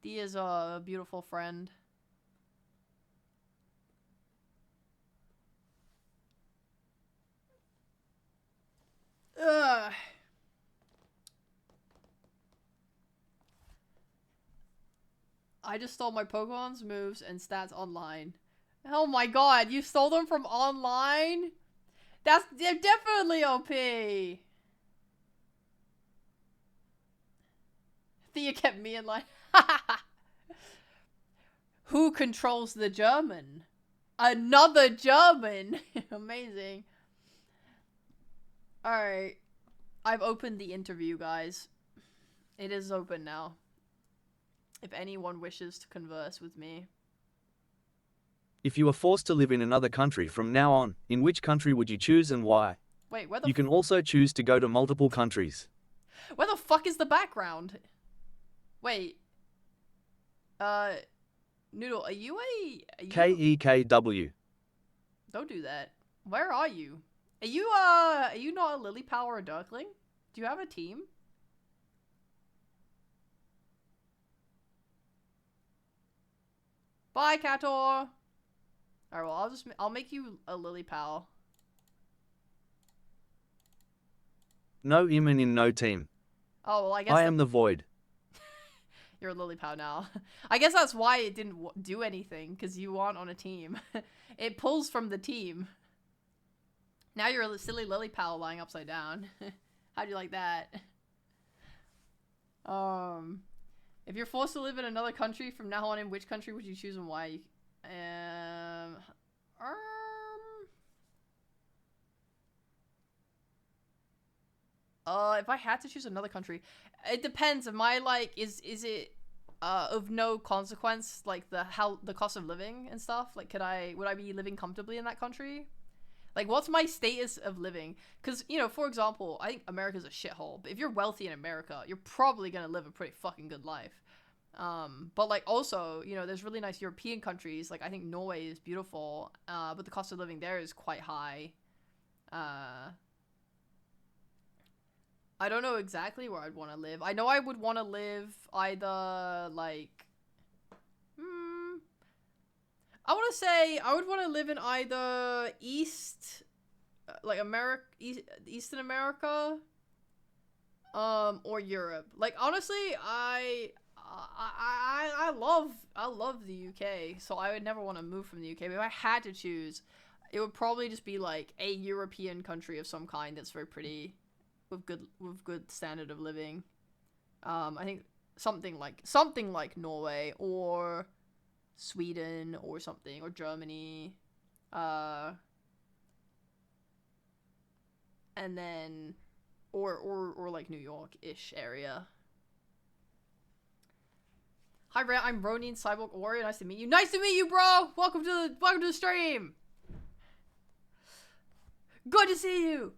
Thea's a beautiful friend. Ugh. I just stole my Pokemon's moves and stats online. Oh my god, you stole them from online? They're definitely OP. Thea kept me in line. Who controls the German? Another German. Amazing. Alright. I've opened the interview, guys. It is open now. If anyone wishes to converse with me. If you were forced to live in another country from now on, in which country would you choose and why? Wait, where the You can also choose to go to multiple countries. Where the fuck is the background? Wait. Noodle, are you KEKW. Don't do that. Where are you? Are you not a Lily Power or Darkling? Do you have a team? Bye, Cator! Alright, well, I'll make you a Lily Pal. No Iman in no team. Oh, well, I guess I am the void. You're a Lily Pal now. I guess that's why it didn't do anything, because you aren't on a team. It pulls from the team. Now you're a silly Lily Pal lying upside down. How'd you like that? If you're forced to live in another country from now on, in which country would you choose and why? If I had to choose another country, it depends. Am I like, is it of no consequence, like the cost of living and stuff? Like, would I be living comfortably in that country? Like, what's my status of living? Because, you know, for example, I think America's a shithole, but if you're wealthy in America, you're probably gonna live a pretty fucking good life. But like, also, you know, there's really nice European countries, like I think Norway is beautiful, but the cost of living there is quite high. I don't know exactly where I'd want to live. I know I would want to live either, like, I want to say I would want to live in either Eastern America, or Europe. Like honestly, I love the UK, so I would never want to move from the UK. But if I had to choose, it would probably just be like a European country of some kind that's very pretty, with good standard of living. I think something like Norway or Sweden or something, or Germany, and then or like New York-ish area. Hi, Reya, I'm Ronin Cyborg Warrior. Nice to meet you. Nice to meet you, bro. Welcome to the stream. Good to see you.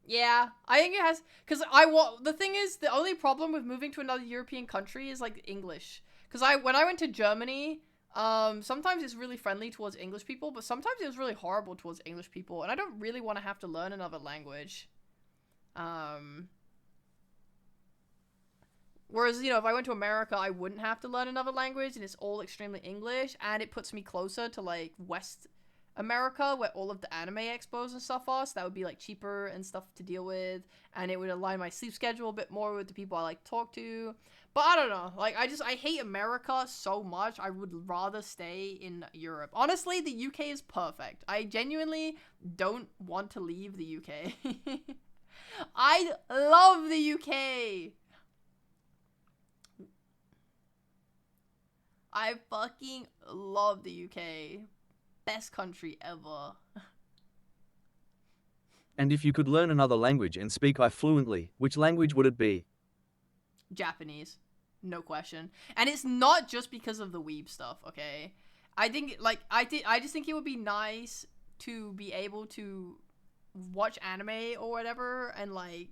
Yeah, I think it has, because the thing is, the only problem with moving to another European country is like English. Because when I went to Germany, sometimes it's really friendly towards English people, but sometimes it was really horrible towards English people, and I don't really want to have to learn another language. Whereas, you know, if I went to America, I wouldn't have to learn another language, and it's all extremely English, and it puts me closer to, like, West America, where all of the anime expos and stuff are, so that would be, like, cheaper and stuff to deal with, and it would align my sleep schedule a bit more with the people I like to talk to. But I don't know, like, I hate America so much, I would rather stay in Europe. Honestly, the UK is perfect. I genuinely don't want to leave the UK. I love the UK! I fucking love the UK. Best country ever. And if you could learn another language and speak I fluently, which language would it be? Japanese. No question. And it's not just because of the weeb stuff, okay? I think, like, I just think it would be nice to be able to watch anime or whatever and, like,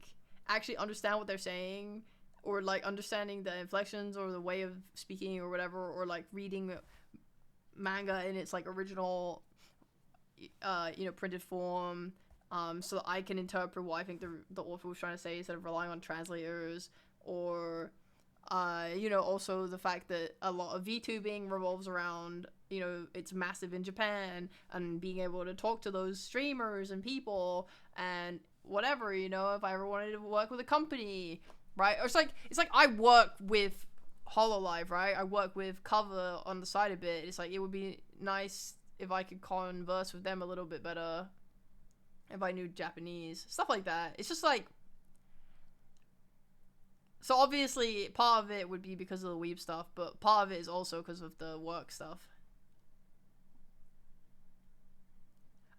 actually understand what they're saying, or, like, understanding the inflections or the way of speaking or whatever, or, like, reading manga in its, like, original, you know, printed form, so that I can interpret what I think the author was trying to say instead of relying on translators, or, you know, also the fact that a lot of VTubing revolves around, you know, it's massive in Japan, and being able to talk to those streamers and people, and whatever, you know, if I ever wanted to work with a company, right? Or it's like I work with Hololive, right? I work with Cover on the side a bit. It's like, it would be nice if I could converse with them a little bit better if I knew Japanese. Stuff like that. It's just like, so obviously part of it would be because of the weeb stuff, but part of it is also because of the work stuff.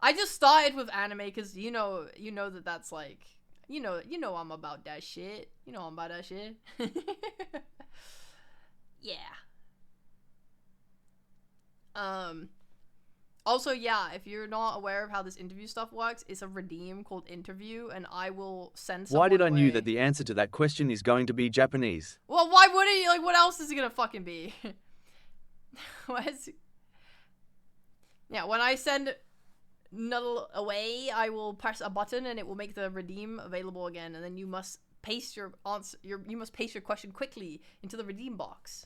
I just started with anime because you know that's like, you know I'm about that shit. You know I'm about that shit. Yeah. Also, yeah, if you're not aware of how this interview stuff works, it's a redeem called Interview, and I will send someone Why did I away. knew that the answer to that question is going to be Japanese? Well, why would it? Like, what else is it gonna fucking be? Yeah, when I send Nuddle away, I will press a button and it will make the redeem available again, and then you must paste your answer. You must paste your question quickly into the redeem box.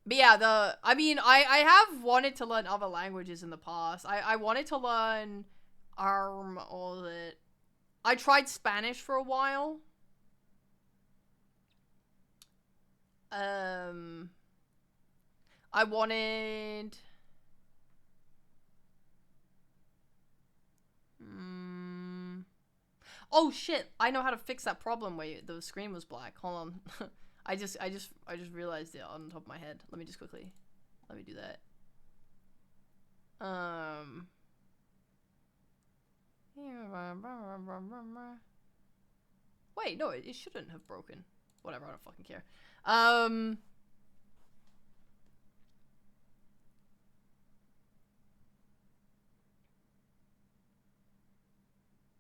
But yeah, I have wanted to learn other languages in the past. I wanted to learn, all of it. I tried Spanish for a while. I wanted... Oh shit! I know how to fix that problem where the screen was black. Hold on. I just realized it on the top of my head. Let me do that. Wait, no, it shouldn't have broken. Whatever, I don't fucking care.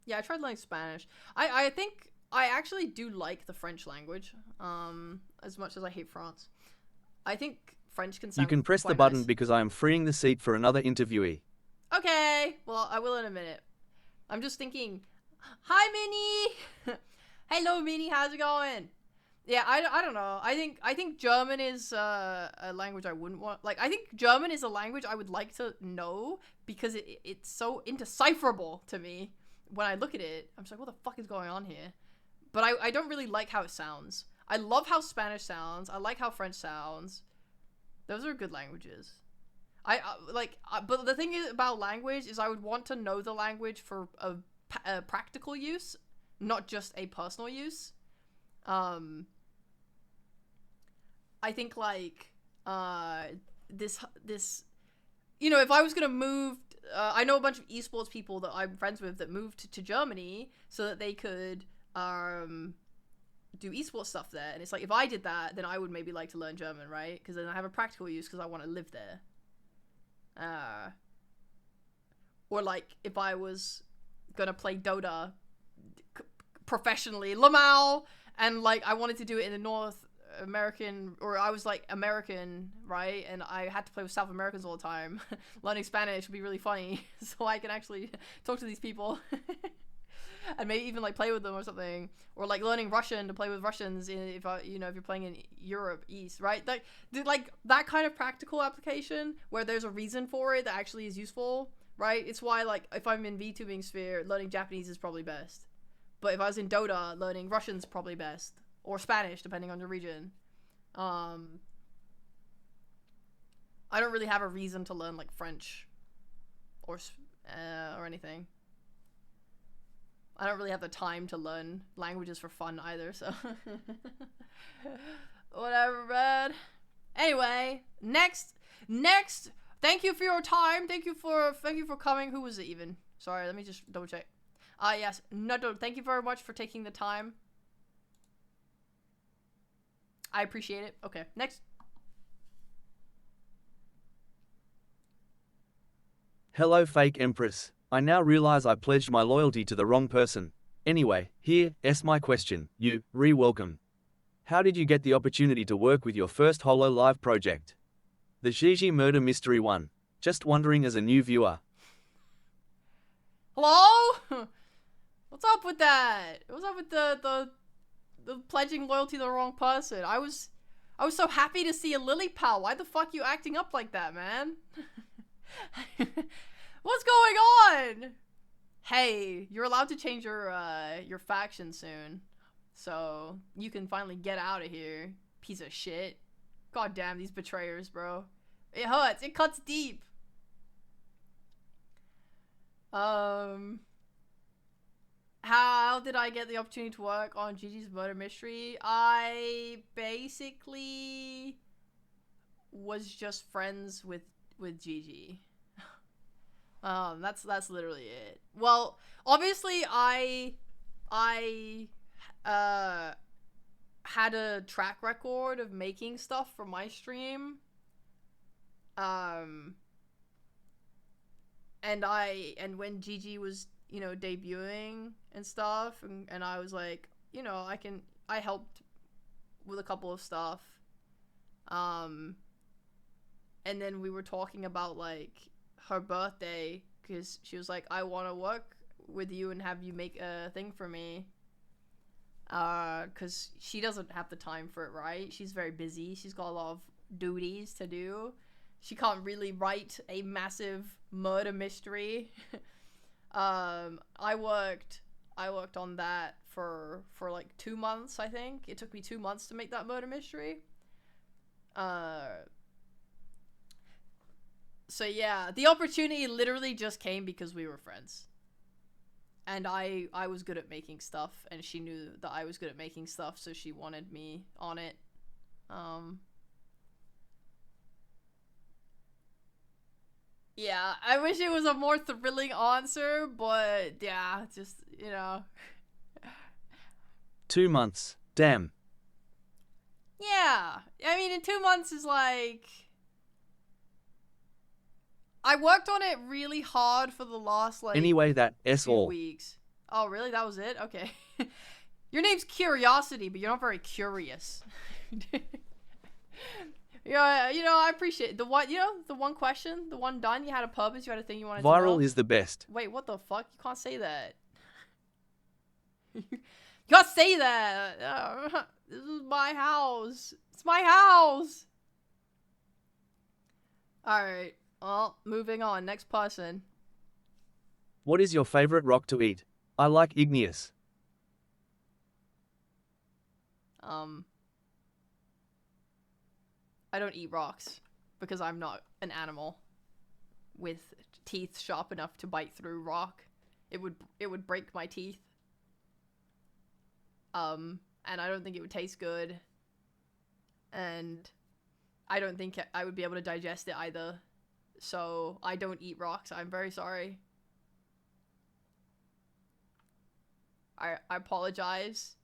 Yeah, I tried learning Spanish. I think I actually do like the French language, as much as I hate France. I think French can sound You can press the quite button nice. because I am freeing the seat for another interviewee. Okay, well, I will in a minute. I'm just thinking, hi, Minnie! Hello, Minnie, how's it going? Yeah, I don't know. I think German is a language I wouldn't want. Like, I think German is a language I would like to know because it's so indecipherable to me. When I look at it, I'm just like, what the fuck is going on here? But I don't really like how it sounds. I love how Spanish sounds. I like how French sounds. Those are good languages. But the thing is about language is I would want to know the language for a practical use, not just a personal use. I think like this you know, if I was gonna move, I know a bunch of esports people that I'm friends with that moved to Germany so that they could do esports stuff there, and it's like if I did that, then I would maybe like to learn German, right? Because then I have a practical use because I want to live there. Or like if I was gonna play Dota professionally, Lamau, and like I wanted to do it in the North American, or I was like American, right? And I had to play with South Americans all the time. Learning Spanish would be really funny, so I can actually talk to these people. And maybe even like play with them or something, or like learning Russian to play with Russians if you're playing in Europe East, right? Like that kind of practical application where there's a reason for it that actually is useful, right? It's why like if I'm in VTubing sphere, learning Japanese is probably best, but if I was in Dota, learning Russian's probably best, or Spanish depending on the region. I don't really have a reason to learn like French or anything. I don't really have the time to learn languages for fun either, so whatever, man. Anyway, next. Thank you for your time. Thank you for coming. Who was it even? Sorry, let me just double check. Yes, Nado. Thank you very much for taking the time. I appreciate it. Okay, next. Hello, fake Empress. I now realize I pledged my loyalty to the wrong person. Anyway, here's my question. Welcome. How did you get the opportunity to work with your first Holo Live project? The Gigi murder mystery one. Just wondering as a new viewer. Hello? What's up with that? What's up with the pledging loyalty to the wrong person? I was so happy to see a lily pal. Why the fuck you acting up like that, man? What's going on? Hey, you're allowed to change your faction soon, so you can finally get out of here, piece of shit. God damn these betrayers, bro. It hurts. It cuts deep. How did I get the opportunity to work on Gigi's murder mystery? I basically was just friends with Gigi. That's literally it. Well, obviously I had a track record of making stuff for my stream. And when Gigi was, debuting and stuff, and I was like, I helped with a couple of stuff. And then we were talking about like her birthday, because she was like, I want to work with you and have you make a thing for me, because she doesn't have the time for it, right? She's very busy. She's got a lot of duties to do. She can't really write a massive murder mystery. I worked on that for like 2 months, I think. It took me 2 months to make that murder mystery. So yeah, the opportunity literally just came because we were friends. And I was good at making stuff, and she knew that I was good at making stuff, so she wanted me on it. Yeah, I wish it was a more thrilling answer, but yeah, just, 2 months. Damn. Yeah, I mean, in 2 months is like... I worked on it really hard for the last, like, Anyway, that few all. weeks. Oh, really? That was it? Okay. Your name's Curiosity, but you're not very curious. Yeah, I appreciate it. The one question, the one done, you had a purpose, you had a thing you wanted to know. Viral is the best. Wait, what the fuck? You can't say that. You can't say that. This is my house. It's my house. Alright. Well, moving on. Next person. What is your favorite rock to eat? I like igneous. I don't eat rocks because I'm not an animal with teeth sharp enough to bite through rock. It would break my teeth. And I don't think it would taste good. And I don't think I would be able to digest it either. So I don't eat rocks. I'm very sorry. I apologize.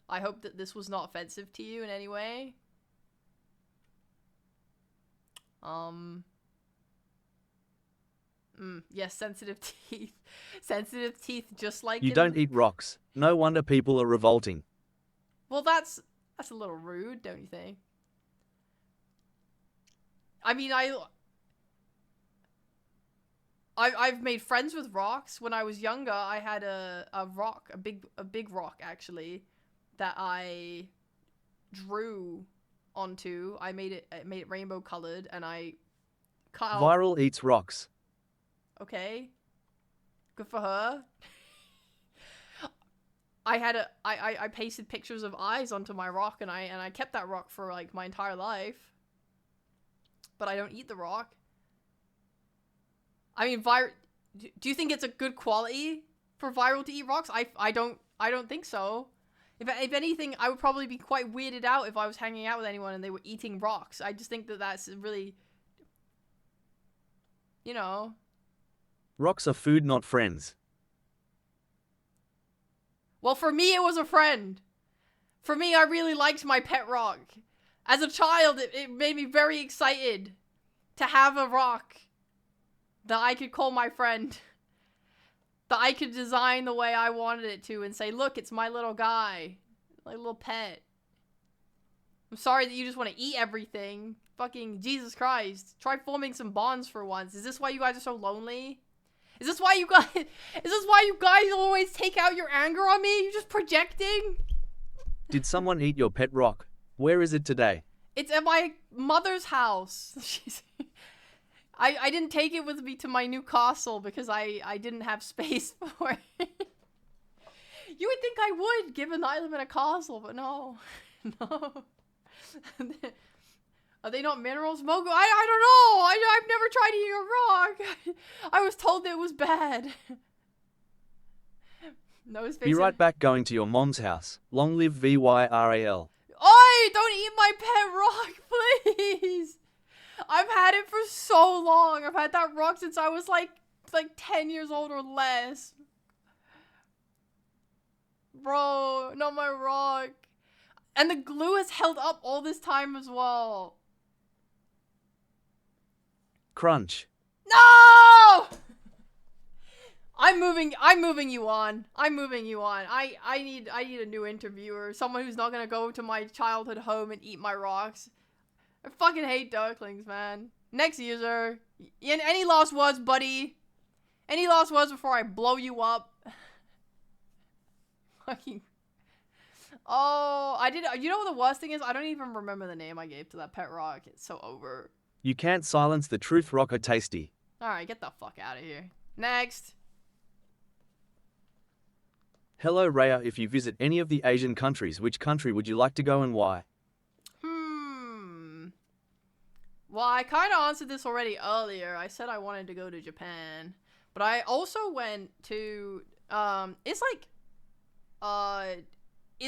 I hope that this was not offensive to you in any way. Yes, sensitive teeth. Sensitive teeth, just like You don't eat rocks. No wonder people are revolting. Well, that's a little rude, don't you think? I mean, I've made friends with rocks. When I was younger, I had a rock, a big rock actually, that I drew onto. I made it rainbow colored, and I cut out. Viral eats rocks. Okay, good for her. I pasted pictures of eyes onto my rock, and I kept that rock for like my entire life. But I don't eat the rock. I mean, do you think it's a good quality for Viral to eat rocks? I don't think so. If anything, I would probably be quite weirded out if I was hanging out with anyone and they were eating rocks. I just think that that's really, you know. Rocks are food, not friends. Well, for me, it was a friend. For me, I really liked my pet rock. As a child, it made me very excited to have a rock that I could call my friend. That I could design the way I wanted it to and say, look, it's my little guy. My little pet. I'm sorry that you just want to eat everything. Fucking Jesus Christ. Try forming some bonds for once. Is this why you guys are so lonely? Is this why you guys always take out your anger on me? You're just projecting? Did someone eat your pet rock? Where is it today? It's at my mother's house. I didn't take it with me to my new castle because I didn't have space for it. You would think I would, given that I live in a castle, but no. No. Are they not minerals? Mogu? I don't know. I've never tried eating a rock. I was told that it was bad. No, his face. Be right back going to your mom's house. Long live VYRAL. Oi! Don't eat my pet rock, please! I've had it for so long. I've had that rock since I was like 10 years old or less. Bro, not my rock. And the glue has held up all this time as well. Crunch. No! I'm moving you on. I'm moving you on. I need a new interviewer. Someone who's not gonna go to my childhood home and eat my rocks. I fucking hate ducklings, man. Next user. Any last words, buddy? Any last words before I blow you up? Fucking. Oh, I did. You know what the worst thing is? I don't even remember the name I gave to that pet rock. It's so over. You can't silence the truth, rocker tasty. Alright, get the fuck out of here. Next. Hello, Reya. If you visit any of the Asian countries, which country would you like to go and why? Well, I kind of answered this already earlier. I said I wanted to go to Japan. But I also went to, it's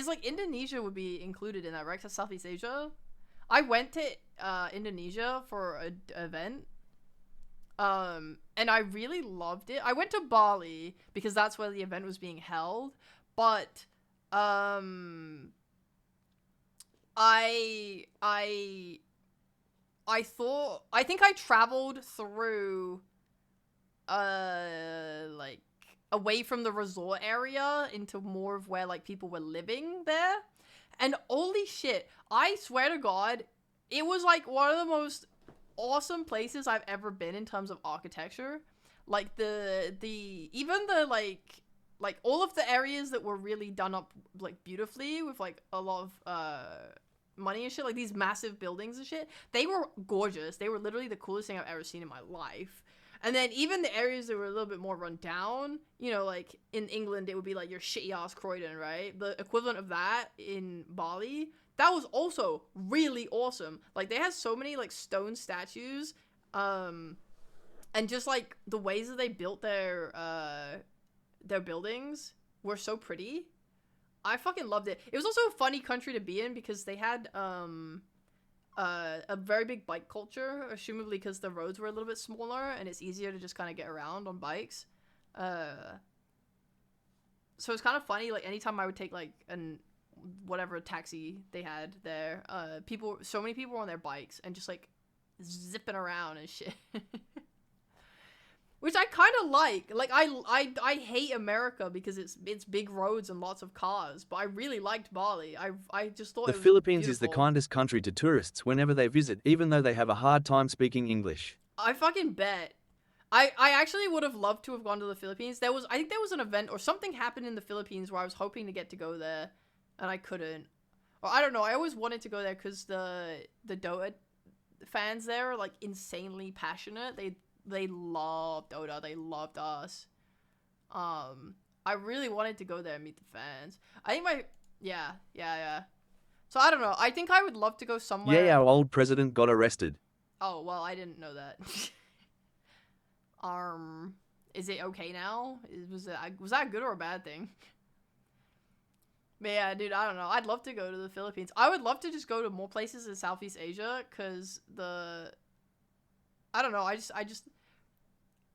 like Indonesia would be included in that, right? 'Cause Southeast Asia. I went to Indonesia for an event. And I really loved it. I went to Bali because that's where the event was being held. But, I think I traveled through, like, away from the resort area into more of where, like, people were living there. And holy shit, I swear to God, it was, like, one of the most awesome places I've ever been in terms of architecture. Like, even the, like, like all of the areas that were really done up like beautifully with like a lot of money and shit, like these massive buildings and shit, they were gorgeous. They were literally the coolest thing I've ever seen in my life. And then even the areas that were a little bit more run down, you know, like in England, it would be like your shitty ass Croydon, right? The equivalent of that in Bali, that was also really awesome. Like they had so many like stone statues, and just like the ways that they built their buildings were so pretty. I fucking loved it. It was also a funny country to be in because they had a very big bike culture, assumably because the roads were a little bit smaller and it's easier to just kind of get around on bikes. So it's kind of funny, like anytime I would take like whatever taxi they had there, so many people were on their bikes and just like zipping around and shit. Which I kind of like. Like, I hate America because it's big roads and lots of cars, but I really liked Bali. I just thought The it was Philippines is the beautiful. kindest country to tourists whenever they visit, even though they have a hard time speaking English. I fucking bet. I actually would have loved to have gone to the Philippines. I think there was an event or something happened in the Philippines where I was hoping to get to go there, and I couldn't. Or I don't know. I always wanted to go there because the Dota fans there are like insanely passionate. They love Dota. They loved us. I really wanted to go there and meet the fans. I think yeah. So I don't know. I think I would love to go somewhere. Yeah, our old president got arrested. Oh, well, I didn't know that. Is it okay now? Was that a good or a bad thing? But yeah, dude, I don't know. I'd love to go to the Philippines. I would love to just go to more places in Southeast Asia because I don't know.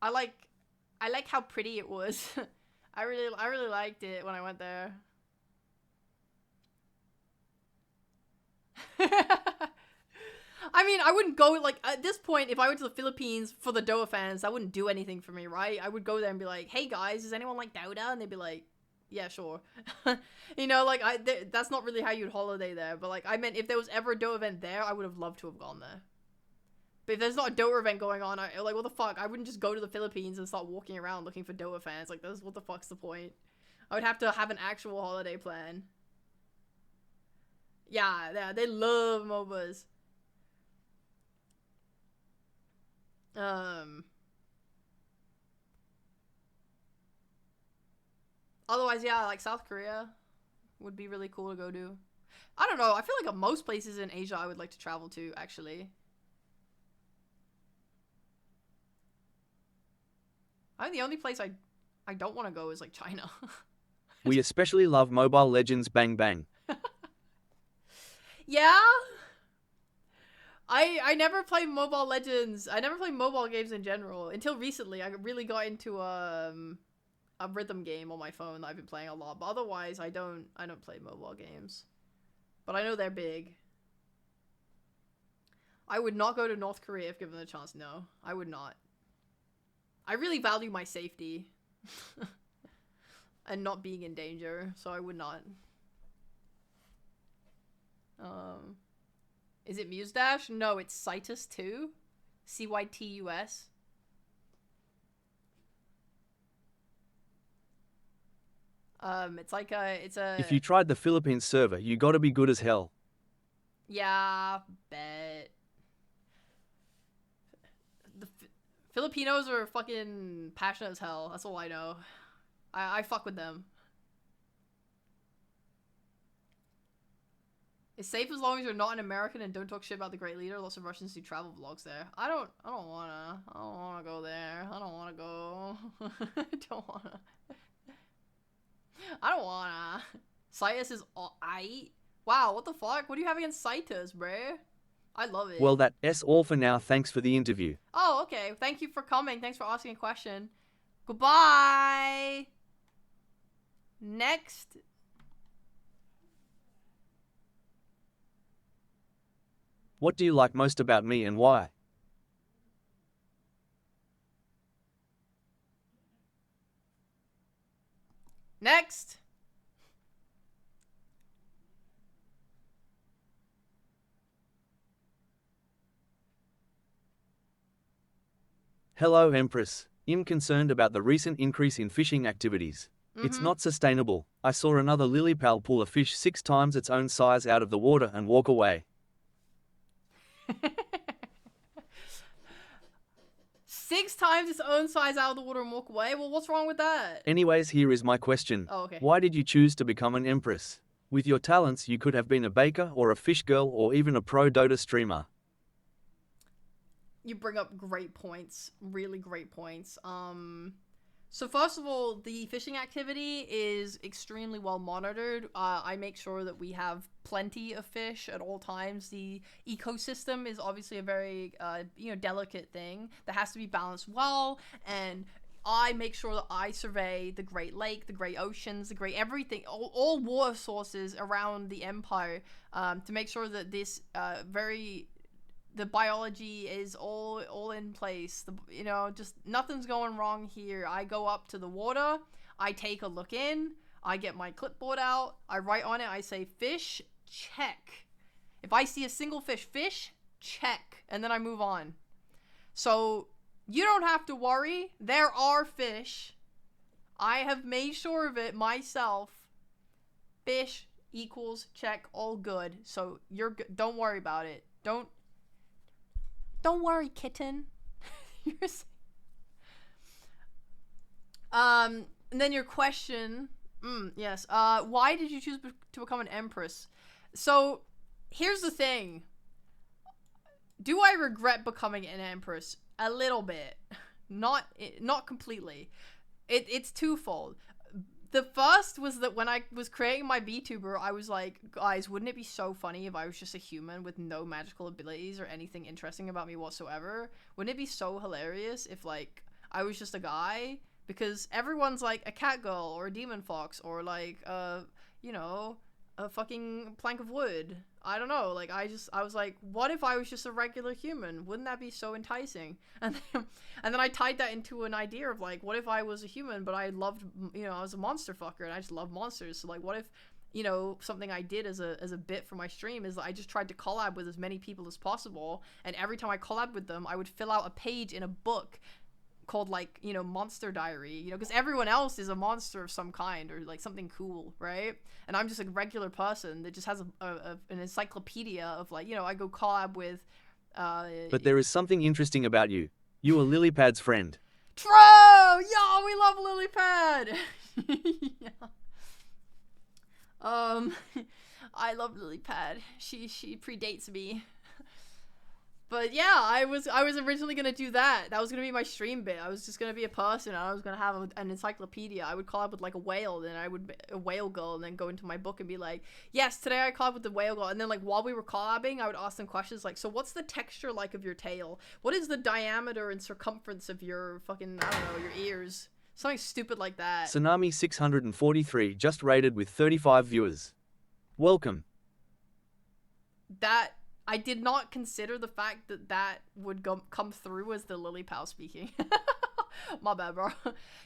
I like how pretty it was. I really liked it when I went there. I mean, I wouldn't go, like, at this point, if I went to the Philippines for the Dota fans, that wouldn't do anything for me, right? I would go there and be like, hey guys, does anyone like Dota? And they'd be like, yeah, sure. You know, like, that's not really how you'd holiday there, but, like, I meant if there was ever a Dota event there, I would have loved to have gone there. But if there's not a Dota event going on, like, what the fuck? I wouldn't just go to the Philippines and start walking around looking for Dota fans. Like, what the fuck's the point? I would have to have an actual holiday plan. Yeah, they love MOBAs. Otherwise, yeah, like South Korea would be really cool to go to. I don't know. I feel like most places in Asia I would like to travel to, actually. I think the only place I don't want to go is like China. We especially love Mobile Legends Bang Bang. Yeah. I never played Mobile Legends. I never played mobile games in general until recently. I really got into a rhythm game on my phone that I've been playing a lot. But otherwise, I don't play mobile games. But I know they're big. I would not go to North Korea if given the chance. No, I would not. I really value my safety and not being in danger, so I would not. Is it Mustache? No, it's Cytus 2. Cytus. It's like it's a. If you tried the Philippines server, you gotta be good as hell. Yeah, bet. The Filipinos are fucking passionate as hell. That's all I know. I fuck with them. It's safe as long as you're not an American and don't talk shit about the Great Leader. Lots of Russians do travel vlogs there. I don't wanna go there. I don't wanna go. I don't wanna. Cytus is wow, what the fuck? What do you have against Cytus, bruh? I love it. Well, that's all for now. Thanks for the interview. Oh, okay. Thank you for coming. Thanks for asking a question. Goodbye. Next. What do you like most about me and why? Next. Hello, Empress. I'm concerned about the recent increase in phishing activities. It's not sustainable. I saw another lily pal pull a fish 6 times its own size out of the water and walk away. 6 times its own size out of the water and walk away? Well, what's wrong with that? Anyways, here is my question. Oh, okay. Why did you choose to become an empress? With your talents, you could have been a baker or a fish girl or even a pro Dota streamer. You bring up great points. Really great points. So first of all, the fishing activity is extremely well monitored. I make sure that we have plenty of fish at all times. The ecosystem is obviously a very, delicate thing that has to be balanced well, and I make sure that I survey the Great Lake, the Great Oceans, the Great everything, all water sources around the Empire, to make sure that this the biology is all in place. Just nothing's going wrong here. I go up to the water, I take a look in, I get my clipboard out, I write on it, I say fish, check. If I see a single fish, check, and then I move on. So you don't have to worry. There are fish. I have made sure of it myself. Fish equals check, all good. So you're good. Don't worry about it. Don't worry, kitten. And then your question. Yes. Why did you choose to become an empress? So here's the thing. Do I regret becoming an empress? A little bit. Not completely. It's twofold. The first was that when I was creating my VTuber, I was like, guys, wouldn't it be so funny if I was just a human with no magical abilities or anything interesting about me whatsoever? Wouldn't it be so hilarious if, like, I was just a guy? Because everyone's like a cat girl or a demon fox or like, a fucking plank of wood. I don't know. Like, I was like, what if I was just a regular human? Wouldn't that be so enticing? And then I tied that into an idea of, like, what if I was a human, but I loved, I was a monster fucker and I just love monsters. So, like, what if, something I did as a bit for my stream is that I just tried to collab with as many people as possible. And every time I collab with them, I would fill out a page in a book called, like, Monster Diary, because everyone else is a monster of some kind or like something cool, right? And I'm just a regular person that just has an encyclopedia of, like, I go collab with But there is something interesting about you. You are Lilypad's friend. True! Yo, we love Lilypad! Yeah. I love Lilypad. She predates me. But yeah, I was originally gonna do that. That was gonna be my stream bit. I was just gonna be a person, and I was gonna have an encyclopedia. I would collab with, like, a whale, then I would be a whale girl, and then go into my book and be like, yes, today I collab with the whale girl. And then, like, while we were collabing, I would ask them questions like, so what's the texture like of your tail? What is the diameter and circumference of your fucking, I don't know, your ears? Something stupid like that. Tsunami 643 just rated with 35 viewers. Welcome. I did not consider the fact that would come through as the Lily Pal speaking. My bad, bro.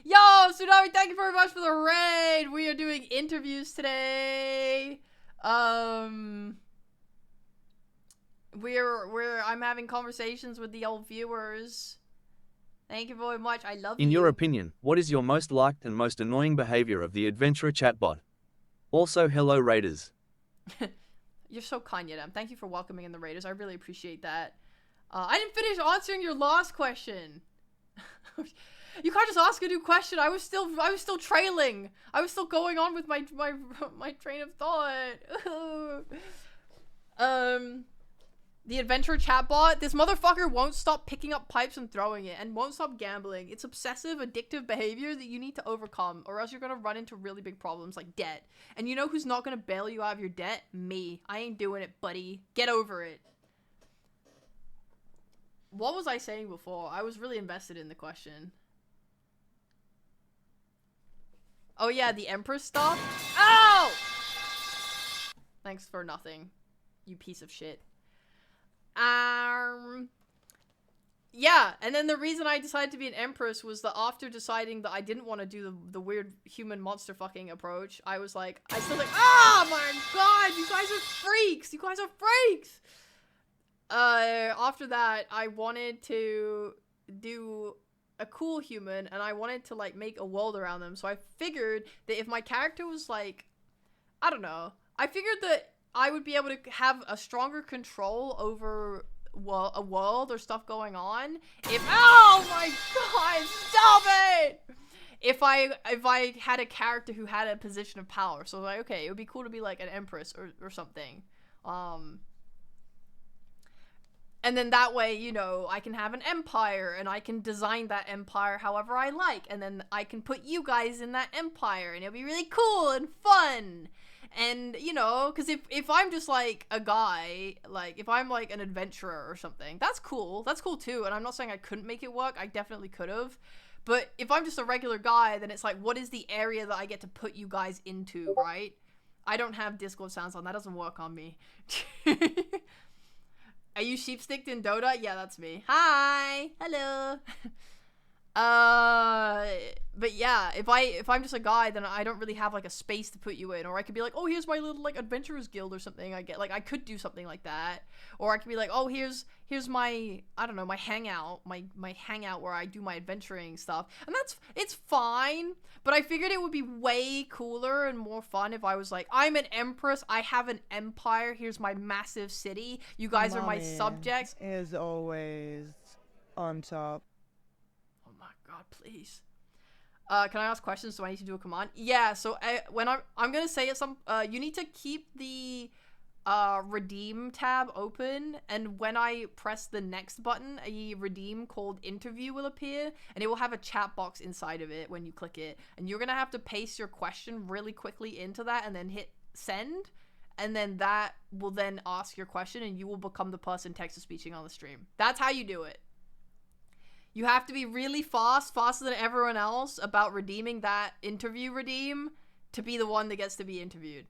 Yo, Tsunami, thank you very much for the raid. We are doing interviews today. I'm having conversations with the old viewers. Thank you very much. I love you. In your opinion, what is your most liked and most annoying behavior of the adventurer chatbot? Also, hello Raiders. You're so kind, Yadam. Thank you for welcoming in the Raiders. I really appreciate that. I didn't finish answering your last question. You can't just ask a new question. I was still trailing. I was still going on with my train of thought. The adventure chatbot. This motherfucker won't stop picking up pipes and throwing it, and won't stop gambling. It's obsessive, addictive behavior that you need to overcome, or else you're gonna run into really big problems like debt. And you know who's not gonna bail you out of your debt? Me. I ain't doing it, buddy. Get over it. What was I saying before? I was really invested in the question. Oh yeah, the Empress stuff? Ow! Thanks for nothing, you piece of shit. Yeah, and then the reason I decided to be an Empress was that after deciding that I didn't want to do the weird human monster fucking approach, I was like, oh my god, you guys are freaks! You guys are freaks! After that, I wanted to do a cool human, and I wanted to like make a world around them. So I figured that if my character was like, I don't know, I figured that I would be able to have a stronger control over a world or stuff going on if oh my god, stop it! If I had a character who had a position of power. So like, okay, it would be cool to be like an empress or something. And then that way, you know, I can have an empire and I can design that empire however I like, and then I can put you guys in that empire and it'll be really cool and fun. And, you know, because if I'm just, like, a guy, like, if I'm, like, an adventurer or something, that's cool. That's cool, too. And I'm not saying I couldn't make it work. I definitely could have. But if I'm just a regular guy, then it's like, what is the area that I get to put you guys into, right? I don't have Discord sounds on. That doesn't work on me. Are you sheepsticked in Dota? Yeah, that's me. Hi! Hello! But yeah, if I'm just a guy, then I don't really have like a space to put you in, or I could be like, oh, here's my little like adventurers guild or something. I could do something like that, or I could be like, oh, here's my, I don't know, my hangout, my hangout where I do my adventuring stuff, and it's fine. But I figured it would be way cooler and more fun if I was like, I'm an empress, I have an empire, here's my massive city, you guys are my subjects. Is always on top. God, please. Can I ask questions? Do I need to do a command? Yeah, so when I'm gonna say it you need to keep the redeem tab open, and when I press the next button, a redeem called interview will appear, and it will have a chat box inside of it when you click it, and you're gonna have to paste your question really quickly into that and then hit send, and then that will then ask your question and you will become the person text-to-speeching on the stream. That's how you do it. You have to be really faster than everyone else about redeeming that interview redeem to be the one that gets to be interviewed.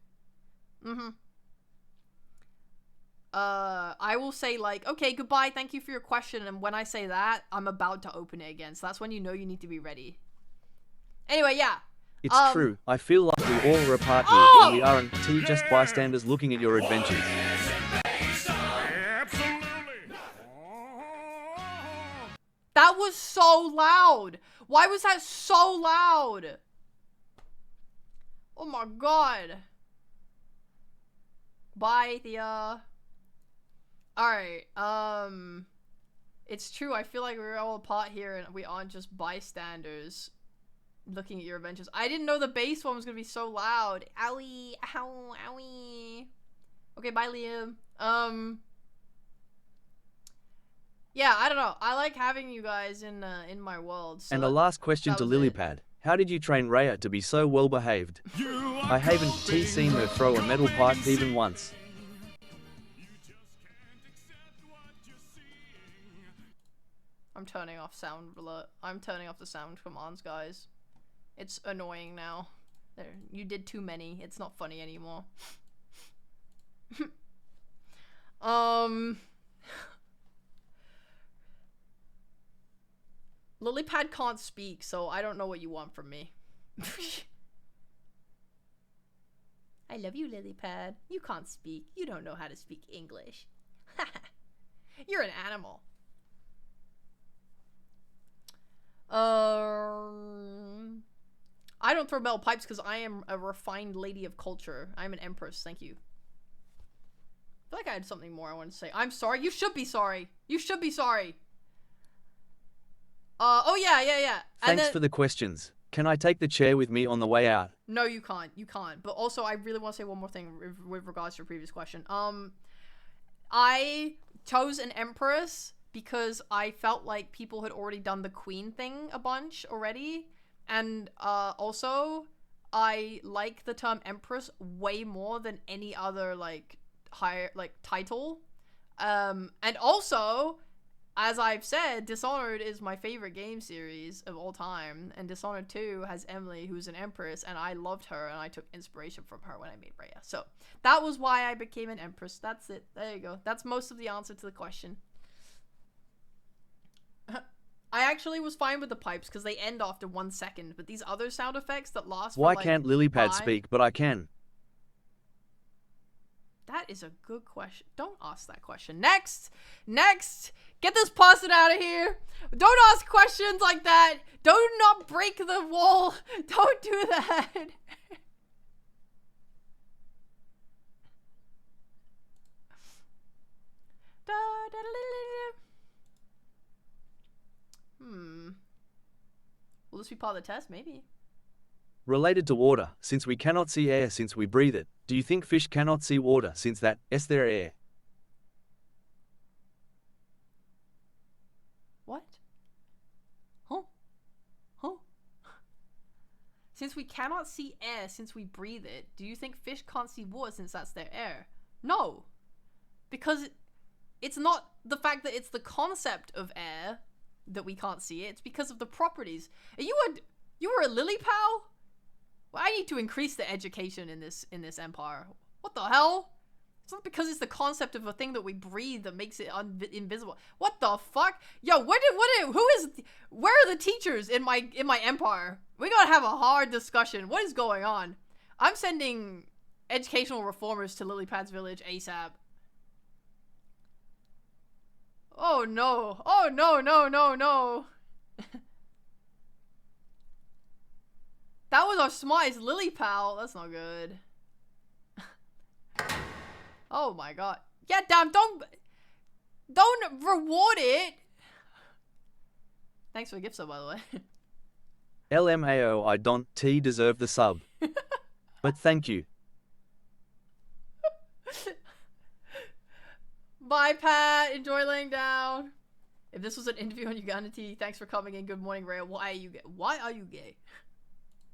I will say like, okay, goodbye, thank you for your question, and when I say that, I'm about to open it again, so that's when you know you need to be ready. Anyway, yeah. It's true. I feel like we all are a part here, and we aren't just bystanders looking at your adventures. That was so loud. Why was that so loud? Oh my god. Bye, Thea. Alright, it's true, I feel like we're all a part here and we aren't just bystanders looking at your adventures. I didn't know the bass one was gonna be so loud. Owie, ow, owie. Okay, bye, Liam. Yeah, I don't know. I like having you guys in my world. So and the last question to Lilypad. How did you train Reya to be so well behaved? I haven't seen her throw a metal pipe even once. I'm turning off sound alert. I'm turning off the sound commands, guys. It's annoying now. There, you did too many. It's not funny anymore. Lilypad can't speak, so I don't know what you want from me. I love you, Lilypad. You can't speak. You don't know how to speak English. You're an animal. I don't throw metal pipes because I am a refined lady of culture. I'm an empress. Thank you. I feel like I had something more I wanted to say. I'm sorry. You should be sorry. You should be sorry. Oh yeah. Thanks for the questions. Can I take the chair with me on the way out? No, you can't. You can't. But also, I really want to say one more thing with regards to your previous question. I chose an empress because I felt like people had already done the queen thing a bunch already. And, also, I like the term empress way more than any other, like, higher, like, title. And also, as I've said, Dishonored is my favorite game series of all time, and Dishonored 2 has Emily, who's an empress, and I loved her, and I took inspiration from her when I made Reya. So, that was why I became an empress. That's it. There you go. That's most of the answer to the question. I actually was fine with the pipes, because they end after 1 second, but these other sound effects that last for, Why like, can't Lilypad 5... speak, but I can? That That is a good question. Don't ask that question. Next. Get this person out of here. Don't ask questions like that. Do not break the wall. Don't do that. Will this be part of the test? Maybe. Related to water, since we cannot see air since we breathe it, do you think fish cannot see water since that is their air? What? Huh? Since we cannot see air since we breathe it, do you think fish can't see water since that's their air? No. Because it's not the fact that it's the concept of air that we can't see it. It's because of the properties. You were a lily pal? Well, I need to increase the education in this empire. What the hell? It's not because it's the concept of a thing that we breathe that makes it invisible. What the fuck? Yo, where are the teachers in my empire? We gotta have a hard discussion. What is going on? I'm sending educational reformers to Lilypad's village ASAP. Oh no. Oh no. That was our smartest lily pal. That's not good. Oh my god. Yeah, damn, don't reward it. Thanks for the gift sub, by the way. LMAO, I don't deserve the sub. But thank you. Bye, Pat. Enjoy laying down. If this was an interview on Uganda Tea, thanks for coming in. Good morning, Reya. Why are you gay?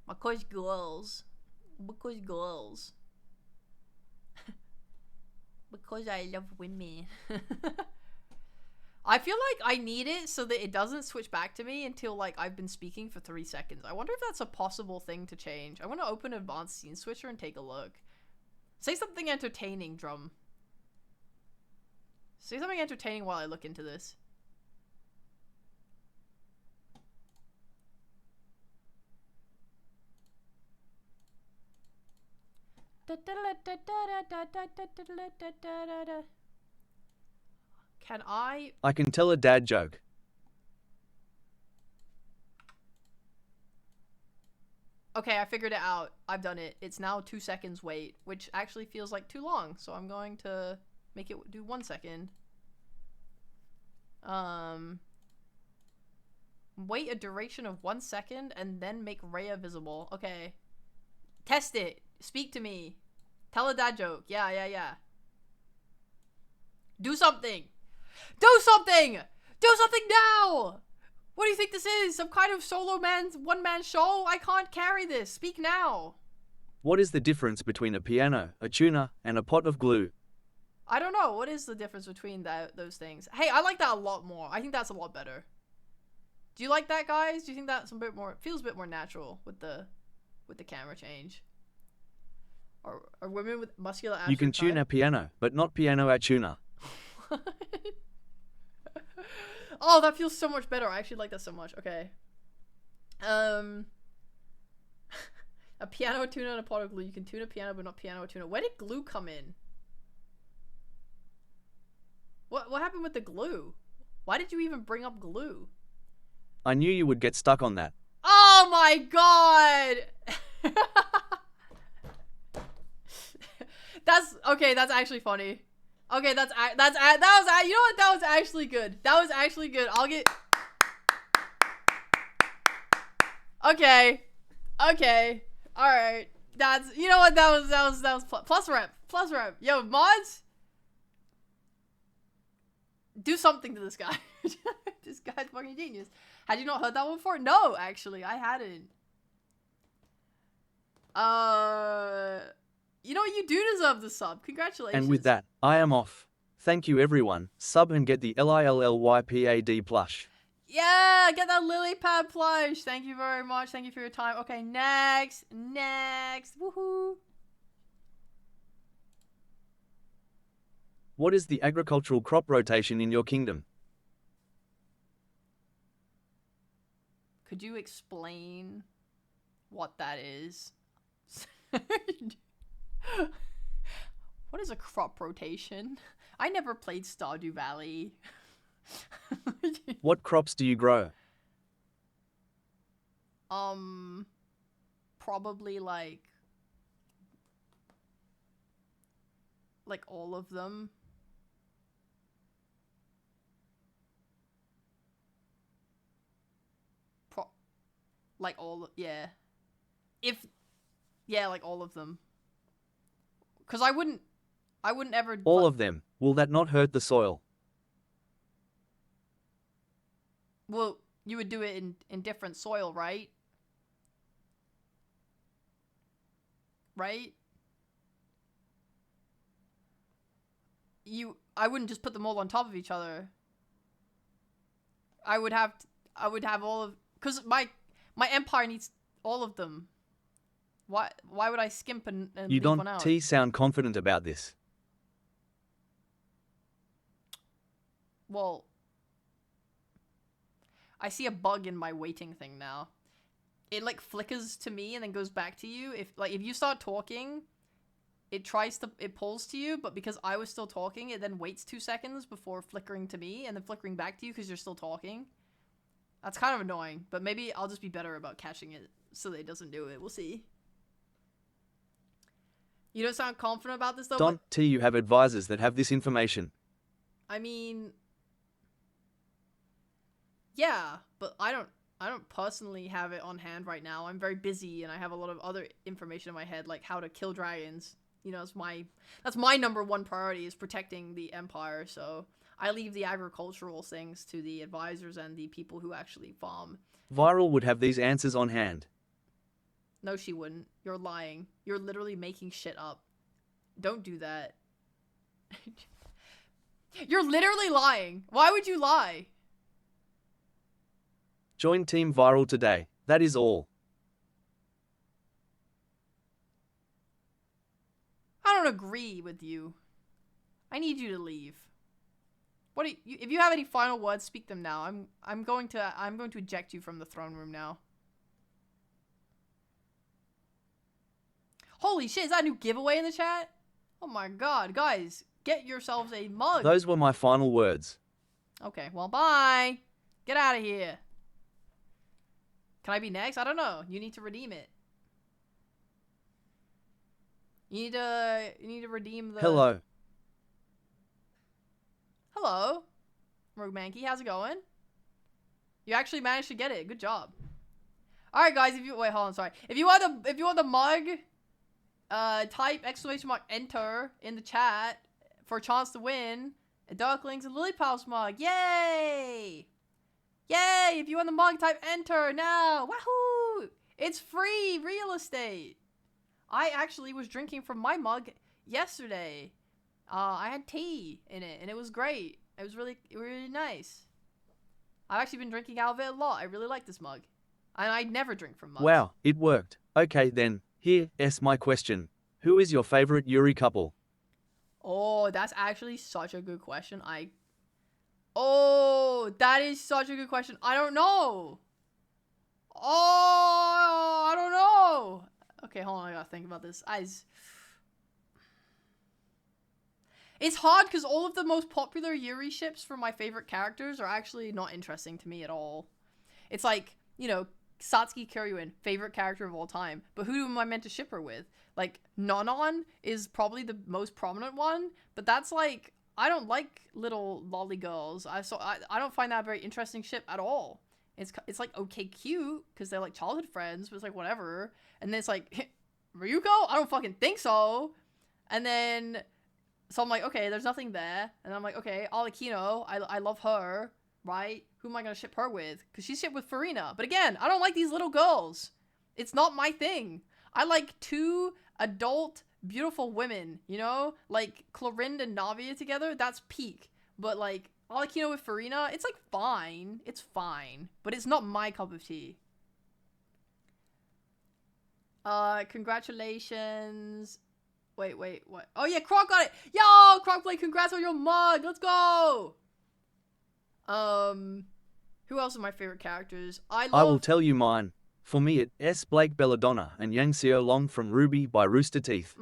Because girls. Because girls. Because I love women. I feel like I need it so that it doesn't switch back to me until like I've been speaking for 3 seconds. I wonder if that's a possible thing to change. I want to open advanced scene switcher and take a look. Say something entertaining, drum. Say something entertaining while I look into this. Can I? I can tell a dad joke. Okay, I figured it out. I've done it. It's now 2 seconds wait, which actually feels like too long. So I'm going to make it do 1 second. Wait a duration of 1 second and then make Reya visible. Okay. Test it. Speak to me. Tell a dad joke. Yeah. Do something. Do something! Do something now! What do you think this is? Some kind of one-man show? I can't carry this. Speak now. What is the difference between a piano, a tuner, and a pot of glue? I don't know. What is the difference between those things? Hey, I like that a lot more. I think that's a lot better. Do you like that, guys? Do you think that's a bit more... feels a bit more natural with the camera change? Are women with muscular You can tune a piano, but not piano a tuner. Oh, that feels so much better. I actually like that so much. Okay. A piano, a tuner, and a pot of glue. You can tune a piano, but not piano or tuner. Where did glue come in? What happened with the glue? Why did you even bring up glue? I knew you would get stuck on that. Oh my god! That's okay. That's actually funny. Okay, that was you know what? That was actually good. That was actually good. I'll get. Okay. All right. That's you know what? That was plus rep. Yo, mods, do something to this guy. This guy's fucking genius. Had you not heard that one before? No, actually, I hadn't. You know what? You do deserve the sub. Congratulations. And with that, I am off. Thank you everyone. Sub and get the LILLYPAD plush. Yeah, get that lily pad plush. Thank you very much. Thank you for your time. Okay, next. Woohoo. What is the agricultural crop rotation in your kingdom? Could you explain what that is? What is a crop rotation? I never played Stardew Valley. What crops do you grow? Probably like all of them. Like all, yeah. Like all of them. Cause I wouldn't ever. All of them. Will that not hurt the soil? Well, you would do it in different soil, right? Right? I wouldn't just put them all on top of each other. I would have all of, cause my empire needs all of them. Why would I skimp and You leave one don't out? sound confident about this. Well, I see a bug in my waiting thing now. It like flickers to me and then goes back to you. If you start talking, it pulls to you, but because I was still talking, it then waits 2 seconds before flickering to me and then flickering back to you because you're still talking. That's kind of annoying, but maybe I'll just be better about catching it so that it doesn't do it. We'll see. You don't sound confident about this though. Don't you have advisors that have this information? I mean, yeah, but I don't personally have it on hand right now. I'm very busy and I have a lot of other information in my head, like how to kill dragons. You know, that's my number one priority, is protecting the empire. So I leave the agricultural things to the advisors and the people who actually farm. Viral would have these answers on hand. No, she wouldn't. You're lying. You're literally making shit up. Don't do that. You're literally lying. Why would you lie? Join Team Viral today. That is all. I don't agree with you. I need you to leave. What do you, if you have any final words, speak them now. I'm going to eject you from the throne room now. Holy shit, is that a new giveaway in the chat? Oh my god, guys, get yourselves a mug. Those were my final words. Okay, well, bye. Get out of here. Can I be next? I don't know. You need to redeem it. You need to redeem the... Hello. Hello. Rogue Mankey, how's it going? You actually managed to get it. Good job. Alright, guys, wait, hold on, sorry. If you want the mug, type ! enter in the chat for a chance to win a Darklings and Lilypow's mug. Yay! Yay! If you want the mug, type enter now. Wahoo! It's free real estate. I actually was drinking from my mug yesterday. I had tea in it, and it was great. It was really, really nice. I've actually been drinking out of it a lot. I really like this mug. And I never drink from mugs. Wow, it worked. Okay then, here's my question. Who is your favorite Yuri couple? Oh, that's actually such a good question. Oh, that is such a good question. I don't know. Oh, I don't know. Okay, hold on. I gotta think about this. It's hard because all of the most popular Yuri ships for my favorite characters are actually not interesting to me at all. It's like, you know, Satsuki Kiryuin, favorite character of all time. But who am I meant to ship her with? Like, Nanon is probably the most prominent one, but that's like, I don't like little lolly girls. I don't find that a very interesting ship at all. It's like okay cute because they're like childhood friends, but it's like whatever. And then it's like Ryuko? I don't fucking think so. And then so I'm like, okay, there's nothing there. And I'm like, okay, Alakino, I love her, right? Who am I gonna ship her with? Because she's shipped with Farina. But again, I don't like these little girls. It's not my thing. I like two adult, beautiful women, you know? Like Clorinda and Navia together, that's peak. But like Alakino with Farina, it's like fine. It's fine. But it's not my cup of tea. Congratulations. Wait, what? Oh yeah, Croc got it! Yo, Crocblade, congrats on your mug! Let's go! Who else are my favorite characters? I will tell you mine. For me it's Blake Belladonna and Yang Xiao Long from Ruby by Rooster Teeth.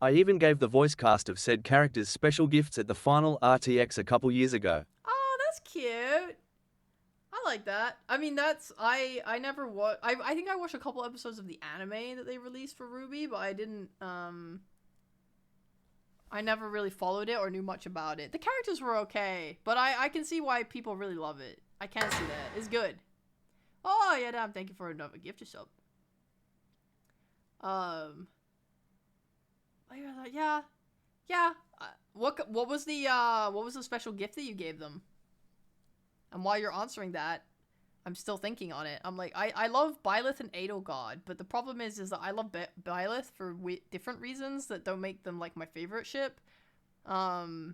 I even gave the voice cast of said characters special gifts at the final RTX a couple years ago. Oh, that's cute. I like that. I mean, I never watched. I think I watched a couple episodes of the anime that they released for Ruby, but I didn't. I never really followed it or knew much about it. The characters were okay, but I can see why people really love it. I can see that. It's good. Oh yeah, damn! Thank you for another gift or sub. Yeah. What was the special gift that you gave them? And while you're answering that, I'm still thinking on it. I'm like, I love Byleth and Edelgard, but the problem is that I love Byleth for different reasons that don't make them like my favorite ship. Because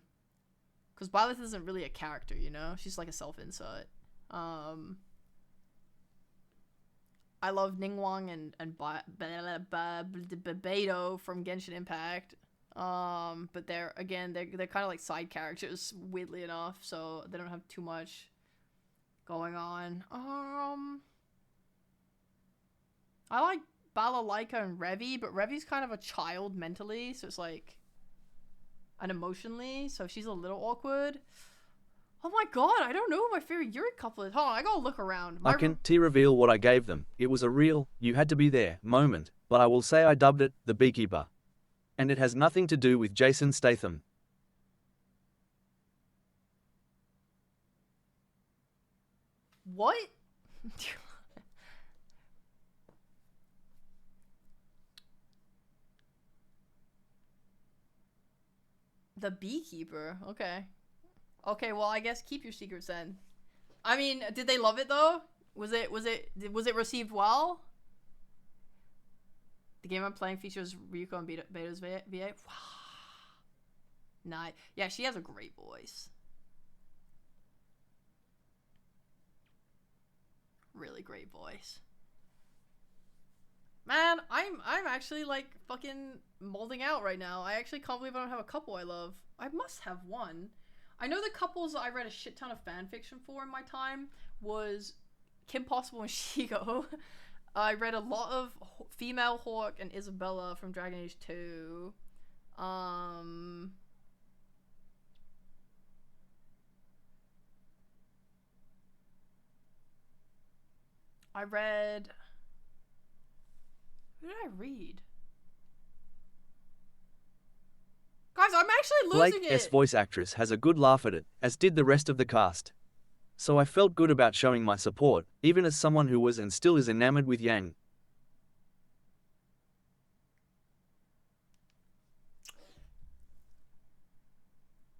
Byleth isn't really a character, you know? She's like a self-insert. I love Ningguang and Beidou from Genshin Impact. But they're kind of like side characters, weirdly enough, so they don't have too much going on. I like Balalaika and Revi, but Revi's kind of a child mentally, so it's like, and emotionally, so she's a little awkward. Oh my god, I don't know who my favorite Yuri couple is. Hold on, I gotta look around. I can reveal what I gave them. It was a real, you had to be there moment, but I will say I dubbed it the Beekeeper. And it has nothing to do with Jason Statham. What? The Beekeeper. Okay. Okay, well, I guess keep your secrets then. I mean, did they love it though? Was it received well? The game I'm playing features Ryuko and Beta's VA. Wow. Nice. Yeah, she has a great voice. Really great voice. Man, I'm actually like fucking molding out right now. I actually can't believe I don't have a couple I love. I must have one. I know the couples that I read a shit ton of fan fiction for in my time was Kim Possible and Shigo. I read a lot of Female Hawk and Isabella from Dragon Age 2. I read... Who did I read? Guys, I'm actually losing Blake it! S. voice actress has a good laugh at it, as did the rest of the cast. So I felt good about showing my support, even as someone who was and still is enamored with Yang.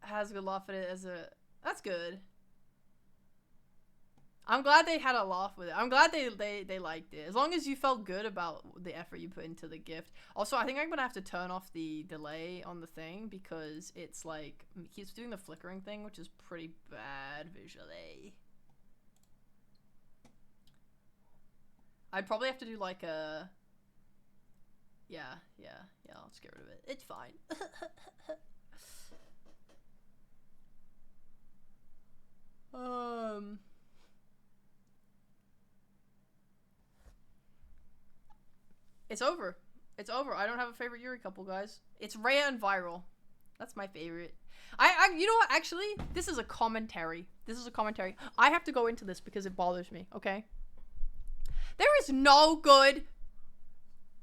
Has a good laugh at it as a... That's good. I'm glad they had a laugh with it. I'm glad they liked it. As long as you felt good about the effort you put into the gift. Also, I think I'm gonna have to turn off the delay on the thing because it's like it keeps doing the flickering thing, which is pretty bad visually. I'd probably have to do like a... Yeah, I'll just get rid of it. It's fine. It's over. It's over. I don't have a favorite Yuri couple, guys. It's Reya and Viral. That's my favorite. You know what? Actually, this is a commentary. I have to go into this because it bothers me, okay? There is no good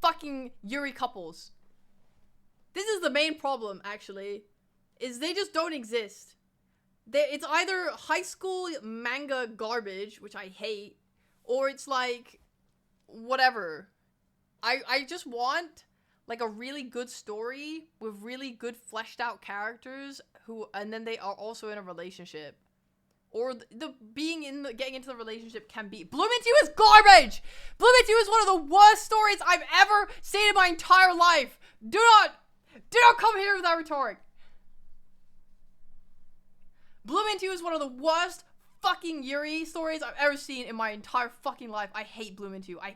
fucking Yuri couples. This is the main problem, actually. Is they just don't exist. It's either high school manga garbage, which I hate, or it's like whatever. I just want like a really good story with really good fleshed out characters and then they are also in a relationship. Or getting into the relationship can be... Bloom Into You is garbage! Bloom Into You is one of the worst stories I've ever seen in my entire life! Do not come here with that rhetoric! Bloom Into You is one of the worst fucking Yuri stories I've ever seen in my entire fucking life. I hate Bloom Into You. I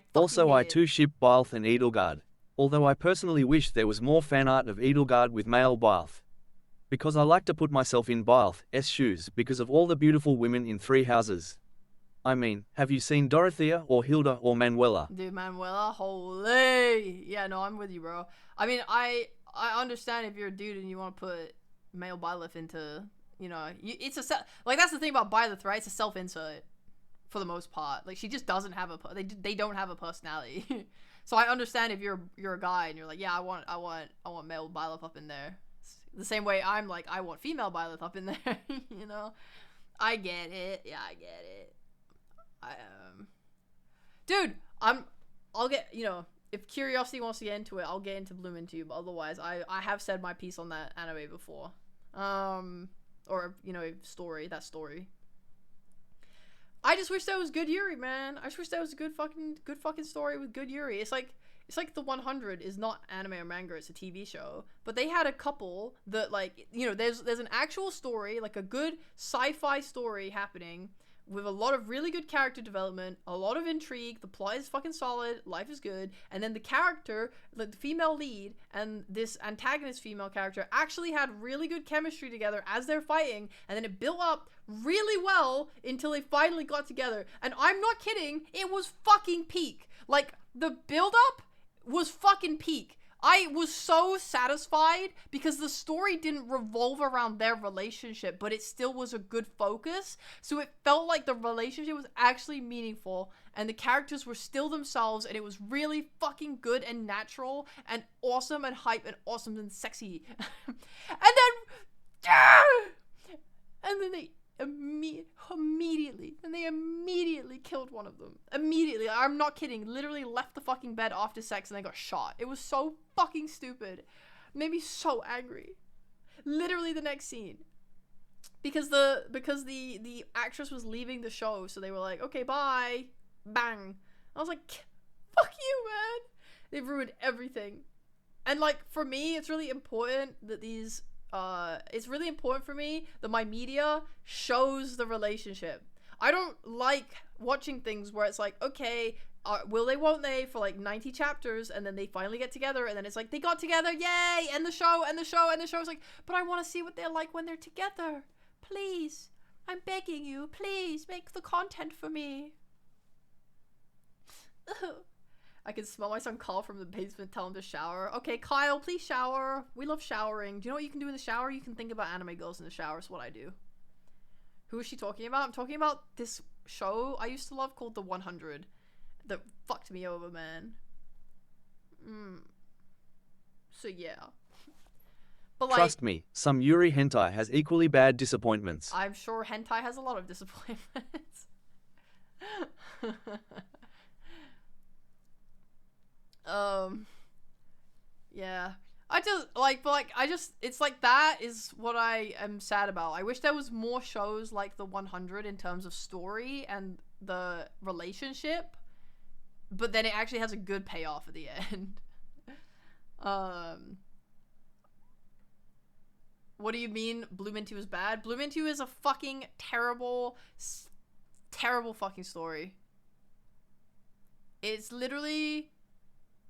too ship Byleth and Edelgard, although I personally wish there was more fan art of Edelgard with male Byleth. Because I like to put myself in Byleth's shoes because of all the beautiful women in Three Houses. I mean, have you seen Dorothea or Hilda or Manuela? Dude, Manuela, holy... Yeah, no, I'm with you, bro. I mean, I understand if you're a dude and you want to put male Byleth into, you know, it's a like that's the thing about Byleth, right? It's a self-insert for the most part. Like she just doesn't have a they don't have a personality. So I understand if you're a guy and you're like, yeah, I want male Byleth up in there. It's the same way I'm like, I want female Byleth up in there. You know, I get it. Yeah, I get it. Dude, I'll get, you know, if curiosity wants to get into it, I'll get into Bloom into you, but otherwise I have said my piece on that anime before. Or, you know, that story. I just wish that was good Yuri, man. I just wish that was a good fucking story with good Yuri. It's like the 100 is not anime or manga, it's a TV show. But they had a couple that, like, you know, there's an actual story, like a good sci-fi story happening with a lot of really good character development, a lot of intrigue, the plot is fucking solid, life is good, and then the character, like the female lead, and this antagonist female character actually had really good chemistry together as they're fighting, and then it built up really well until they finally got together. And I'm not kidding, it was fucking peak. Like, the build-up was fucking peak. I was so satisfied because the story didn't revolve around their relationship, but it still was a good focus. So it felt like the relationship was actually meaningful and the characters were still themselves and it was really fucking good and natural and awesome and hype and awesome and sexy. And then they immediately killed one of them. Immediately. I'm not kidding. Literally left the fucking bed after sex and they got shot. It was so fucking stupid. It made me so angry. Literally the next scene. Because the actress was leaving the show, so they were like, okay, bye. Bang. I was like, fuck you, man. They've ruined everything. And, like, for me, it's really important that it's really important for me that my media shows the relationship. I don't like watching things where it's like, okay, will they, won't they, for like 90 chapters, and then they finally get together, and then it's like, they got together, yay, and the show. It's like, but I want to see what they're like when they're together. Please, I'm begging you, please, make the content for me. I can smell my son Kyle from the basement, tell him to shower. Okay, Kyle, please shower. We love showering. Do you know what you can do in the shower? You can think about anime girls in the shower. Is what I do. Who is she talking about? I'm talking about this show I used to love called The 100. That fucked me over, man. So yeah. But like, trust me, some Yuri hentai has equally bad disappointments. I'm sure hentai has a lot of disappointments. Yeah. It's like that is what I am sad about. I wish there was more shows like The 100 in terms of story and the relationship, but then it actually has a good payoff at the end. What do you mean Bloom Into is bad? Bloom Into is a fucking terrible fucking story. It's literally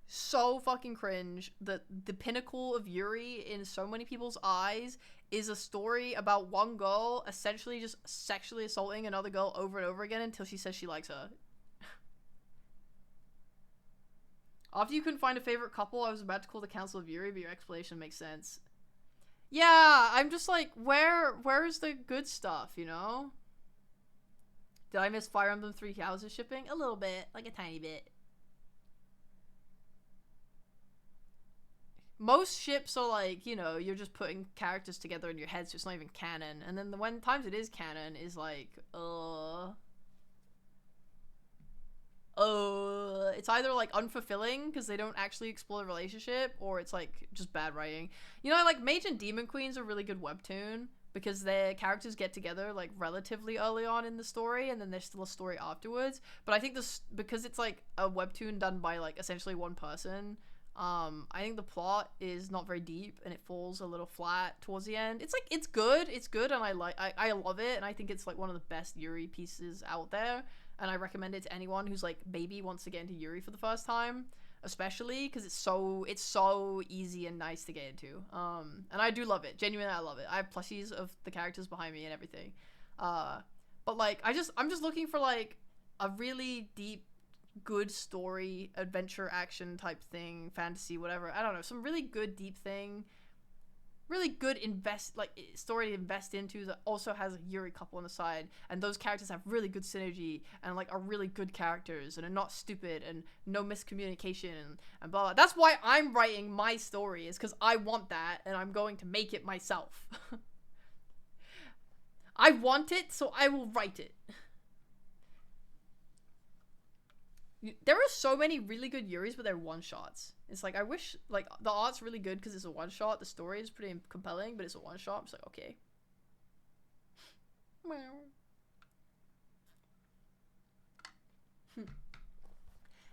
so fucking cringe that the pinnacle of Yuri in so many people's eyes is a story about one girl essentially just sexually assaulting another girl over and over again until she says she likes her. After you couldn't find a favorite couple, I was about to call the Council of Yuri, but your explanation makes sense. Yeah, I'm just like, where's the good stuff, you know? Did I miss Fire Emblem 3 Houses shipping? A little bit, like a tiny bit. Most ships are like, you know, you're just putting characters together in your head, so it's not even canon. And then the one times it is canon is like, it's either like unfulfilling because they don't actually explore the relationship, or it's like just bad writing. You know, like Mage and Demon Queen's a really good webtoon because their characters get together like relatively early on in the story, and then there's still a story afterwards. But I think this, because it's like a webtoon done by like essentially one person, I think the plot is not very deep and it falls a little flat towards the end. It's like, it's good, and I love it, and I think it's like one of the best Yuri pieces out there, and I recommend it to anyone who's like maybe wants to get into Yuri for the first time, especially because it's so easy and nice to get into. And I do love it. Genuinely, I love it. I have plushies of the characters behind me and everything. But like, I'm just looking for like a really deep good story, adventure, action type thing, fantasy, whatever. I don't know, some really good deep thing, really good story to invest into that also has a Yuri couple on the side, and those characters have really good synergy and like are really good characters and are not stupid and no miscommunication and blah blah. That's why I'm writing my story, is because I want that and I'm going to make it myself. I want it, so I will write it. There are so many really good Yuris, but they're one-shots. It's like, I wish, like, the art's really good because it's a one-shot. The story is pretty compelling, but it's a one-shot. I'm just like, okay.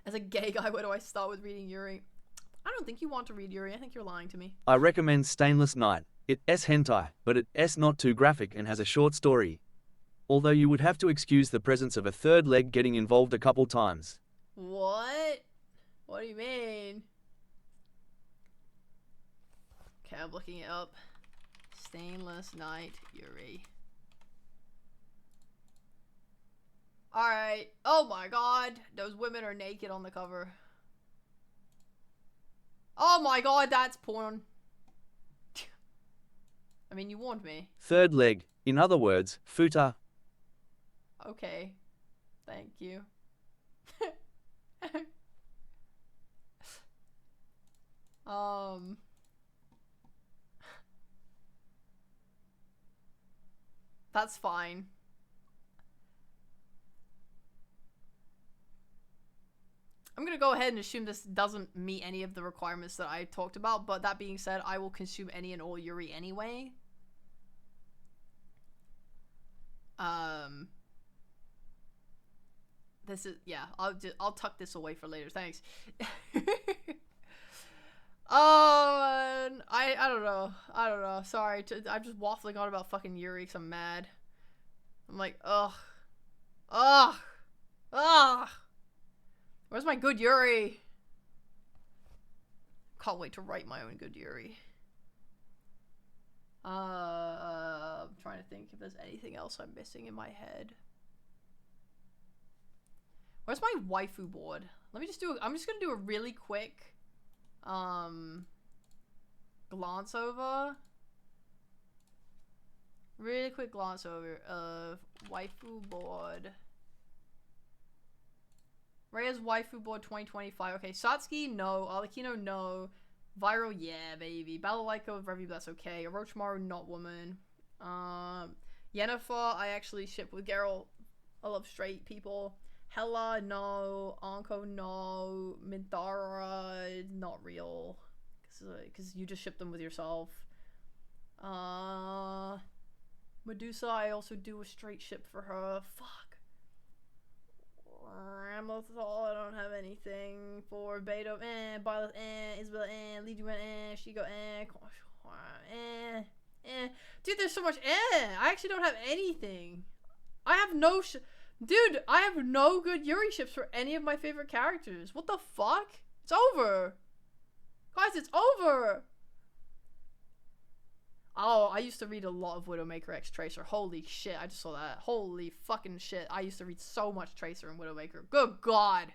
As a gay guy, where do I start with reading Yuri? I don't think you want to read Yuri. I think you're lying to me. I recommend Stainless Night. It's hentai, but it's not too graphic and has a short story. Although you would have to excuse the presence of a third leg getting involved a couple times. What? What do you mean? Okay, I'm looking it up. Stainless Night Yuri. Alright. Oh my god. Those women are naked on the cover. Oh my god, that's porn. I mean, you warned me. Third leg, in other words, futa. Okay. Thank you. That's fine. I'm gonna go ahead and assume this doesn't meet any of the requirements that I talked about, but that being said, I will consume any and all Yuri anyway. This is, yeah, I'll tuck this away for later, thanks. I don't know, sorry, I'm just waffling on about fucking Yuri because I'm mad. I'm like, ugh. Where's my good Yuri? Can't wait to write my own good Yuri. I'm trying to think if there's anything else I'm missing in my head. Where's my waifu board? Let me just do I'm just gonna do a really quick glance over. Really quick glance over of waifu board. Reya's waifu board 2025. Okay, Satsuki, no. Alakino, no. Viral, yeah, baby. Balalaika with Review, that's okay. Orochimaru, not woman. Yennefer, I actually ship with Geralt. I love straight people. Hella, no. Anko, no. Midara, not real. Because you just ship them with yourself. Medusa, I also do a straight ship for her. Fuck. Ramothal, I don't have anything for. Beto, Violet, Isabel, Lidu, Shigo, Dude, there's so much, I actually don't have anything. I have no Dude, I have no good Yuri ships for any of my favorite characters. What the fuck? It's over. Guys, it's over. Oh, I used to read a lot of Widowmaker X Tracer. Holy shit, I just saw that. Holy fucking shit. I used to read so much Tracer and Widowmaker. Good god.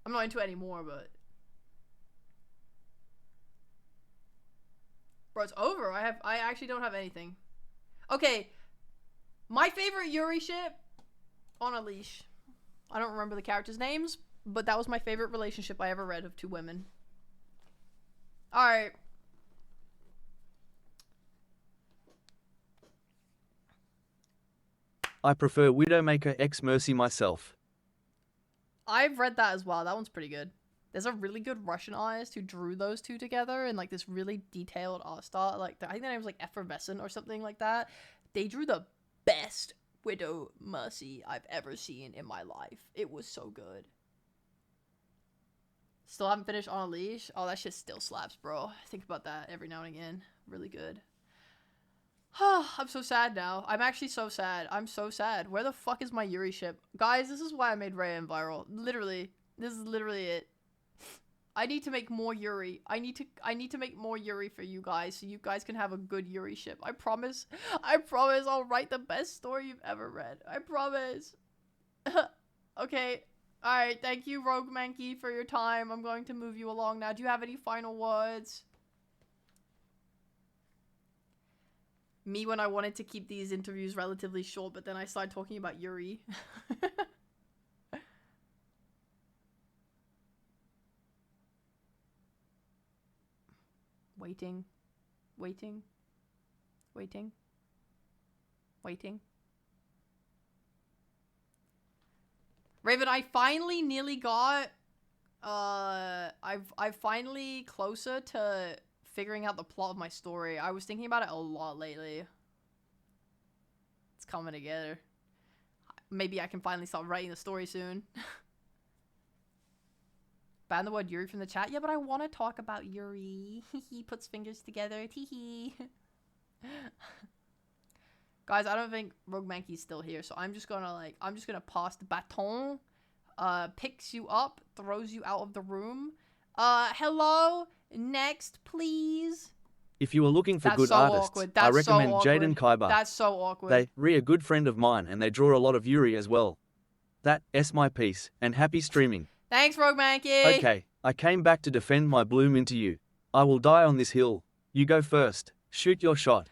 I'm not into it anymore, but... Bro, it's over. I actually don't have anything. Okay. My favorite Yuri ship, On a Leash. I don't remember the characters' names, but that was my favorite relationship I ever read of two women. Alright. I prefer Widowmaker X Mercy myself. I've read that as well. That one's pretty good. There's a really good Russian artist who drew those two together in like this really detailed art style. Like I think the name was like Effervescent or something like that. They drew the best Widow Mercy I've ever seen in my life. It was so good. Still haven't finished On a Leash. Oh, that shit still slaps, bro. I think about that every now and again. Really good. I'm so sad now. I'm actually so sad. I'm so sad. Where the fuck is my Yuri ship? Guys, this is why I made Reya and Viral. Literally. This is literally it. I need to make more Yuri. I need to make more Yuri for you guys so you guys can have a good Yuri ship. I promise. I promise I'll write the best story you've ever read. I promise. Okay. Alright, thank you, Rogue Mankey, for your time. I'm going to move you along now. Do you have any final words? Me when I wanted to keep these interviews relatively short, but then I started talking about Yuri. Waiting. Waiting. Waiting. Waiting. Raven, I finally nearly got, I've finally closer to figuring out the plot of my story. I was thinking about it a lot lately. It's coming together. Maybe I can finally start writing the story soon. Ban the word Yuri from the chat. Yeah, but I want to talk about Yuri. He puts fingers together. Teehee. Guys, I don't think Rogue Mankey's still here, so I'm just gonna pass the baton. Picks you up, throws you out of the room. Hello? Next, please. If you are looking for That's good so artists, awkward. I That's so recommend Jaden awkward. Kaiba. That's so awkward. They, Reya, a good friend of mine, and they draw a lot of Yuri as well. That's my piece, and happy streaming. Thanks, Rogue Mankey. Okay, I came back to defend my bloom into you. I will die on this hill. You go first. Shoot your shot.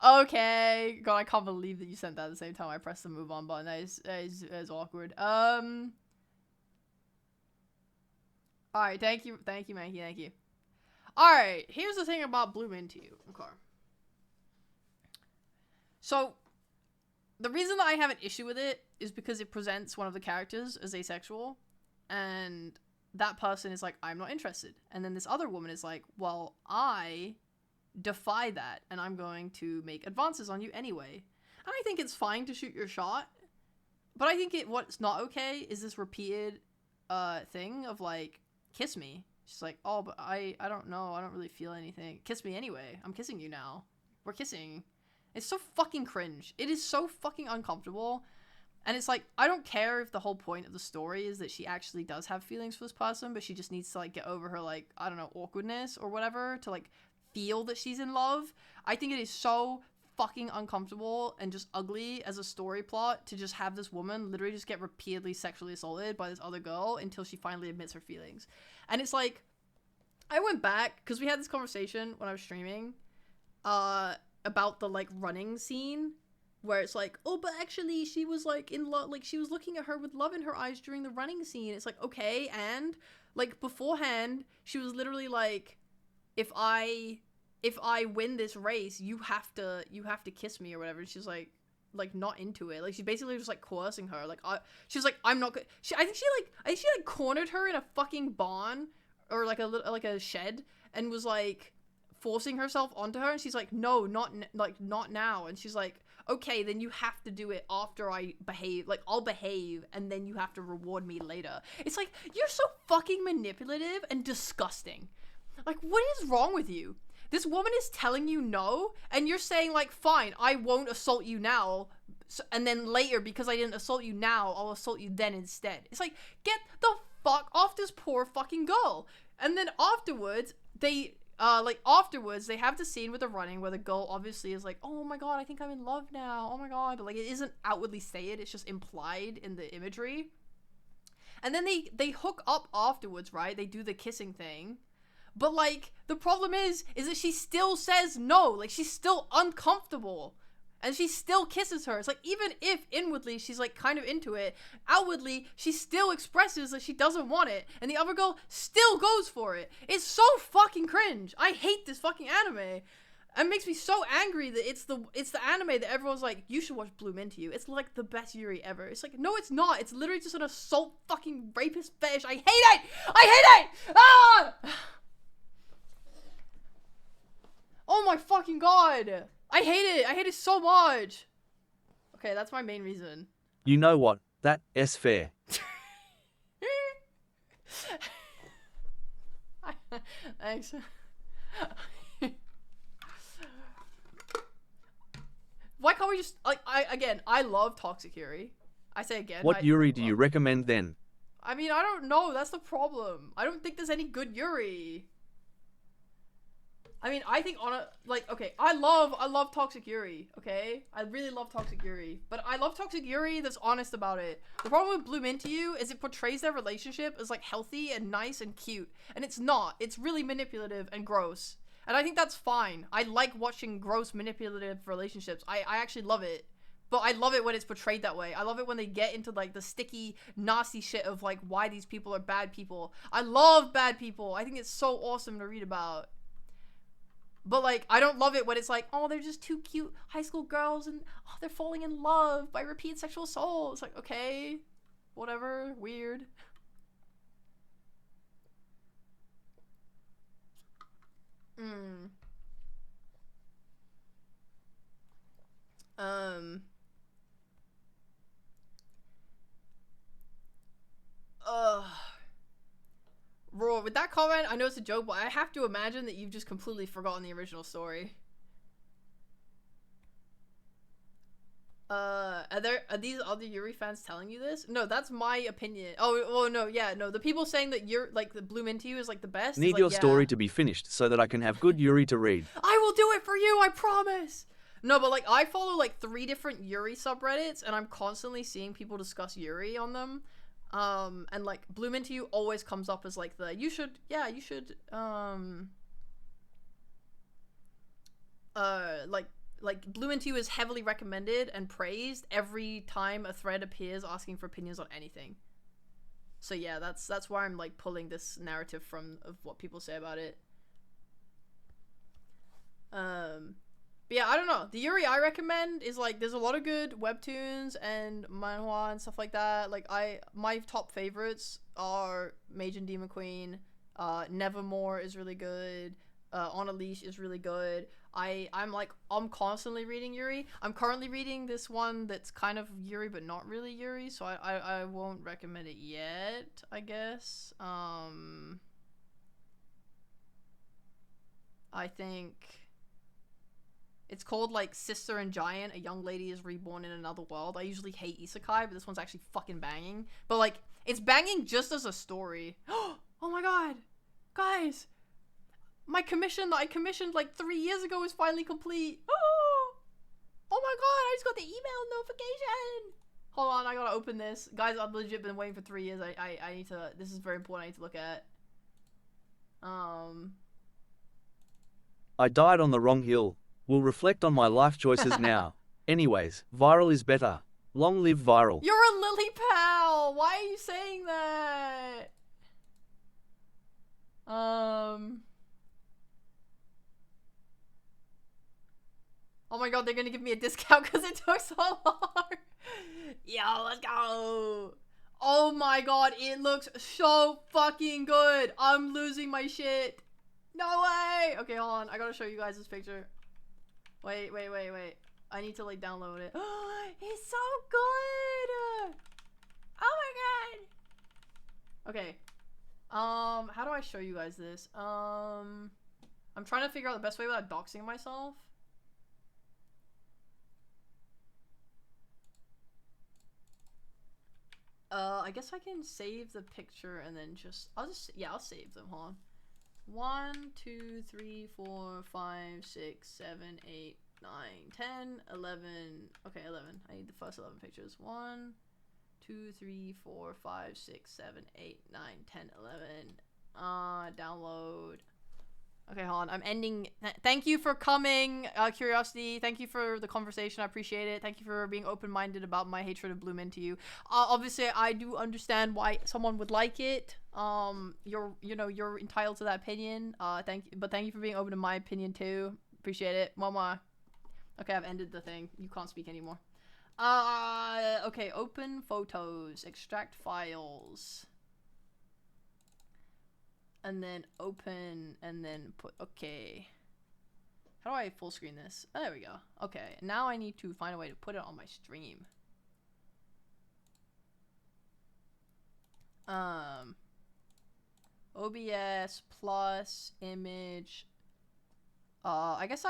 Okay. God, I can't believe that you sent that at the same time I pressed the move on button. That is awkward. Alright, thank you, Mankey, thank you. Alright, here's the thing about bloom into you. Okay. So, the reason that I have an issue with it is because it presents one of the characters as asexual, and that person is like, I'm not interested. And then this other woman is like, well, I defy that, and I'm going to make advances on you anyway. And I think it's fine to shoot your shot, but I think what's not okay is this repeated thing of like, kiss me. She's like, oh, but I don't know, I don't really feel anything. Kiss me anyway. I'm kissing you now. We're kissing. It's so fucking cringe. It is so fucking uncomfortable. And it's like, I don't care if the whole point of the story is that she actually does have feelings for this person, but she just needs to like get over her like, I don't know, awkwardness or whatever to like feel that she's in love. I think it is so fucking uncomfortable and just ugly as a story plot to just have this woman literally just get repeatedly sexually assaulted by this other girl until she finally admits her feelings. And it's like, I went back because we had this conversation when I was streaming about the like running scene where it's like, oh, but actually she was like in love, like she was looking at her with love in her eyes during the running scene. It's like, okay, and like beforehand she was literally like, if I win this race, you have to kiss me or whatever. And she's like not into it. Like she basically just like coercing her. Like she's like, I'm not good. I think she cornered her in a fucking barn or like a shed and was like forcing herself onto her. And she's like, no, not now. And she's like, okay, then you have to do it after I behave. Like I'll behave and then you have to reward me later. It's like, you're so fucking manipulative and disgusting. Like, what is wrong with you? This woman is telling you no, and you're saying, like, fine, I won't assault you now, and then later, because I didn't assault you now, I'll assault you then instead. It's like, get the fuck off this poor fucking girl. And then afterwards, they have the scene with the running where the girl obviously is like, oh my god, I think I'm in love now, oh my god, but, like, it isn't outwardly stated, it's just implied in the imagery. And then they hook up afterwards, right? They do the kissing thing. But, like, the problem is that she still says no. Like, she's still uncomfortable. And she still kisses her. It's like, even if inwardly she's, like, kind of into it, outwardly she still expresses that she doesn't want it. And the other girl still goes for it. It's so fucking cringe. I hate this fucking anime. It makes me so angry that it's the anime that everyone's like, you should watch Bloom Into You. It's, like, the best Yuri ever. It's like, no, it's not. It's literally just an assault fucking rapist fetish. I hate it! I hate it! Ah! Oh my fucking god! I hate it! I hate it so much! Okay, that's my main reason. You know what? That's fair. Thanks. Why can't we just, like, I love Toxic Yuri. I say again. What Yuri do you recommend then? I mean, I don't know. That's the problem. I don't think there's any good Yuri. I mean, I think on a, like, okay, I love Toxic Yuri, okay? I really love Toxic Yuri, but I love Toxic Yuri that's honest about it. The problem with Bloom Into You is it portrays their relationship as, like, healthy and nice and cute, and it's not. It's really manipulative and gross, and I think that's fine. I like watching gross, manipulative relationships. I actually love it, but I love it when it's portrayed that way. I love it when they get into, like, the sticky, nasty shit of, like, why these people are bad people. I love bad people. I think it's so awesome to read about. But, like, I don't love it when it's like, oh, they're just two cute high school girls and oh, they're falling in love by repeated sexual assault. It's like, okay, whatever, weird. Ugh. Roar, with that comment, I know it's a joke, but I have to imagine that you've just completely forgotten the original story. Are these other Yuri fans telling you this? No, that's my opinion. Oh, no, yeah, no. The people saying that you're, like, the Bloom Into You is, like, the best. Need like, your yeah. story to be finished so that I can have good Yuri to read. I will do it for you, I promise! No, but, like, I follow, like, 3 different Yuri subreddits, and I'm constantly seeing people discuss Yuri on them. And, like, Bloom Into You always comes up as, like, the, you should, like, Bloom Into You is heavily recommended and praised every time a thread appears asking for opinions on anything. So yeah, that's why I'm, like, pulling this narrative of what people say about it. But yeah, I don't know. The Yuri I recommend is, like, there's a lot of good webtoons and manhwa and stuff like that. Like, my top favorites are Mage and Demon Queen. Nevermore is really good. On a Leash is really good. I'm constantly reading Yuri. I'm currently reading this one that's kind of Yuri but not really Yuri, so I won't recommend it yet, I guess. I think it's called, like, Sister and Giant, a young lady is reborn in another world. I usually hate isekai, but this one's actually fucking banging. But, like, it's banging just as a story. Oh my god! Guys! My commission that I commissioned, like, 3 years ago is finally complete. Oh my god, I just got the email notification! Hold on, I gotta open this. Guys, I've legit been waiting for 3 years. I need to, this is very important, I need to look at. I died on the wrong hill. Will reflect on my life choices now. Anyways, viral is better. Long live viral. You're a lily pal! Why are you saying that? Oh my god, they're gonna give me a discount because it took so long. Yo, let's go. Oh my god, it looks so fucking good. I'm losing my shit. No way. Okay, hold on. I gotta show you guys this picture. Wait. I need to, like, download it. It's so good. Oh my god. Okay. How do I show you guys this? I'm trying to figure out the best way without doxing myself. I guess I can save the picture and then I'll save them, hold on. 1, 2, 3, 4, 5, 6, 7, 8, 9, 10, 11. Okay, 11. I need the first 11 pictures. 1, 2, 3, 4, 5, 6, 7, 8, 9, 10, 11. Download. Okay, hold on. I'm ending. Thank you for coming, Curiosity. Thank you for the conversation. I appreciate it. Thank you for being open-minded about my hatred of Bloom Into You. Obviously, I do understand why someone would like it. You're entitled to that opinion. Thank you for being open to my opinion too. Appreciate it. Mama. Okay, I've ended the thing. You can't speak anymore. Okay, open photos, extract files. And then open, and then put, okay. How do I full screen this? Oh, there we go. Okay, now I need to find a way to put it on my stream. OBS plus image. I guess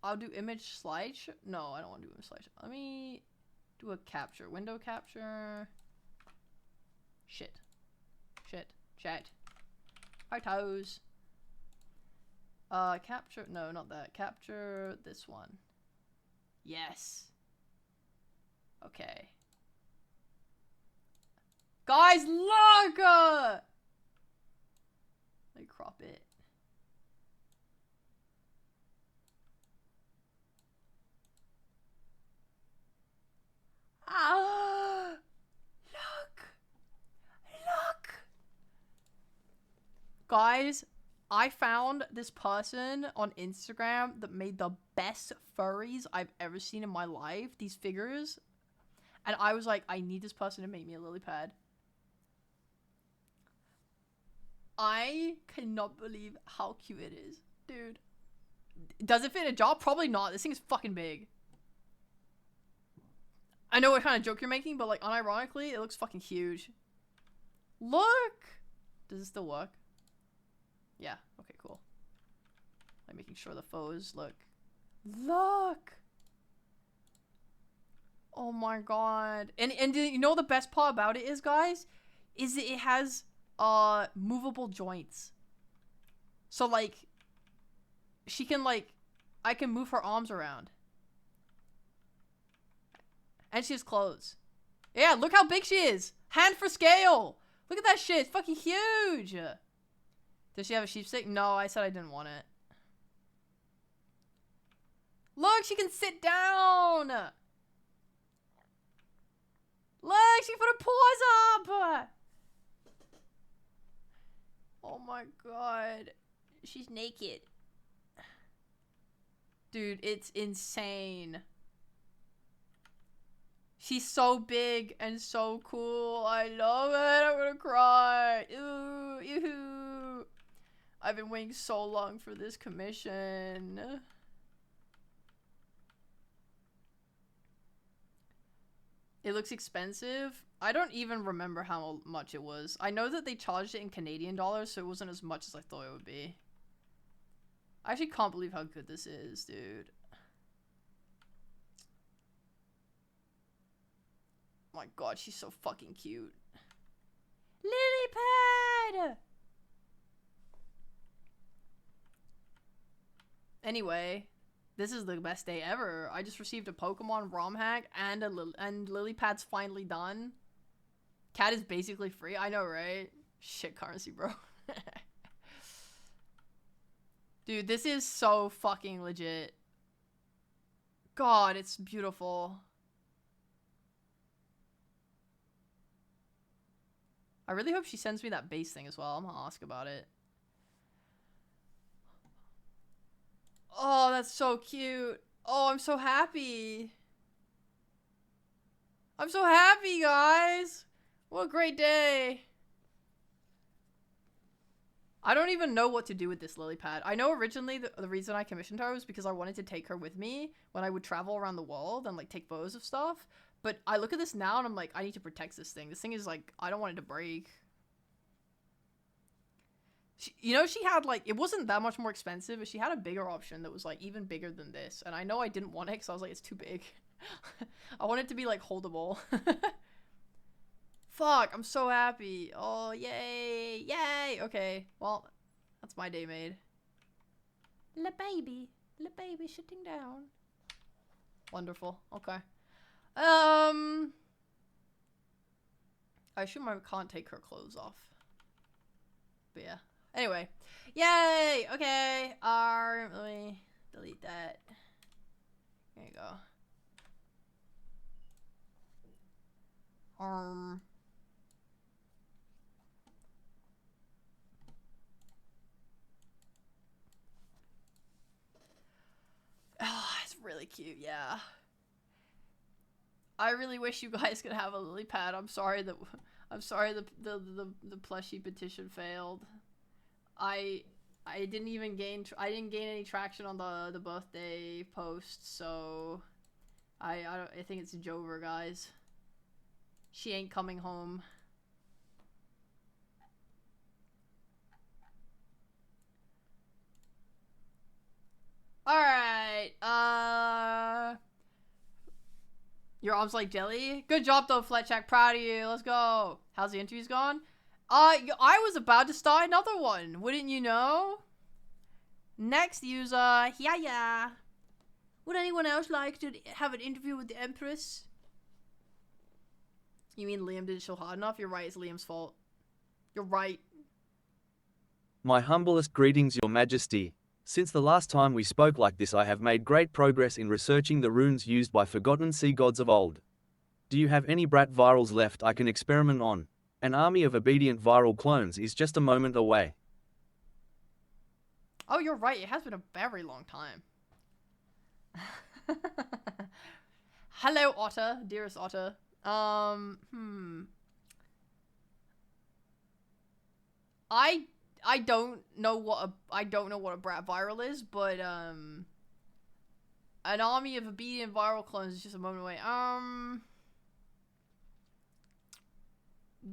I'll do image slideshow. No, I don't want to do image slideshow. Let me do a capture, window capture. Shit. Chat. Our toes. Capture, no, not that. Capture this one. Yes. Okay. Guys, look! Let me crop it. Ah! Look! Look! Guys, I found this person on Instagram that made the best furries I've ever seen in my life. These figures. And I was like, I need this person to make me a lily pad. I cannot believe how cute it is. Dude. Does it fit a job? Probably not. This thing is fucking big. I know what kind of joke you're making, but like unironically, it looks fucking huge. Look! Does it still work? Yeah. Okay, cool. I'm making sure the foes look. Look! Oh my god. And you know the best part about it is, guys? Is that it has movable joints. So like she can like I can move her arms around. And she has clothes. Yeah, look how big she is. Hand for scale. Look at that shit. It's fucking huge. Does she have a sheep stick? No, I said I didn't want it. Look, she can sit down. Look, she put her paws up. Oh my god. She's naked. Dude, it's insane. She's so big and so cool. I love it. I'm gonna cry. Ooh, yoo-hoo. I've been waiting so long for this commission. It looks expensive. I don't even remember how much it was. I know that they charged it in Canadian dollars, so it wasn't as much as I thought it would be. I actually can't believe how good this is, dude. Oh my god, she's so fucking cute. Lily pad! Anyway, this is the best day ever. I just received a Pokemon ROM hack and Lily pad's finally done. Cat is basically free. I know, right? Shit currency, bro. Dude, this is so fucking legit. God, it's beautiful. I really hope she sends me that base thing as well. I'm gonna ask about it. Oh, that's so cute. Oh, I'm so happy. I'm so happy, guys. What a great day. I don't even know what to do with this lily pad. I know originally the reason I commissioned her was because I wanted to take her with me when I would travel around the world and like take photos of stuff. But I look at this now and I'm like, I need to protect this thing. This thing is like, I don't want it to break. You know, she had like, it wasn't that much more expensive, but she had a bigger option that was like even bigger than this. And I know I didn't want it because I was like, it's too big. I want it to be like holdable. Fuck, I'm so happy. Oh, yay. Yay. Okay, well, that's my day made. Le baby sitting down. Wonderful. Okay. I assume I can't take her clothes off. But yeah. Anyway. Yay! Okay. Let me delete that. There you go. Oh, it's really cute, yeah. I really wish you guys could have a lily pad. I'm sorry the plushie petition failed. I didn't gain any traction on the birthday post, so I think it's Jover, guys. She ain't coming home. Alright, your arms like jelly? Good job though, Fletchak, proud of you, let's go. How's the interviews gone? I was about to start another one, wouldn't you know? Next user, yeah. Would anyone else like to have an interview with the Empress? You mean Liam didn't show hard enough? You're right, it's Liam's fault. You're right. My humblest greetings, Your Majesty. Since the last time we spoke like this, I have made great progress in researching the runes used by forgotten sea gods of old. Do you have any brat virals left I can experiment on? An army of obedient viral clones is just a moment away. Oh, you're right. It has been a very long time. Hello, Otter. Dearest Otter. I don't know what a brat viral is, but an army of obedient viral clones is just a moment away.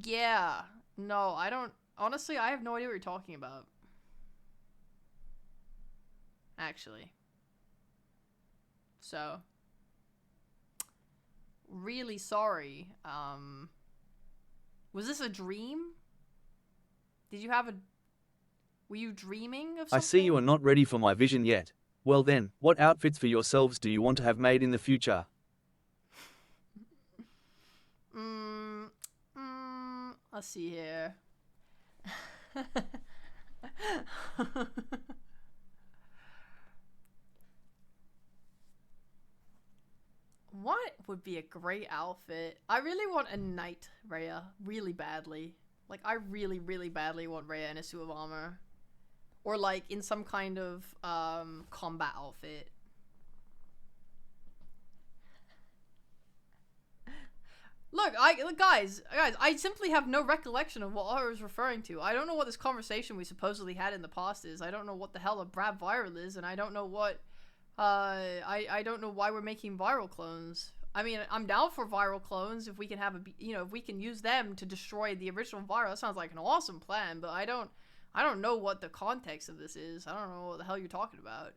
Yeah. No, I don't. Honestly, I have no idea what you're talking about. Actually. So. Really sorry. Was this a dream? Did you have a... Were you dreaming of something? I see you are not ready for my vision yet. Well then, what outfits for yourselves do you want to have made in the future? Let's see here. What would be a great outfit? I really want a knight Reya really badly. Like, I really, really badly want Reya in a suit of armor. Or, like, in some kind of, combat outfit. Look, guys, I simply have no recollection of what I was referring to. I don't know what this conversation we supposedly had in the past is. I don't know what the hell a Brad viral is, and I don't know what, I don't know why we're making viral clones. I mean, I'm down for viral clones if we can have if we can use them to destroy the original viral. That sounds like an awesome plan, but I don't know what the context of this is. I don't know what the hell you're talking about.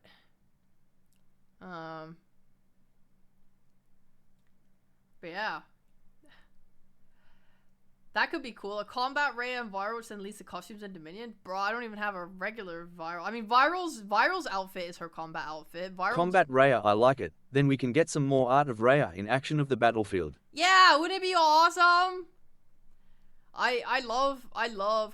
But yeah. That could be cool. A combat Reya and viral, which then leads to costumes and Dominion. Bro, I don't even have a regular viral. I mean, viral's outfit is her combat outfit. Combat Reya, I like it. Then we can get some more art of Reya in action of the battlefield. Yeah, wouldn't it be awesome? I love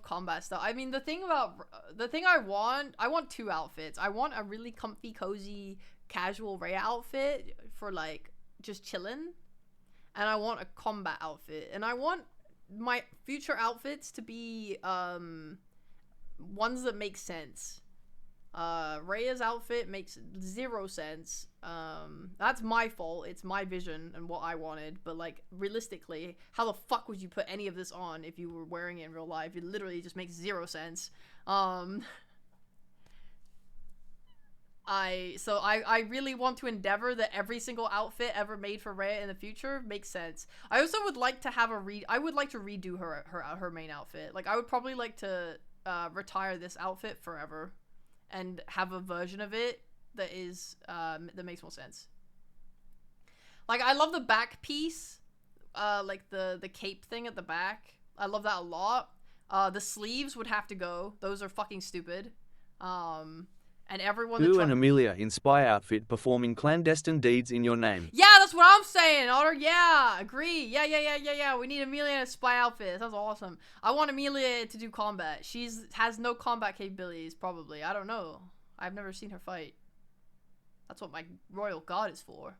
combat stuff. I mean, the thing I want two outfits. I want a really comfy, cozy, casual Reya outfit for like just chilling, and I want a combat outfit, and I want my future outfits to be ones that make sense. Reya's outfit makes zero sense. That's my fault. It's my vision and what I wanted, but like realistically, how the fuck would you put any of this on if you were wearing it in real life? It literally just makes zero sense. I really want to endeavor that every single outfit ever made for Reya in the future makes sense. I also would like to have I would like to redo her main outfit. Like, I would probably like to retire this outfit forever and have a version of it that is that makes more sense. Like, I love the back piece, like the cape thing at the back. I love that a lot. The sleeves would have to go. Those are fucking stupid. And everyone. Boo and Amelia in spy outfit performing clandestine deeds in your name. Yeah, that's what I'm saying, Otter. Yeah, agree. Yeah. We need Amelia in a spy outfit. That sounds awesome. I want Amelia to do combat. Has no combat capabilities, probably. I don't know. I've never seen her fight. That's what my royal god is for.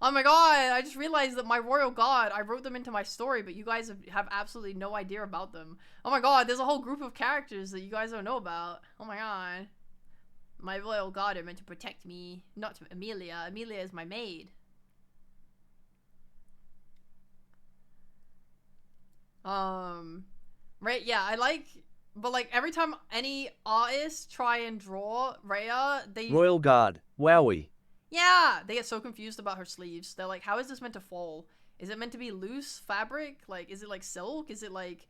Oh my god, I just realized that my royal god, I wrote them into my story, but you guys have absolutely no idea about them. Oh my god, there's a whole group of characters that you guys don't know about. Oh my god. My royal god are meant to protect me, not Amelia. Amelia is my maid. Right, yeah, I like, but like every time any artists try and draw Reya, they... Royal Guard, wowie. Yeah, they get so confused about her sleeves. They're like, how is this meant to fall? Is it meant to be loose fabric? Like, is it like silk? Is it like...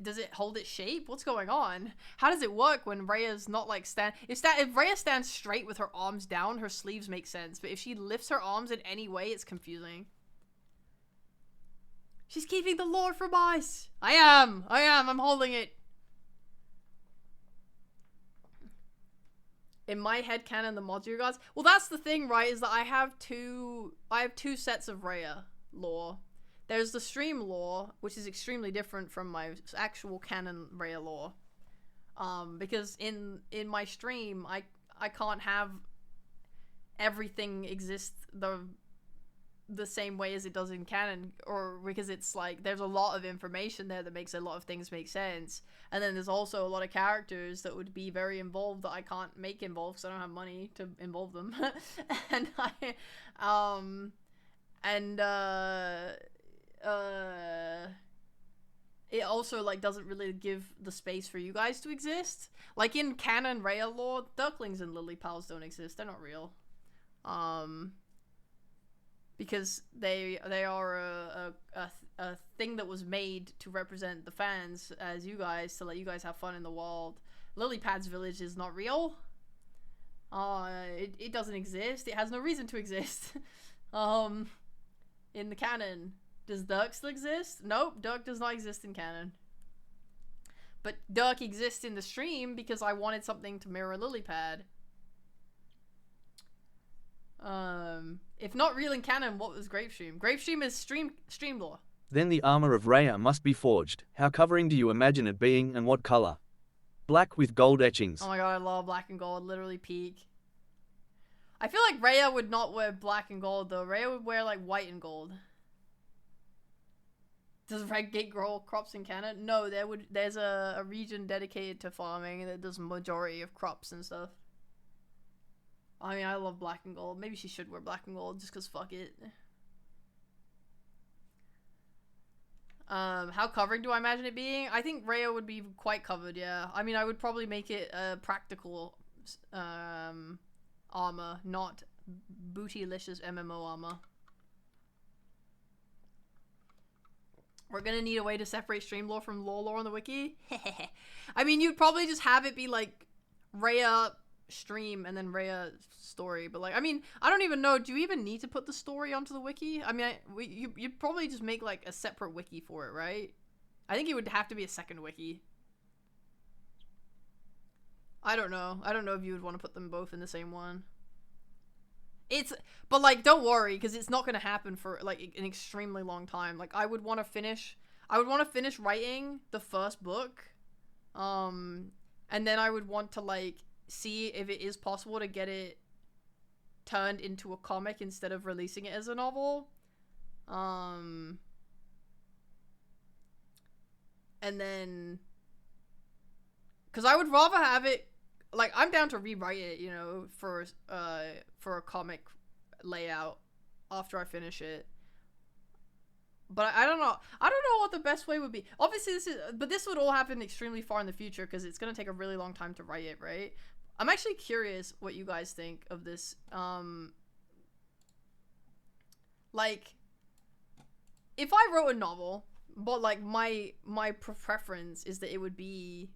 does it hold its shape? What's going on? How does it work when Reya's not like if Reya stands straight with her arms down, her sleeves make sense. But if she lifts her arms in any way, it's confusing. She's keeping the lore from us. I am. I'm holding it. in my headcanon, the mods are gods. Well, that's the thing, right? Is that I have two sets of Reya lore. There's the stream lore, which is extremely different from my actual canon Reya lore. Because in my stream, I can't have everything exist the same way as it does in canon, or because it's like there's a lot of information there that makes a lot of things make sense, and then there's also a lot of characters that would be very involved that I can't make involved because I don't have money to involve them. And it also like doesn't really give the space for you guys to exist. Like in canon Reya lore, ducklings and lily pals don't exist. They're not real. Because they are a thing that was made to represent the fans as you guys, to let you guys have fun in the world. Lilypad's village is not real. It doesn't exist. It has no reason to exist. In the canon. Does Dirk still exist? Nope, Dirk does not exist in canon. But Dirk exists in the stream because I wanted something to mirror Lilypad. If not real in canon, what was Gravestream? Gravestream is stream lore. Then the armor of Reya must be forged. How covering do you imagine it being, and what color? Black with gold etchings. Oh my god, I love black and gold. Literally peak. I feel like Reya would not wear black and gold though. Reya would wear like white and gold. Does Red Gate grow crops in Canada? No, there's a region dedicated to farming that does majority of crops and stuff. I mean, I love black and gold. Maybe she should wear black and gold just because fuck it. How covered do I imagine it being? I think Reya would be quite covered, yeah. I mean, I would probably make it a practical armor, not bootylicious MMO armor. We're gonna need a way to separate stream lore from lore on the wiki. I mean, you'd probably just have it be like Reya stream and then Reya story, but like, I mean, I don't even know. Do you even need to put the story onto the wiki? I mean, you'd probably just make like a separate wiki for it, right? I think it would have to be a second wiki. I don't know. I don't know if you would want to put them both in the same one. But like, don't worry, because it's not gonna happen for like an extremely long time. Like, I would want to finish writing the first book, and then I would want to like see if it is possible to get it turned into a comic instead of releasing it as a novel. And then, because I would rather have it. Like, I'm down to rewrite it, you know, for a comic layout after I finish it. But I don't know. I don't know what the best way would be. Obviously, this would all happen extremely far in the future because it's going to take a really long time to write it, right? I'm actually curious what you guys think of this. Like, if I wrote a novel, but like my preference is that it would be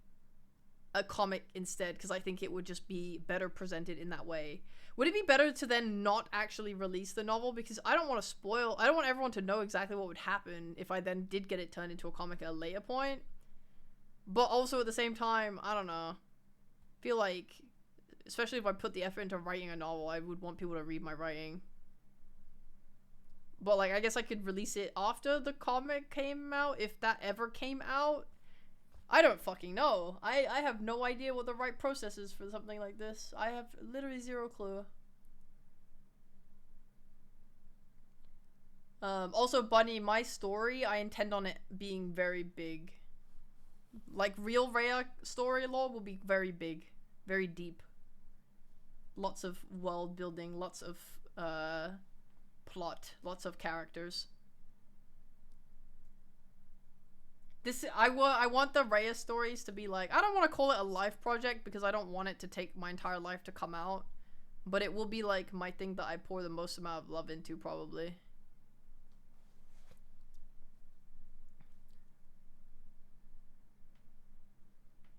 a comic instead, because I think it would just be better presented in that way. Would it be better to then not actually release the novel? Because I don't want to spoil, I don't want everyone to know exactly what would happen if I then did get it turned into a comic at a later point. But also at the same time, I don't know. I feel like, especially if I put the effort into writing a novel, I would want people to read my writing. But like, I guess I could release it after the comic came out, if that ever came out. I don't fucking know. I have no idea what the right process is for something like this. I have literally zero clue. Also, Bunny, my story, I intend on it being very big. Like, real Reya story lore will be very big. Very deep. Lots of world building, lots of plot, lots of characters. I want the Reya stories to be like, I don't want to call it a life project because I don't want it to take my entire life to come out, but it will be like my thing that I pour the most amount of love into, probably.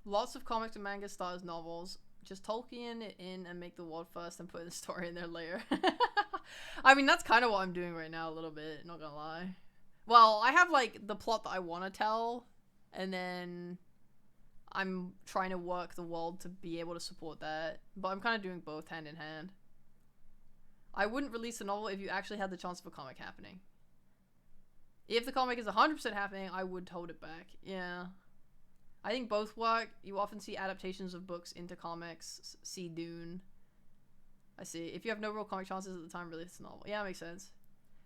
Lots of comics and manga stars novels. Just Tolkien it in and make the world first and put the story in there later. I mean, that's kind of what I'm doing right now a little bit, not gonna lie. Well, I have, like, the plot that I want to tell, and then I'm trying to work the world to be able to support that. But I'm kind of doing both hand in hand. I wouldn't release a novel if you actually had the chance of a comic happening. If the comic is 100% happening, I would hold it back. Yeah. I think both work. You often see adaptations of books into comics. See Dune. I see. If you have no real comic chances at the time, release the novel. Yeah, that makes sense.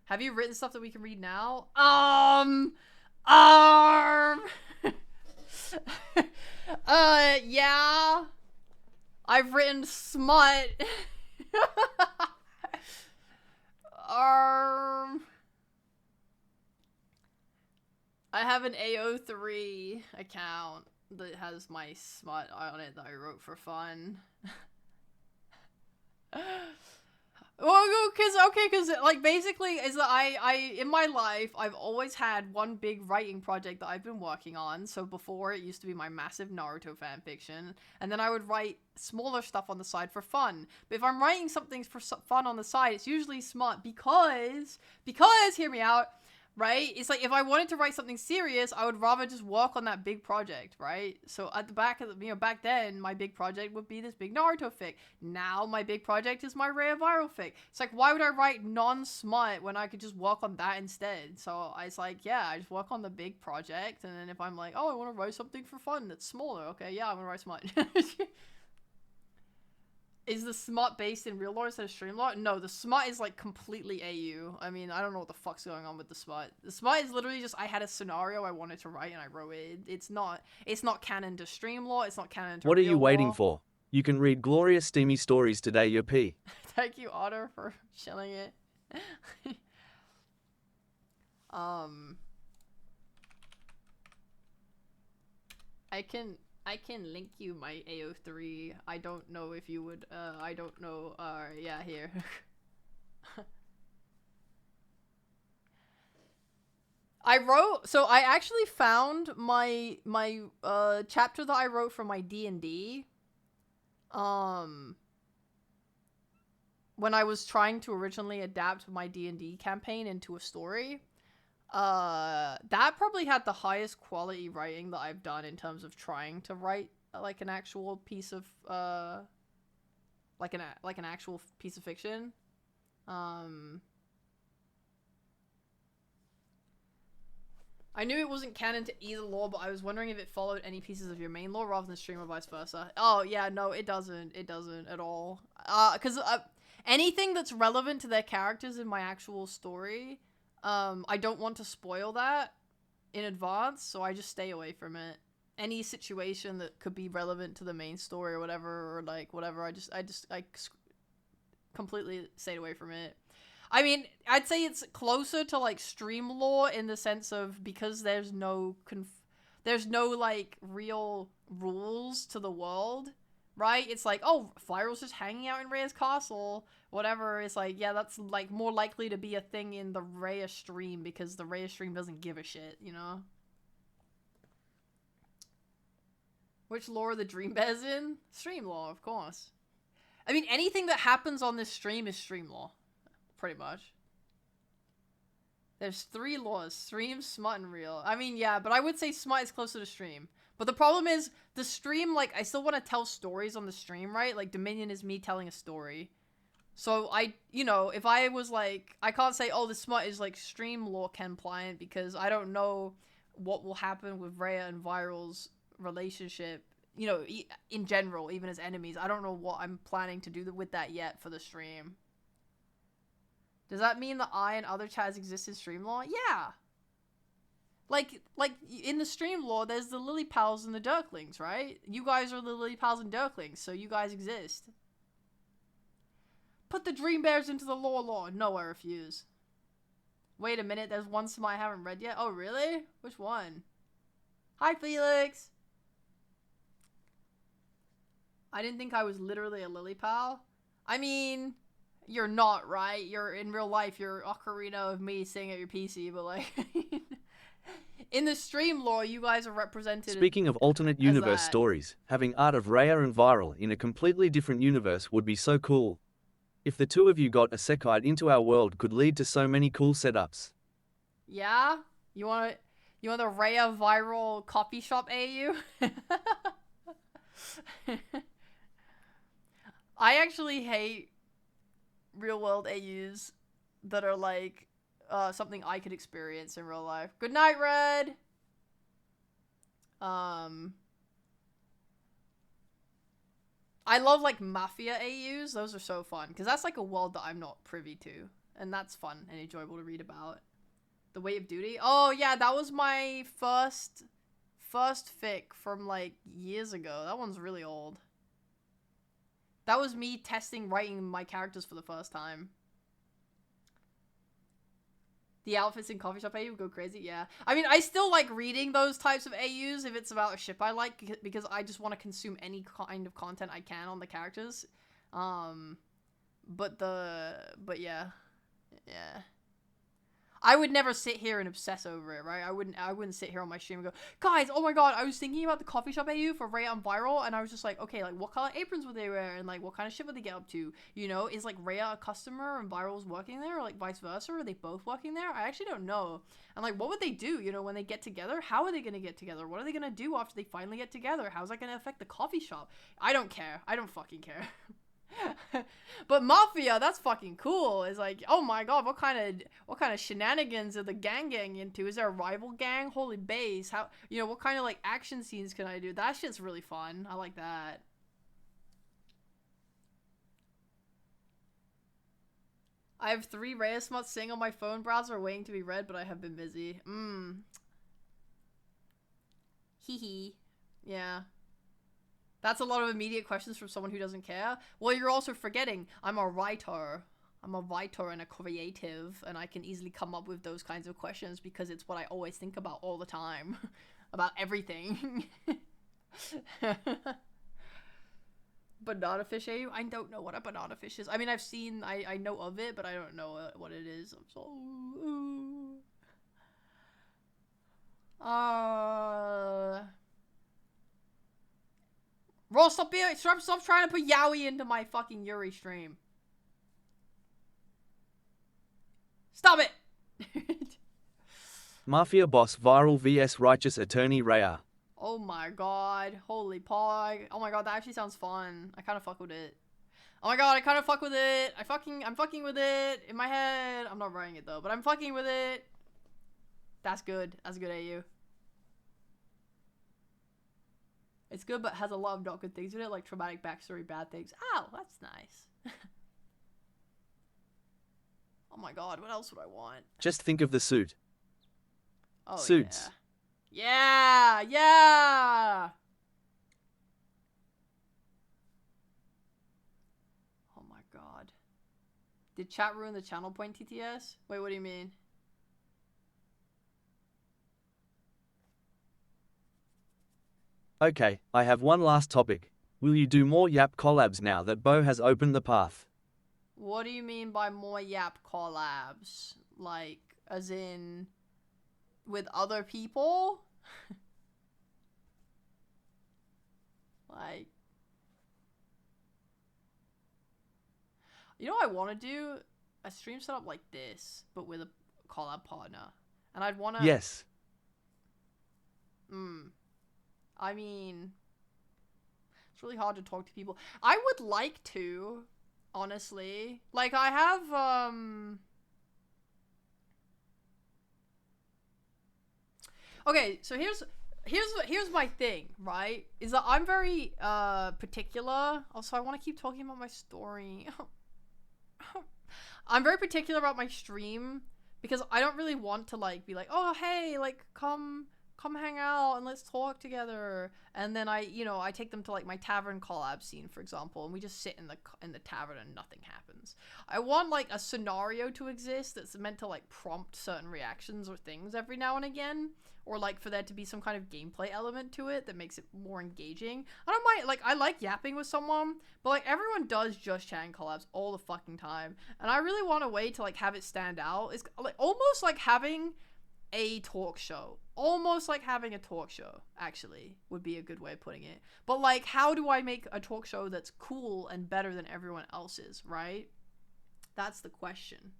Have you written stuff that we can read now? Yeah. I've written smut. I have an AO3 account that has my smut on it that I wrote for fun. Well, cause like basically is that I in my life I've always had one big writing project that I've been working on. So before it used to be my massive Naruto fan fiction, and then I would write smaller stuff on the side for fun. But if I'm writing something for fun on the side, it's usually smut because hear me out. Right? It's like if I wanted to write something serious, I would rather just work on that big project, right? So at the back of the, back then, my big project would be this big Naruto fic. Now my big project is my Reya viral fic. It's like, why would I write non-smut when I could just work on that instead? So it's like, yeah, I just work on the big project, and then if I'm like, oh, I want to write something for fun that's smaller, okay, yeah, I'm gonna write smut. Is the smut based in real lore instead of stream lore? No, the smut is like completely AU. I mean, I don't know what the fuck's going on with the smut. The smut is literally just I had a scenario I wanted to write and I wrote it. It's not canon to stream lore. It's not canon to What are real you waiting lore. for? You can read glorious steamy stories today, your P. Thank you, Otter, for shilling it. I can link you my AO3. I don't know if you would, I don't know, yeah, here. I actually found my chapter that I wrote for my D&D, when I was trying to originally adapt my D&D campaign into a story. That probably had the highest quality writing that I've done in terms of trying to write like an actual piece of like an actual piece of fiction. I knew it wasn't canon to either lore, but I was wondering if it followed any pieces of your main lore rather than stream or vice versa. Oh yeah, no, it doesn't. It doesn't at all. Because anything that's relevant to their characters in my actual story, I don't want to spoil that in advance, so I just stay away from it. Any situation that could be relevant to the main story or whatever, or like whatever, I just completely stayed away from it. I mean, I'd say it's closer to like stream lore in the sense of because there's no like real rules to the world, right? It's like, oh, Viral's just hanging out in Reya's castle, whatever. It's like, yeah, that's like more likely to be a thing in the Reya stream because the Reya stream doesn't give a shit, you know? Which lore are the Dream Bears in? Stream lore, of course. I mean, anything that happens on this stream is stream lore. Pretty much. There's 3 lores. Stream, smut, and real. I mean, yeah, but I would say smut is closer to stream. But the problem is, the stream, like, I still want to tell stories on the stream, right? Like, Dominion is me telling a story. So, you know, if I was like, I can't say, oh, the smut is, like, stream lore compliant because I don't know what will happen with Reya and Viral's relationship, you know, in general, even as enemies. I don't know what I'm planning to do with that yet for the stream. Does that mean that I and other Chads exist in stream lore? Yeah. Like in the stream lore, there's the Lily Pals and the Dirklings, right? You guys are the Lily Pals and Dirklings, so you guys exist. Put the Dream Bears into the lore. No, I refuse. Wait a minute, there's one smut I haven't read yet. Oh, really? Which one? Hi, Felix. I didn't think I was literally a Lily Pal. I mean, you're not, right? You're in real life, you're Ocarina of me sitting at your PC, but like in the stream lore, you guys are represented. Speaking of alternate universe stories, having Art of Reya and Viral in a completely different universe would be so cool. If the two of you got isekai into our world could lead to so many cool setups. Yeah? You want the Reya Viral copy shop AU? I actually hate real world AUs that are like something I could experience in real life. Good night, Red. I love like mafia AUs. Those are so fun because that's like a world that I'm not privy to, and that's fun and enjoyable to read about. The Way of Duty. Oh yeah, that was my first fic from like years ago. That one's really old. That was me writing my characters for the first time. The outfits in coffee shop AU go crazy, yeah. I mean, I still like reading those types of AUs if it's about a ship I like, because I just want to consume any kind of content I can on the characters. But yeah. Yeah. I would never sit here and obsess over it, right? I wouldn't sit here on my stream and go, guys, oh my god, I was thinking about the coffee shop AU for Reya Viral, and I was just like, okay, like, what color aprons would they wear, and like, what kind of shit would they get up to? You know, is like Reya a customer and Viral's working there, or like vice versa? Are they both working there? I actually don't know. And like, what would they do, you know, when they get together? How are they gonna get together? What are they gonna do after they finally get together? How's that gonna affect the coffee shop? I don't care. I don't fucking care. But Mafia, that's fucking cool. It's like, oh my god, what kind of shenanigans are the gang into? Is there a rival gang? Holy base. How, you know, what kind of like action scenes can I do? That shit's really fun. I like that. I have 3 Reya smuts sitting on my phone browser waiting to be read, but I have been busy. Hee hee. Yeah. That's a lot of immediate questions from someone who doesn't care. Well, you're also forgetting I'm a writer. I'm a writer and a creative, and I can easily come up with those kinds of questions because it's what I always think about all the time. About everything. Banana fish AU? I don't know what a banana fish is. I mean, I know of it, but I don't know what it is. I'm so... Roll, stop trying to put yaoi into my fucking Yuri stream. Stop it! Mafia boss Viral vs Righteous Attorney Reya. Oh my god. Holy pog. Oh my god, that actually sounds fun. I kind of fuck with it. Oh my god, I kind of fuck with it. I'm fucking with it. In my head. I'm not writing it though, but I'm fucking with it. That's good. That's good AU. It's good, but has a lot of not good things in it, like traumatic backstory, bad things. Ow, that's nice. Oh my god, what else would I want? Just think of the suit. Oh, Suits. Yeah! Yeah! Oh my god. Did chat ruin the channel point, TTS? Wait, what do you mean? Okay, I have one last topic. Will you do more Yap collabs now that Bo has opened the path? What do you mean by more Yap collabs? Like, as in, with other people? Like, you know what I want to do? A stream setup like this, but with a collab partner. And I'd want to... Yes. I mean, it's really hard to talk to people. I would like to, honestly. Like, I have, okay, so here's my thing, right? Is that I'm very, particular. Also, I want to keep talking about my story. I'm very particular about my stream because I don't really want to, like, be like, oh, hey, like, come hang out and let's talk together. And then I take them to like my tavern collab scene, for example, and we just sit in the tavern and nothing happens. I want like a scenario to exist that's meant to like prompt certain reactions or things every now and again, or like for there to be some kind of gameplay element to it that makes it more engaging. I don't mind, like, I like yapping with someone, but like everyone does just chatting collabs all the fucking time, and I really want a way to like have it stand out. It's like almost like having a talk show. Almost like having a talk show, actually, would be a good way of putting it. But, like, how do I make a talk show that's cool and better than everyone else's, right? That's the question.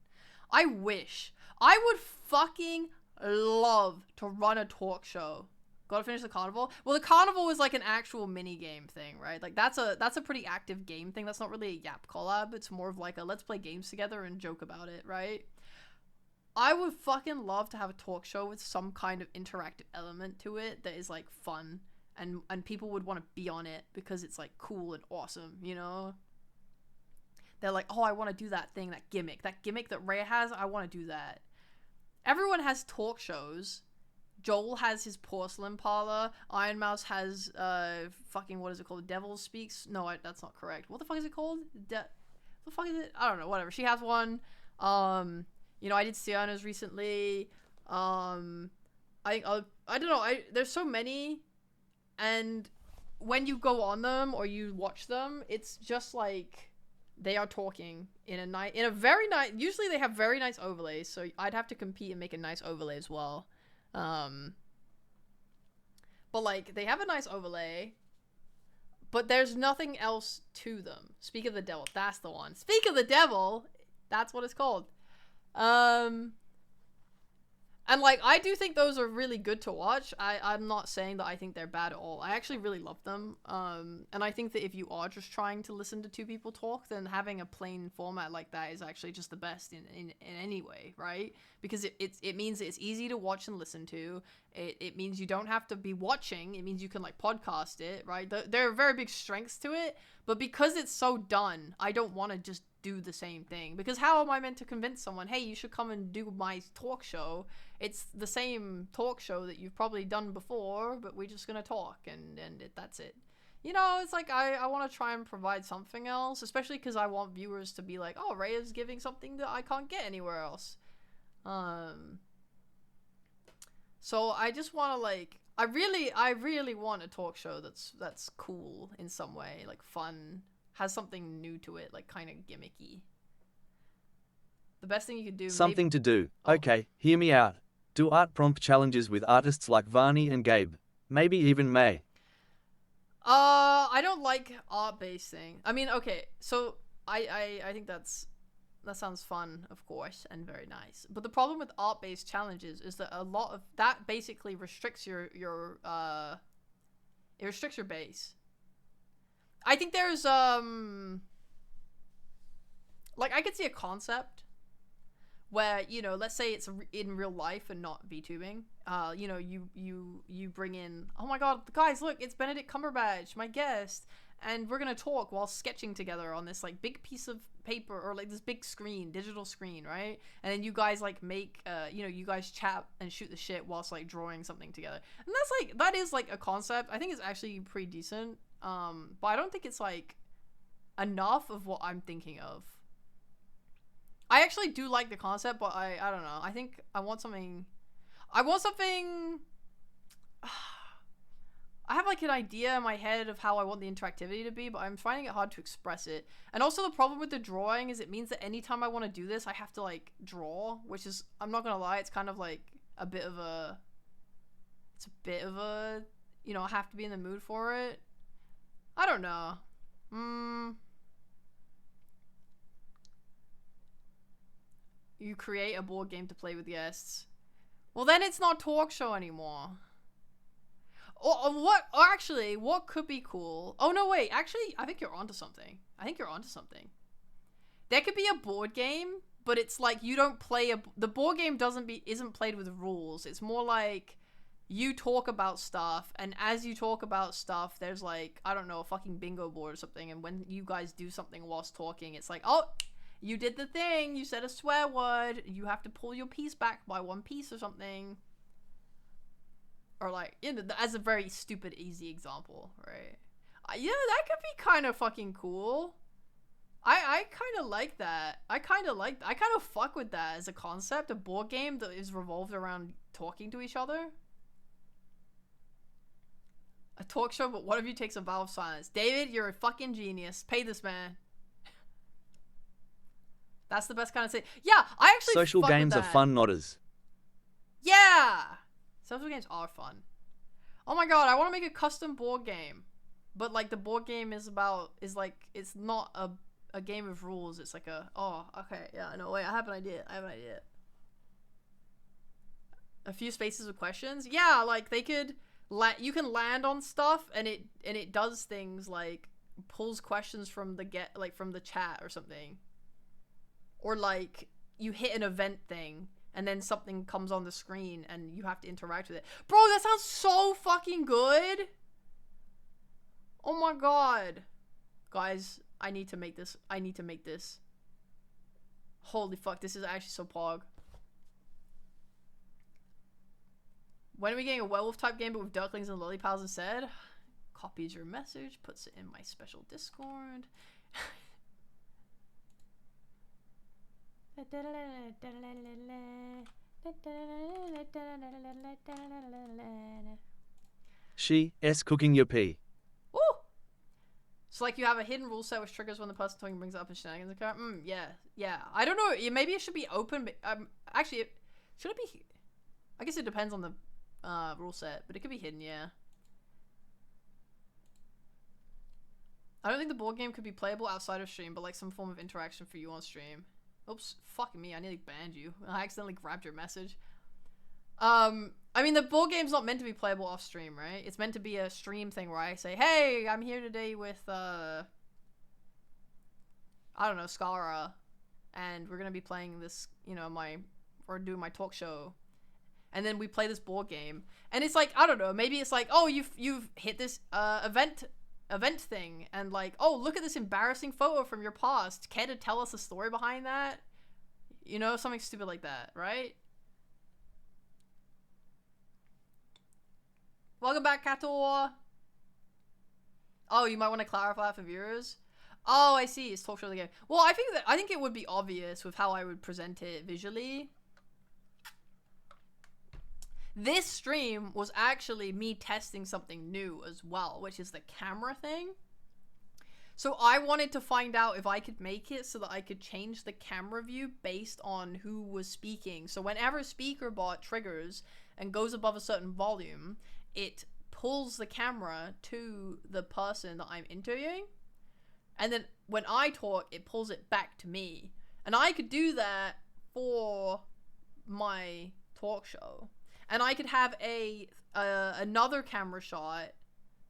I wish. I would fucking love to run a talk show Gotta finish the carnival. Well, the carnival is like an actual mini game thing, right? Like that's a pretty active game thing. That's not really a Yap collab. It's more of like a let's play games together and joke about it, right? I would fucking love to have a talk show with some kind of interactive element to it that is like fun and people would want to be on it because it's like cool and awesome, you know? They're like, oh, I want to do that thing, that gimmick that Reya has. I want to do that. Everyone has talk shows. Joel has his porcelain parlor. Iron Mouse has fucking, what is it called? Devil Speaks. No, that's not correct. What the fuck is it called? The fuck is it? I don't know. Whatever. She has one. You know, I did Sienna's recently. I don't know. There's so many, and when you go on them or you watch them, it's just like they are talking in a very nice. Usually they have very nice overlays, so I'd have to compete and make a nice overlay as well. But like they have a nice overlay, but there's nothing else to them. Speak of the Devil, that's the one. Speak of the Devil, that's what it's called. And like I do think those are really good to watch. I'm not saying that I think they're bad at all. I actually really love them. And I think that if you are just trying to listen to two people talk, then having a plain format like that is actually just the best in any way, right? Because it means it's easy to watch and listen to. It means you don't have to be watching. It means you can like podcast it, right? There are very big strengths to it, but because it's so done, I don't want to just do the same thing, because how am I meant to convince someone, hey, you should come and do my talk show? It's the same talk show that you've probably done before, but we're just gonna talk and that's it. You know, it's like I want to try and provide something else, especially because I want viewers to be like, oh, Reya's giving something that I can't get anywhere else. So I just want to like, I really want a talk show that's cool in some way, like fun, has something new to it, like kind of gimmicky. The best thing you could do. Something to do. Oh. Okay, hear me out. Do art prompt challenges with artists like Varney and Gabe. Maybe even May. I don't like art-based thing. I mean, okay, so I think that sounds fun, of course, and very nice. But the problem with art-based challenges is that a lot of that basically restricts your it restricts your base. I think there's like I could see a concept where, you know, let's say it's in real life and not VTubing. You know, you bring in, oh my god, guys, look, it's Benedict Cumberbatch, my guest, and we're gonna talk while sketching together on this like big piece of paper, or like this big screen, digital screen, right? And then you guys like make you know, you guys chat and shoot the shit whilst like drawing something together. And that is like a concept. I think it's actually pretty decent. But I don't think it's like enough of what I'm thinking of. I actually do like the concept, but I don't know. I think I want something. I have like an idea in my head of how I want the interactivity to be, but I'm finding it hard to express it. And also the problem with the drawing is it means that anytime I want to do this, I have to like draw, which is, I'm not gonna lie, it's kind of like a bit of a, you know, I have to be in the mood for it. I don't know. You create a board game to play with guests. Well, then it's not talk show anymore. Or actually, what could be cool? Oh, no, wait. Actually, I think you're onto something. There could be a board game, but it's like you don't play the board game isn't played with rules. It's more like you talk about stuff, and as you talk about stuff, there's like, I don't know, a fucking bingo board or something, and when you guys do something whilst talking, it's like, oh, you did the thing, you said a swear word, you have to pull your piece back by one piece or something. Or like, you know, as a very stupid, easy example, right? Yeah, that could be kind of fucking cool. I kind of like that. I kind of fuck with that as a concept, a board game that is revolved around talking to each other. A talk show, but one of you takes a vow of silence. David, you're a fucking genius. Pay this man. That's the best kind of thing. Yeah, I actually Social games are fun nodders. Yeah! Social games are fun. Oh my god, I want to make a custom board game. But like the board game is like, it's not a game of rules. It's like oh, okay, yeah, no, wait, I have an idea. A few spaces of questions. Yeah, like they could, you can land on stuff, and it does things like pulls questions from from the chat or something, or like you hit an event thing and then something comes on the screen and you have to interact with it. Bro, that sounds so fucking good. Oh my god. Guys, I need to make this. Holy fuck, this is actually so pog. When are we getting a werewolf type game but with ducklings and lollipops instead? Copies your message, puts it in my special Discord. She's cooking your pea. Ooh! So like you have a hidden rule set which triggers when the person talking brings it up in shenanigans occur. Yeah. I don't know. Maybe it should be open, but actually, should it be? I guess it depends on the rule set, but it could be hidden. Yeah. I don't think the board game could be playable outside of stream, but like some form of interaction for you on stream. Oops, fuck me, I nearly banned you. I accidentally grabbed your message. I mean, the board game's not meant to be playable off stream, right? It's meant to be a stream thing where I say, hey, I'm here today with, I don't know, Skara, and we're gonna be playing this, you know, we're doing my talk show. And then we play this board game. And it's like, I don't know, maybe it's like, oh, you've hit this, event thing, and like, oh, look at this embarrassing photo from your past. Care to tell us a story behind that? You know, something stupid like that, right? Welcome back, Kator. Oh, you might want to clarify that for viewers. Oh, I see. It's talk show of the game. Well, I think it would be obvious with how I would present it visually. This stream was actually me testing something new as well, which is the camera thing. So I wanted to find out if I could make it so that I could change the camera view based on who was speaking. So whenever SpeakerBot triggers and goes above a certain volume, it pulls the camera to the person that I'm interviewing. And then when I talk, it pulls it back to me. And I could do that for my talk show. And I could have another camera shot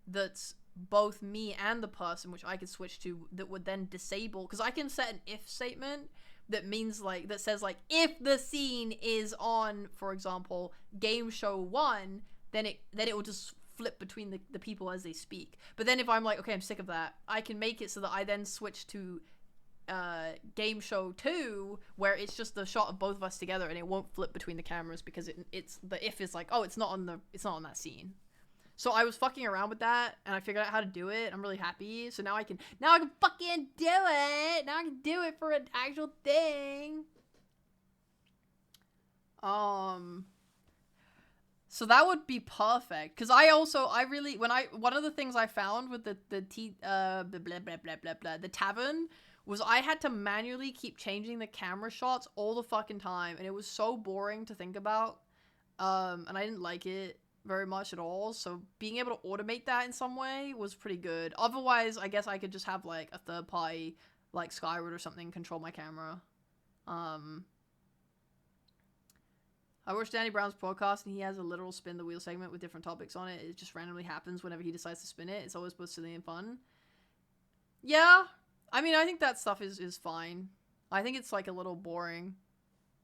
that's both me and the person, which I could switch to, that would then disable, because I can set an if statement that means like, that says like, if the scene is on, for example, game show 1, then it will just flip between the people as they speak. But then if I'm like, okay, I'm sick of that, I can make it so that I then switch to game show 2, where it's just the shot of both of us together and it won't flip between the cameras, because it's the if is like, oh, it's not on that scene. So I was fucking around with that and I figured out how to do it. I'm really happy. So now I can fucking do it. Now I can do it for an actual thing. So that would be perfect, because one of the things I found with the tavern was I had to manually keep changing the camera shots all the fucking time, and it was so boring to think about, and I didn't like it very much at all. So being able to automate that in some way was pretty good. Otherwise, I guess I could just have like a third party like Skyward or something control my camera. I watched Danny Brown's podcast, and he has a literal spin the wheel segment with different topics on it. It just randomly happens whenever he decides to spin it. It's always both silly and fun. Yeah, I mean, I think that stuff is fine. I think it's like a little boring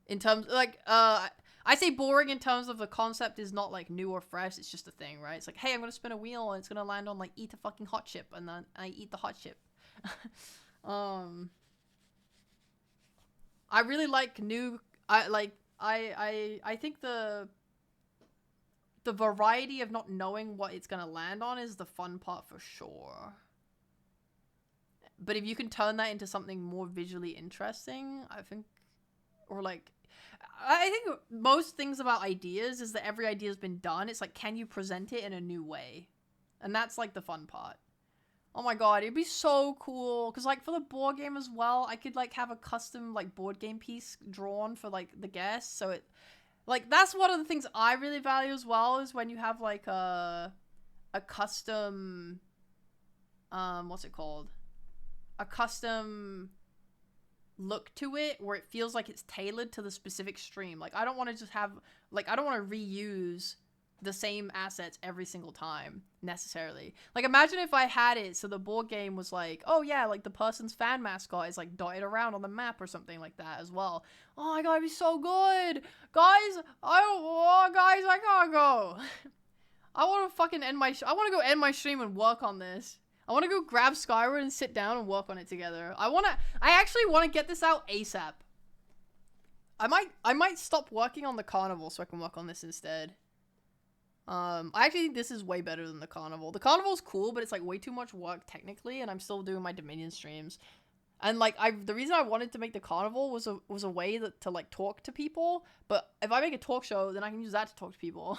in terms, like, I say boring in terms of the concept is not like new or fresh. It's just a thing, right? It's like, hey, I'm gonna spin a wheel and it's gonna land on like eat a fucking hot chip, and then I eat the hot chip. I really like new. I think the variety of not knowing what it's gonna land on is the fun part for sure. But if you can turn that into something more visually interesting, I think, or like, I think most things about ideas is that every idea has been done. It's like, can you present it in a new way? And that's like the fun part. Oh my god, it'd be so cool. Because like for the board game as well, I could like have a custom like board game piece drawn for like the guests. So it, like, that's one of the things I really value as well, is when you have like a custom, what's it called? A custom look to it where it feels like it's tailored to the specific stream. Like, I don't want to just have, like, I don't want to reuse the same assets every single time necessarily. Like, imagine if I had it so the board game was like, oh yeah, like the person's fan mascot is like dotted around on the map or something like that as well. Oh my god, it'd be so good. Guys, I can't go. I want to fucking end my I want to go end my stream and work on this. I want to go grab Skyward and sit down and work on it together. I actually want to get this out ASAP. I might stop working on the carnival so I can work on this instead. I actually think this is way better than the carnival. The carnival's cool, but it's like way too much work technically, and I'm still doing my Dominion streams. And like the reason I wanted to make the carnival was a way to like talk to people, but if I make a talk show, then I can use that to talk to people.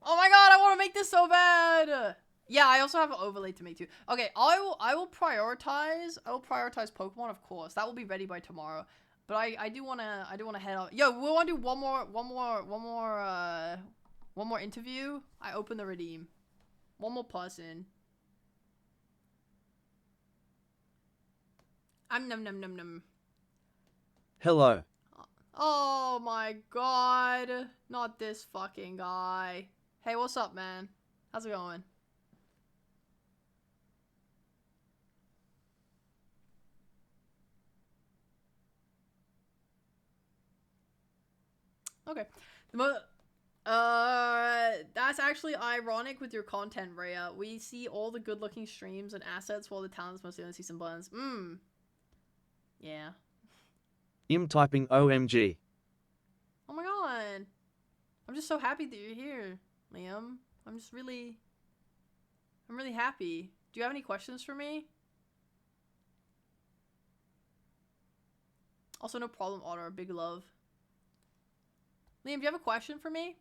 Oh my god, I want to make this so bad. Yeah, I also have an overlay to make too. Okay, I will prioritize Pokemon, of course. That will be ready by tomorrow. But I do want to head out. Yo, we want to do one more interview. I open the redeem. One more person. Num num num num. Hello. Oh my god. Not this fucking guy. Hey, what's up, man? How's it going? Okay. That's actually ironic with your content, Reya. We see all the good-looking streams and assets while the talents mostly only see some buttons. Yeah. I'm typing OMG. Oh my god. I'm just so happy that you're here, Liam. I'm really happy. Do you have any questions for me? Also, no problem, Otter. Big love. Liam, do you have a question for me?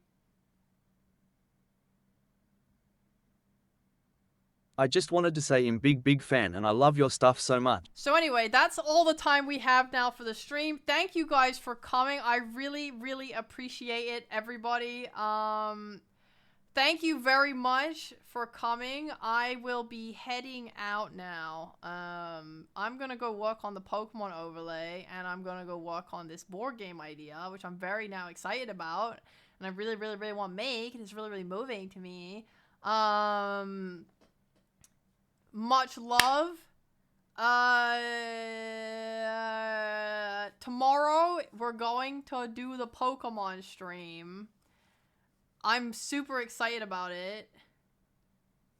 I just wanted to say I'm big fan and I love your stuff so much. So anyway, that's all the time we have now for the stream. Thank you guys for coming. I really appreciate it, everybody. Thank you very much for coming. I will be heading out now. I'm gonna go work on the Pokemon overlay, and I'm gonna go work on this board game idea, which I'm very now excited about, and I really want to make, and it's really moving to me. Much love. Tomorrow we're going to do the Pokemon stream. I'm super excited about it.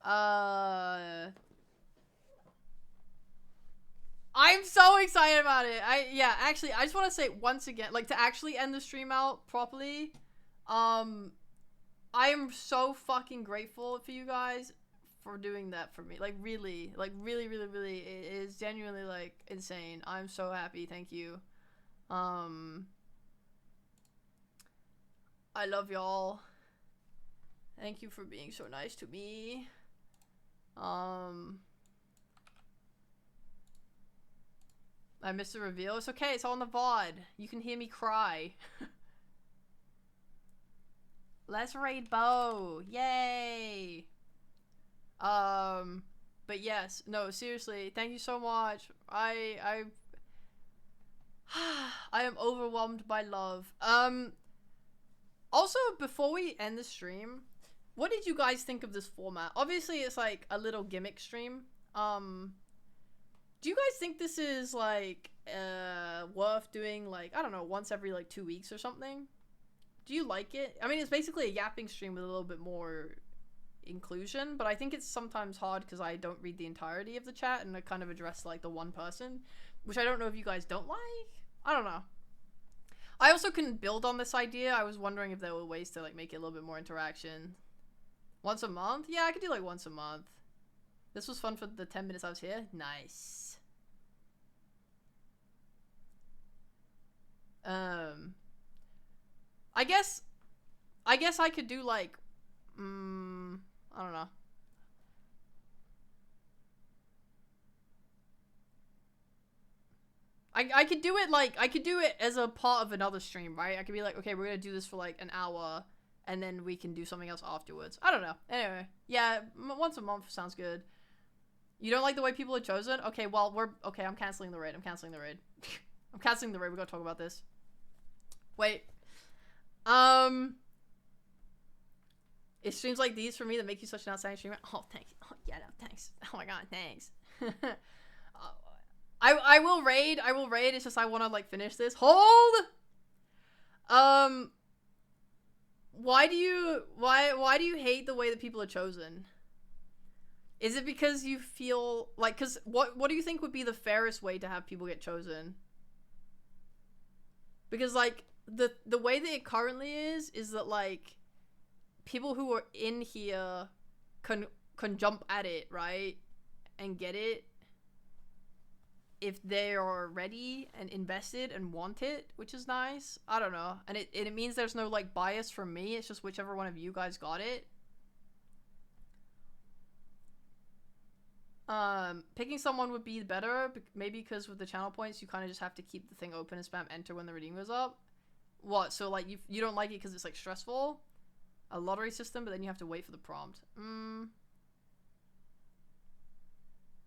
I'm so excited about it. Actually, I just want to say once again, like, to actually end the stream out properly, I am so fucking grateful for you guys for doing that for me. Like, really, it is genuinely, like, insane. I'm so happy. Thank you. I love y'all. Thank you for being so nice to me. I missed the reveal. It's okay. It's on the VOD. You can hear me cry. Let's raid Bo. Yay. But yes. No, seriously. Thank you so much. I am overwhelmed by love. Also, before we end the stream, what did you guys think of this format? Obviously, it's like a little gimmick stream. Do you guys think this is like worth doing, like, I don't know, once every like 2 weeks or something? Do you like it? I mean, it's basically a yapping stream with a little bit more inclusion, but I think it's sometimes hard because I don't read the entirety of the chat and I kind of address like the one person, which I don't know if you guys don't like. I don't know. I also can build on this idea. I was wondering if there were ways to like make it a little bit more interaction. Once a month? Yeah, I could do like once a month. This was fun for the 10 minutes I was here. Nice. I guess I could do like, I don't know. I could do it like, I could do it as a part of another stream, right? I could be like, okay, we're gonna do this for like an hour, and then we can do something else afterwards. I don't know. Anyway, yeah, once a month sounds good. You don't like the way people are chosen? Okay, well, okay, I'm canceling the raid. I'm canceling the raid. I'm canceling the raid. We gotta talk about this. Wait. It's streams like these for me that make you such an outstanding streamer. Oh, thanks. Oh, yeah, no, thanks. Oh my god, thanks. I will raid. I will raid. It's just I want to like finish this. Hold. Why do you hate the way that people are chosen? Is it because you feel like, cuz what do you think would be the fairest way to have people get chosen? Because like the way that it currently is that like people who are in here can jump at it, right? And get it if they are ready and invested and want it, which is nice. I don't know. And it means there's no like bias from me. It's just whichever one of you guys got it. Picking someone would be better, maybe because with the channel points, you kind of just have to keep the thing open and spam enter when the redeem goes up. What? So like you don't like it because it's like stressful? A lottery system, but then you have to wait for the prompt.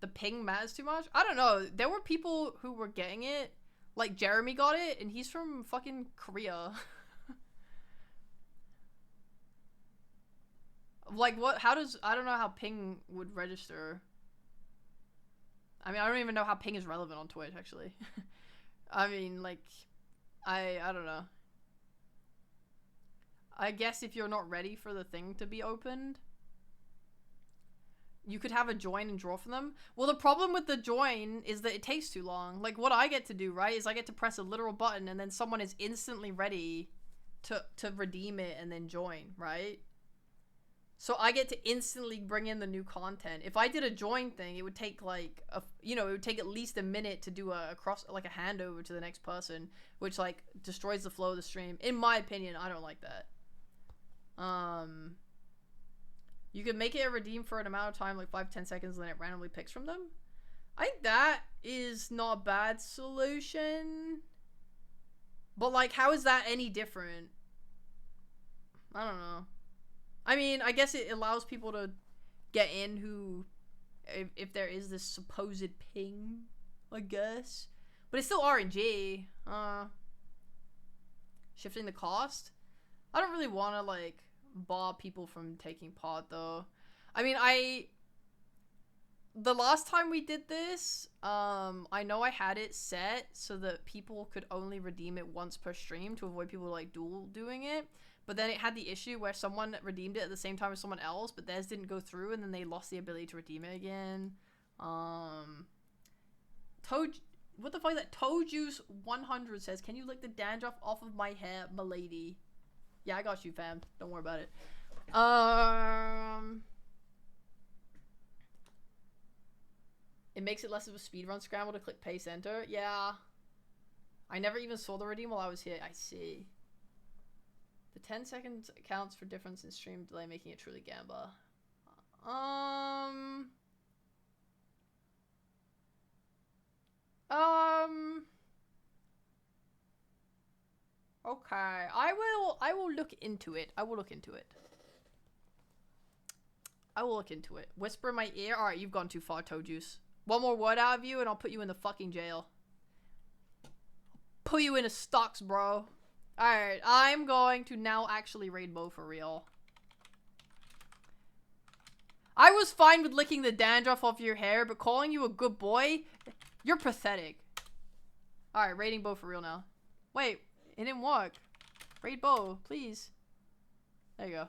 The ping matters too much? I don't know. There were people who were getting it. Like Jeremy got it, and he's from fucking Korea. Like what? How does... I don't know how ping would register. I mean, I don't even know how ping is relevant on Twitch, actually. I mean, like... I don't know. I guess if you're not ready for the thing to be opened, you could have a join and draw from them. Well, the problem with the join is that it takes too long. Like, what I get to do, right, is I get to press a literal button and then someone is instantly ready to redeem it and then join, right? So I get to instantly bring in the new content. If I did a join thing, it would take like it would take at least a minute to do a handover to the next person, which like destroys the flow of the stream. In my opinion, I don't like that. You can make it a redeem for an amount of time, like 5-10 seconds, and then it randomly picks from them. I think that is not a bad solution. But like, how is that any different? I don't know. I mean, I guess it allows people to get in who, if there is this supposed ping, I guess. But it's still RNG. Shifting the cost? I don't really want to, like, bar people from taking part, though. I mean, the last time we did this, I know I had it set so that people could only redeem it once per stream to avoid people, like, dual doing it. But then it had the issue where someone redeemed it at the same time as someone else, but theirs didn't go through, and then they lost the ability to redeem it again. What the fuck is that? Toadjuice100 says, "Can you lick the dandruff off of my hair, milady?" Yeah, I got you, fam. Don't worry about it. It makes it less of a speedrun scramble to click paste enter. Yeah. I never even saw the redeem while I was here. I see. The 10 seconds accounts for difference in stream delay, making it truly gamba. Okay. I will look into it. I will look into it. Whisper in my ear. Alright, you've gone too far, Toadjuice. One more word out of you and I'll put you in the fucking jail. Put you in a stocks, bro. Alright, I'm going to now actually raid Mo for real. I was fine with licking the dandruff off your hair, but calling you a good boy? You're pathetic. Alright, raiding Bo for real now. Wait, it didn't work. Raid Bo, please. There you go.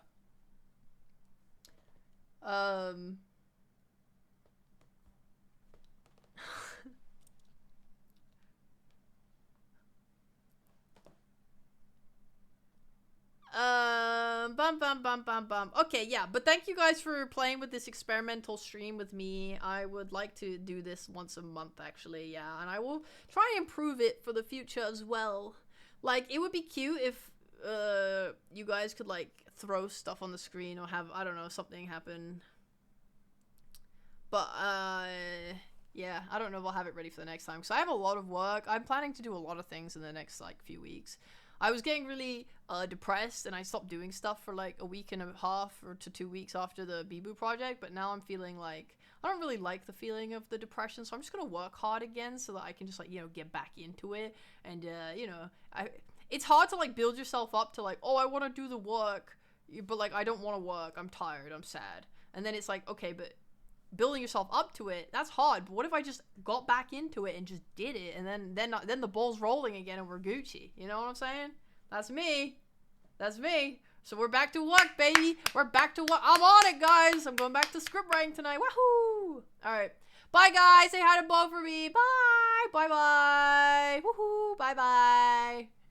Okay, yeah, but thank you guys for playing with this experimental stream with me. I would like to do this once a month, actually, yeah, and I will try and improve it for the future as well. Like, it would be cute if, you guys could, like, throw stuff on the screen or have, I don't know, something happen. But, yeah, I don't know if I'll have it ready for the next time, because I have a lot of work. I'm planning to do a lot of things in the next, like, few weeks. I was getting really depressed, and I stopped doing stuff for like a week and a half or to 2 weeks after the Bibu project, but now I'm feeling like I don't really like the feeling of the depression, so I'm just gonna work hard again so that I can just like, you know, get back into it. And you know, it's hard to like build yourself up to like, oh, I want to do the work, but like, I don't want to work. I'm tired. I'm sad. And then it's like, okay, but building yourself up to it, that's hard. But what if I just got back into it and just did it, and then the ball's rolling again and we're Gucci? You know what I'm saying? That's me. That's me. So we're back to work, baby. We're back to work. I'm on it, guys. I'm going back to script writing tonight. Woohoo! All right. Bye, guys. Say hi to Bo for me. Bye. Bye-bye. Woohoo. Bye-bye.